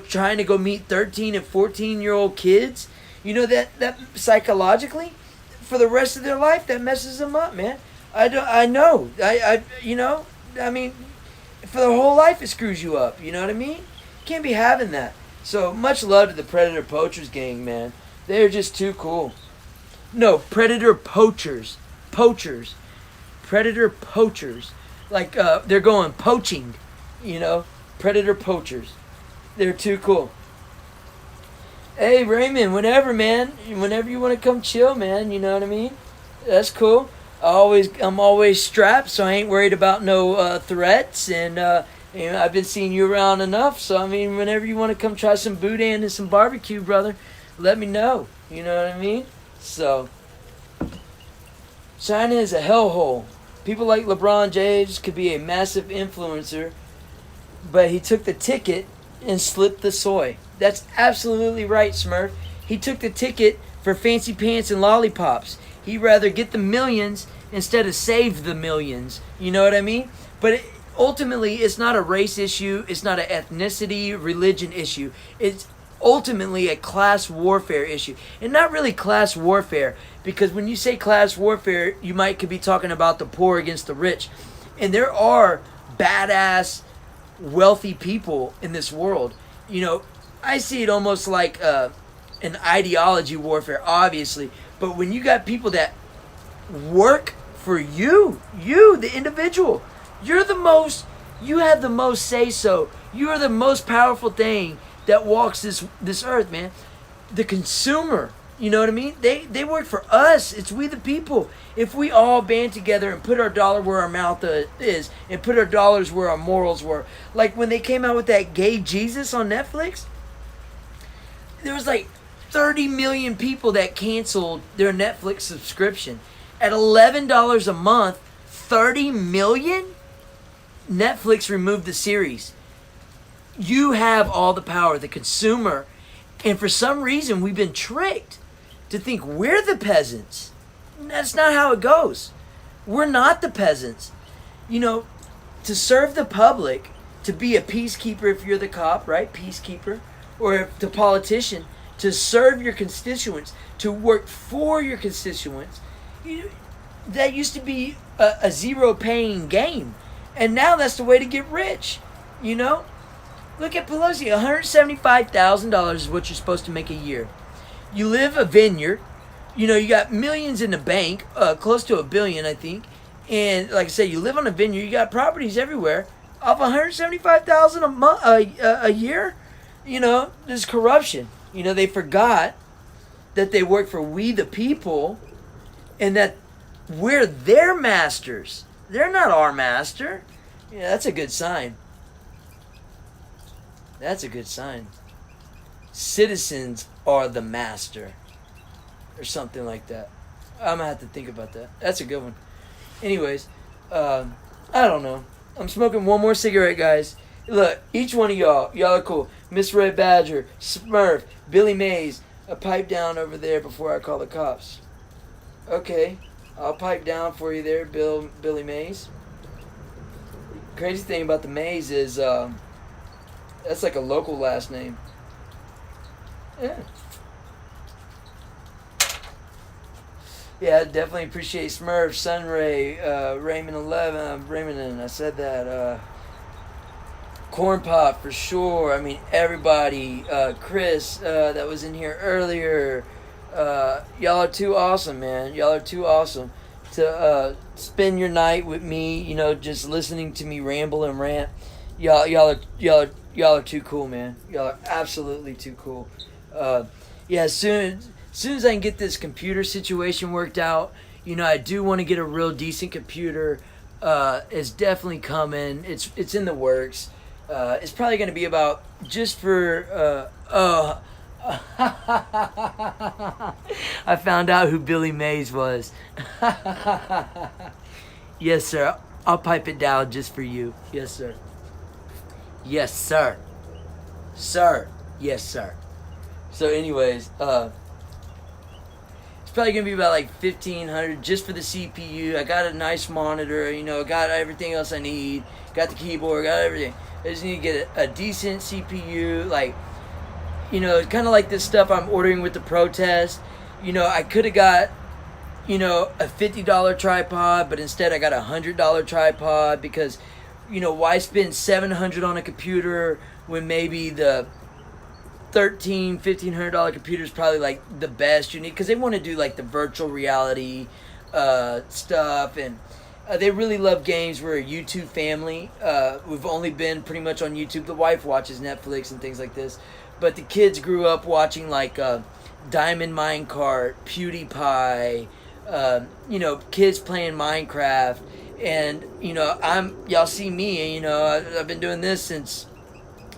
trying to go meet 13 and 14-year-old kids, that psychologically, for the rest of their life, that messes them up, man. I know. For the whole life it screws you up, you know what I mean? Can't be having that. So, much love to the Predator Poachers gang, man. They're just too cool. No, Predator Poachers. Poachers. Predator Poachers. Like, they're going poaching, Predator Poachers. They're too cool. Hey, Raymond, whenever, man. Whenever you want to come chill, man, you know what I mean? That's cool. I'm always strapped, so I ain't worried about no threats, and I've been seeing you around enough, so whenever you want to come try some boudin and some barbecue, brother, let me know. You know what I mean? So, China is a hellhole. People like LeBron James could be a massive influencer, but he took the ticket and slipped the soy. That's absolutely right, Smurf. He took the ticket for fancy pants and lollipops. He'd rather get the millions instead of save the millions. You know what I mean? But ultimately, it's not a race issue. It's not an ethnicity, religion issue. It's ultimately a class warfare issue. And not really class warfare, because when you say class warfare, you could be talking about the poor against the rich. And there are badass, wealthy people in this world. I see it almost like an ideology warfare, obviously. But when you got people that work for you, the individual, you have the most say-so. You are the most powerful thing that walks this earth, man. The consumer, you know what I mean? They work for us. It's we the people. If we all band together and put our dollar where our mouth is, and put our dollars where our morals were. Like when they came out with that Gay Jesus on Netflix, there was like 30 million people that canceled their Netflix subscription. At $11 a month, 30 million? Netflix removed the series. You have all the power, the consumer. And for some reason, we've been tricked to think we're the peasants. That's not how it goes. We're not the peasants. To serve the public, to be a peacekeeper if you're the cop, right? Peacekeeper. Or if the politician, to serve your constituents, to work for your constituents. That used to be a zero-paying game. And now that's the way to get rich. Look at Pelosi. $175,000 is what you're supposed to make a year. You live a vineyard. You got millions in the bank, close to $1 billion, I think. And like I said, you live on a vineyard. You got properties everywhere. Off $175,000 a year, there's corruption. They forgot that they work for we the people, and that we're their masters. They're not our master. Yeah, that's a good sign. That's a good sign. Citizens are the master. Or something like that. I'm gonna have to think about that. That's a good one. Anyways, I don't know. I'm smoking one more cigarette, guys. Look, each one of y'all are cool. Miss Red Badger, Smurf, Billy Mays. A pipe down over there before I call the cops. Okay, I'll pipe down for you there, Billy Mays. Crazy thing about the Mays is that's like a local last name. Yeah. Yeah, I definitely appreciate Smurf, Sunray, Raymond 11, Raymond, I said that. Corn Pop for sure. I mean, everybody. Chris, that was in here earlier. Y'all are too awesome, man. Y'all are too awesome to spend your night with me. You know, just listening to me ramble and rant. Y'all are too cool, man. Y'all are absolutely too cool. Yeah, as soon as I can get this computer situation worked out, you know, I do want to get a real decent computer. It's definitely coming. It's in the works. It's probably going to be about just for I found out who Billy Mays was. Yes, sir. I'll pipe it down just for you. Yes, sir. Yes, sir. Sir. Yes, sir. So anyways, it's probably going to be about like $1,500 just for the CPU. I got a nice monitor, you know, got everything else I need. Got the keyboard, got everything. I just need to get a decent CPU, like, you know, kind of like this stuff I'm ordering with the Protest. You know, I could have got, you know, a $50 tripod, but instead I got a $100 tripod because, you know, why spend $700 on a computer when maybe the $1,500 computer is probably like the best you need, because they want to do like the virtual reality stuff, and they really love games. We're a YouTube family. We've only been pretty much on YouTube. The wife watches Netflix and things like this, but the kids grew up watching like Diamond Minecart, PewDiePie, you know, kids playing Minecraft, and you know, y'all see me, you know, I've been doing this since,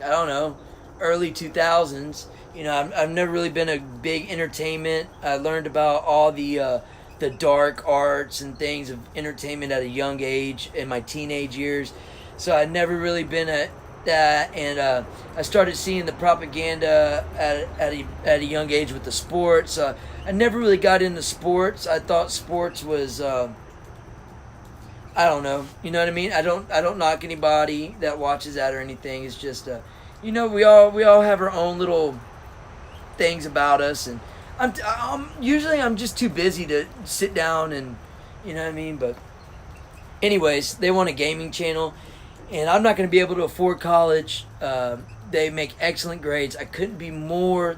I don't know, early 2000s. You know, I've never really been a big entertainment. I learned about all the dark arts and things of entertainment at a young age in my teenage years. So I'd never really been at that, and I started seeing the propaganda at a young age with the sports. I never really got into sports. I thought sports was I don't know. You know what I mean? I don't knock anybody that watches that or anything. It's just you know, we all have our own little things about us, and I'm usually just too busy to sit down and, you know what I mean. But anyways, they want a gaming channel, and I'm not going to be able to afford college. They make excellent grades. I couldn't be more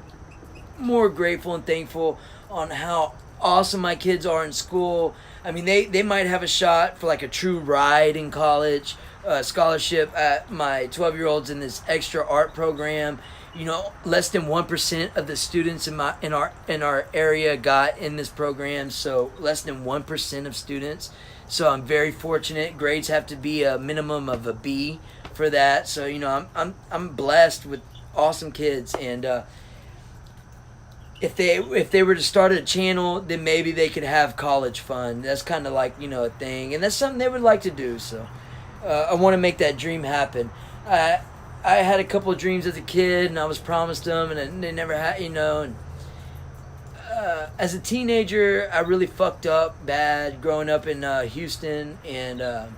grateful and thankful on how awesome my kids are in school. I mean, they might have a shot for like a true ride in college, scholarship. At my 12-year-old's in this extra art program. You know, less than 1% of the students in our area got in this program, so less than 1% of students. So I'm very fortunate. Grades have to be a minimum of a B for that. So, you know, I'm blessed with awesome kids, and if they were to start a channel, then maybe they could have college fund. That's kind of like, you know, a thing, and that's something they would like to do. So I want to make that dream happen. I had a couple of dreams as a kid, and I was promised them, and they never had, you know. And as a teenager, I really fucked up bad growing up in Houston, and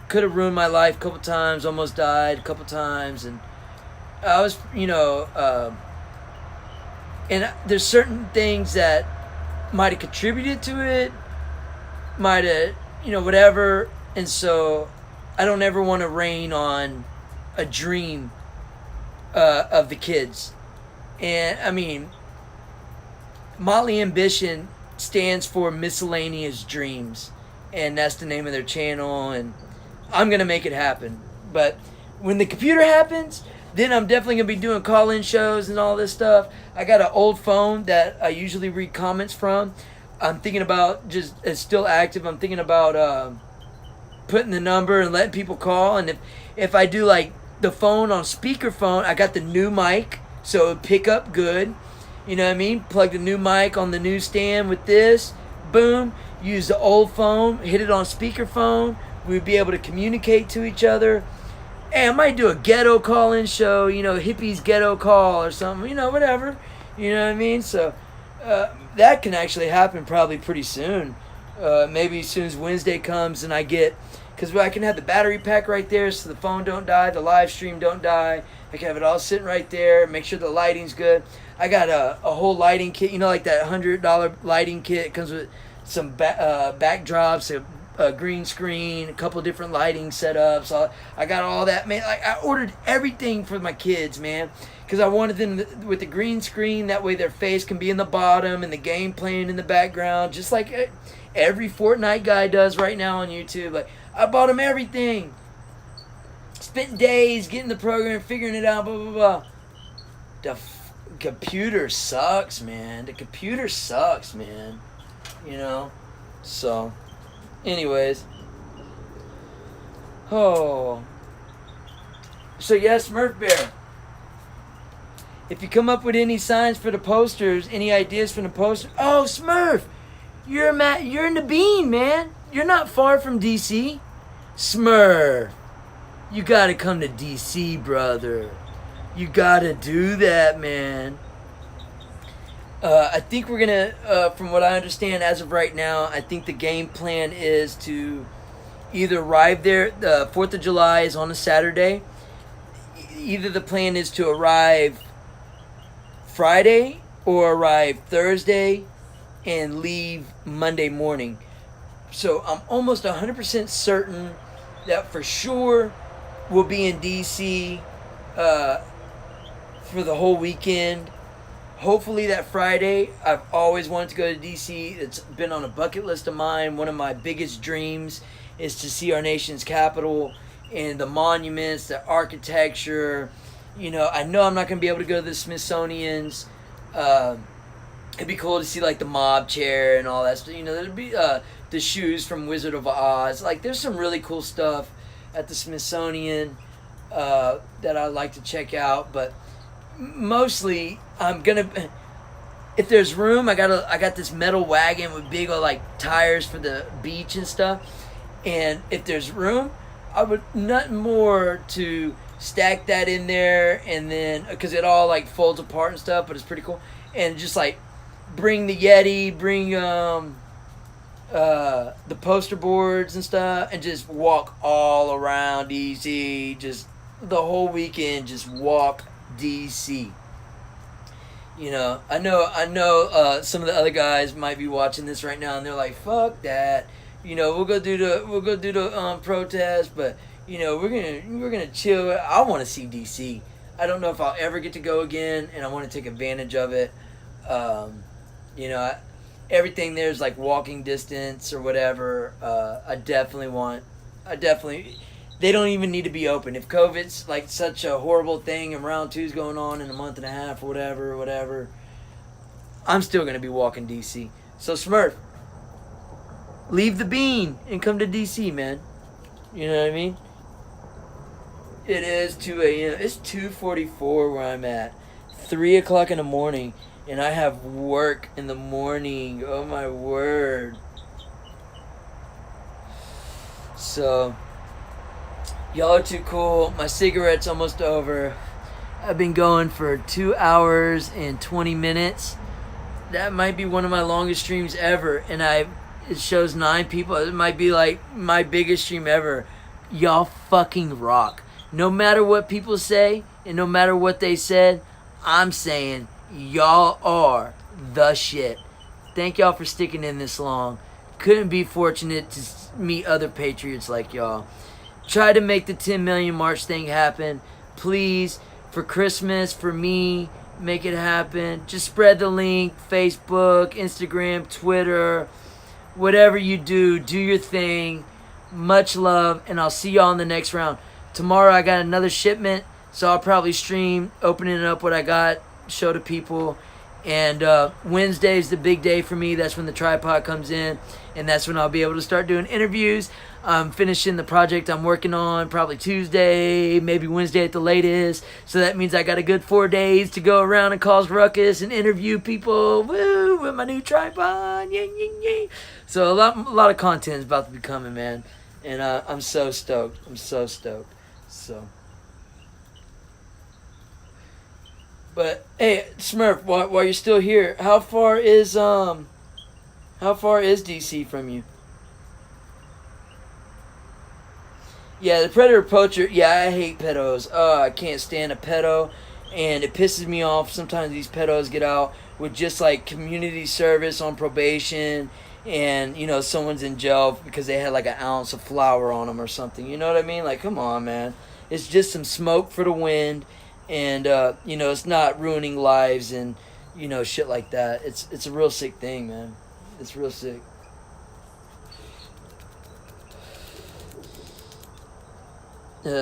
could have ruined my life a couple times, almost died a couple times, and I was, you know, and there's certain things that might have contributed to it, might have, you know, whatever, and so I don't ever want to rain on a dream of the kids. And I mean, Motley Ambition stands for Miscellaneous Dreams, and that's the name of their channel, and I'm gonna make it happen. But when the computer happens, Then I'm definitely going to be doing call-in shows and all this stuff. I got an old phone that I usually read comments from. I'm thinking about just, it's still active. I'm thinking about putting the number and letting people call. And if I do like the phone on speakerphone, I got the new mic, so it'll pick up good. You know what I mean? Plug the new mic on the new stand with this. Boom. Use the old phone. Hit it on speakerphone. We'd be able to communicate to each other. Hey, I might do a ghetto call-in show, you know, hippies ghetto call or something, you know, whatever. You know what I mean? So that can actually happen probably pretty soon. Maybe as soon as Wednesday comes and I get, because I can have the battery pack right there so the phone don't die, the live stream don't die. I can have it all sitting right there, make sure the lighting's good. I got a whole lighting kit, you know, like that $100 lighting kit. It comes with some backdrops, a green screen, a couple different lighting setups. I got all that, man. Like, I ordered everything for my kids, man, because I wanted them with the green screen. That way their face can be in the bottom and the game playing in the background, just like every Fortnite guy does right now on YouTube. Like, I bought them everything. Spent days getting the program, figuring it out, blah, blah, blah. The computer sucks, man. The computer sucks, man. You know? So... anyways, so yes, Smurf Bear, if you come up with any signs for the posters, any ideas for the posters, oh, Smurf, you're in the bean, man. You're not far from DC. Smurf, you gotta come to DC, brother. You gotta do that, man. I think we're going to, from what I understand as of right now, I think the game plan is to either arrive there, the 4th of July is on a Saturday. Either the plan is to arrive Friday or arrive Thursday and leave Monday morning. So I'm almost 100% certain that for sure we'll be in DC for the whole weekend. Hopefully that Friday. I've always wanted to go to DC. It's been on a bucket list of mine. One of my biggest dreams is to see our nation's capital and the monuments, the architecture. You know I'm not going to be able to go to the Smithsonian's. It'd be cool to see like the mob chair and all that stuff. You know, there'd be the shoes from Wizard of Oz. Like, there's some really cool stuff at the Smithsonian that I'd like to check out. But mostly, I'm gonna, if there's room, I got this metal wagon with big old like tires for the beach and stuff. And if there's room, I would nothing more to stack that in there, and then because it all like folds apart and stuff, but it's pretty cool. And just like bring the Yeti, bring the poster boards and stuff, and just walk all around DC, just the whole weekend, just walk DC. You know, I know some of the other guys might be watching this right now and they're like, fuck that. You know, we'll go do the protest, but you know, we're gonna chill. I want to see DC. I don't know if I'll ever get to go again, and I want to take advantage of it. You know, everything there's like walking distance or whatever. They don't even need to be open. If COVID's like such a horrible thing and round 2's going on in a month and a half or whatever, I'm still going to be walking DC. So Smurf, leave the bean and come to DC, man. You know what I mean? It is 2 a.m. It's 2:44 where I'm at. 3 o'clock in the morning, and I have work in the morning. Oh my word. So... y'all are too cool. My cigarette's almost over. I've been going for 2 hours and 20 minutes. That might be one of my longest streams ever. And it shows 9 people. It might be like my biggest stream ever. Y'all fucking rock. No matter what people say and no matter what they said, I'm saying y'all are the shit. Thank y'all for sticking in this long. Couldn't be fortunate to meet other patriots like y'all. Try to make the 10 million March thing happen. Please, for Christmas, for me, make it happen. Just spread the link. Facebook, Instagram, Twitter. Whatever you do, do your thing. Much love, and I'll see y'all in the next round. Tomorrow I got another shipment So I'll probably stream, opening up what I got, show to people. And Wednesday's the big day for me. That's when the tripod comes in, and that's when I'll be able to start doing interviews. I'm finishing the project I'm working on probably Tuesday, maybe Wednesday at the latest. So that means I got a good 4 days to go around and cause ruckus and interview people. Woo! With my new tripod, yay, yay, yay. So a lot of content is about to be coming, man. And I'm so stoked. I'm so stoked. So. But hey, Smurf, while you're still here, how far is DC from you? Yeah, the predator poacher. Yeah, I hate pedos. I can't stand a pedo, and it pisses me off. Sometimes these pedos get out with just like community service on probation, and someone's in jail because they had like an ounce of flour on them or something. You know what I mean? Like, come on, man. It's just some smoke for the wind. And, it's not ruining lives and, shit like that. It's a real sick thing, man. It's real sick.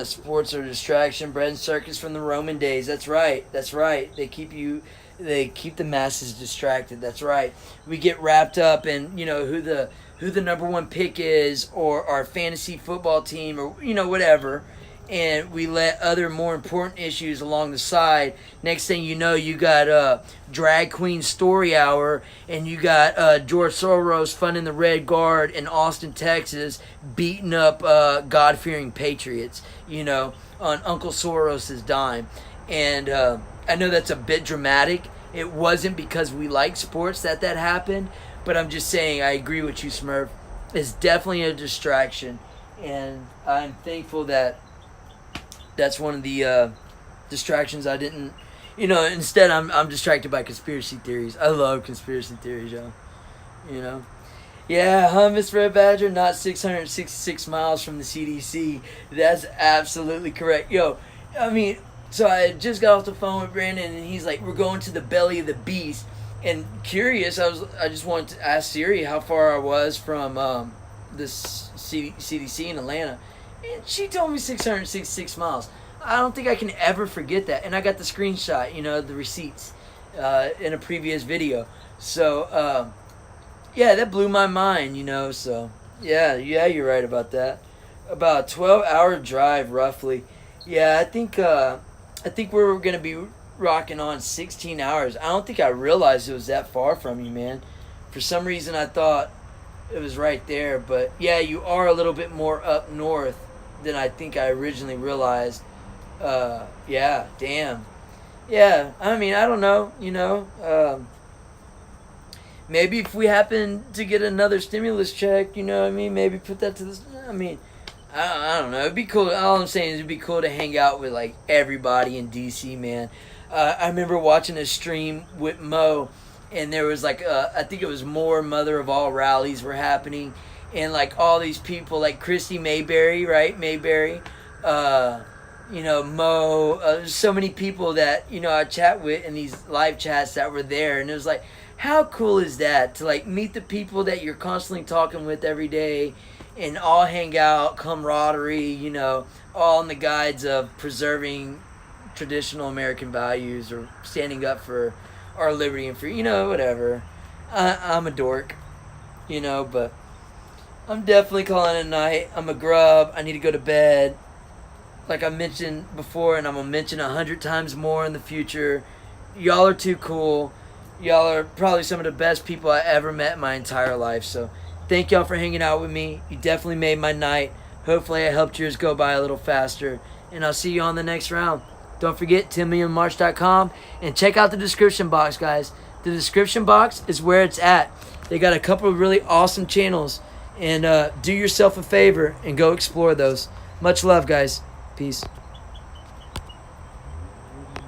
Sports are a distraction, bread and circus from the Roman days. That's right. That's right. They keep the masses distracted. That's right. We get wrapped up in, who the number one pick is, or our fantasy football team, or, whatever. And we let other more important issues along the side. Next thing you know, you got Drag Queen Story Hour, and you got George Soros funding the Red Guard in Austin, Texas, beating up God-fearing patriots, on Uncle Soros' dime. And I know that's a bit dramatic. It wasn't because we like sports that happened, but I'm just saying I agree with you, Smurf. It's definitely a distraction, and I'm thankful that that's one of the distractions I didn't, instead I'm distracted by conspiracy theories. I love conspiracy theories, y'all. Yeah, Miss Red Badger, not 666 miles from the CDC. That's absolutely correct. Yo, I mean, so I just got off the phone with Brandon, and he's like, we're going to the belly of the beast. And curious, I just wanted to ask Siri how far I was from this CDC in Atlanta. And she told me 666 miles. I don't think I can ever forget that. And I got the screenshot, the receipts in a previous video. So, yeah, that blew my mind, So, yeah, you're right about that. About a 12-hour drive, roughly. Yeah, I think we're going to be rocking on 16 hours. I don't think I realized it was that far from you, man. For some reason, I thought it was right there. But, yeah, you are a little bit more up north than I think I originally realized. Yeah, damn. Yeah, I mean, I don't know, maybe if we happen to get another stimulus check, maybe put that to this. I mean, I don't know. It'd be cool. All I'm saying is it'd be cool to hang out with, like, everybody in DC, man. I remember watching a stream with Mo, and there was, like, I think it was more Mother of All rallies were happening. And, like, all these people, like Christy Mayberry, right? Mayberry. Mo. So many people that, I chat with in these live chats that were there. And it was like, how cool is that? To, like, meet the people that you're constantly talking with every day and all hang out, camaraderie, all in the guides of preserving traditional American values or standing up for our liberty and free, whatever. I'm a dork, but I'm definitely calling it a night. I'm a grub. I need to go to bed. Like I mentioned before, and I'm going to mention 100 times more in the future, y'all are too cool. Y'all are probably some of the best people I ever met in my entire life. So thank y'all for hanging out with me. You definitely made my night. Hopefully I helped yours go by a little faster. And I'll see you on the next round. Don't forget, 10millionmarch.com. And check out the description box, guys. The description box is where it's at. They got a couple of really awesome channels. And do yourself a favor and go explore those. Much love, guys. Peace.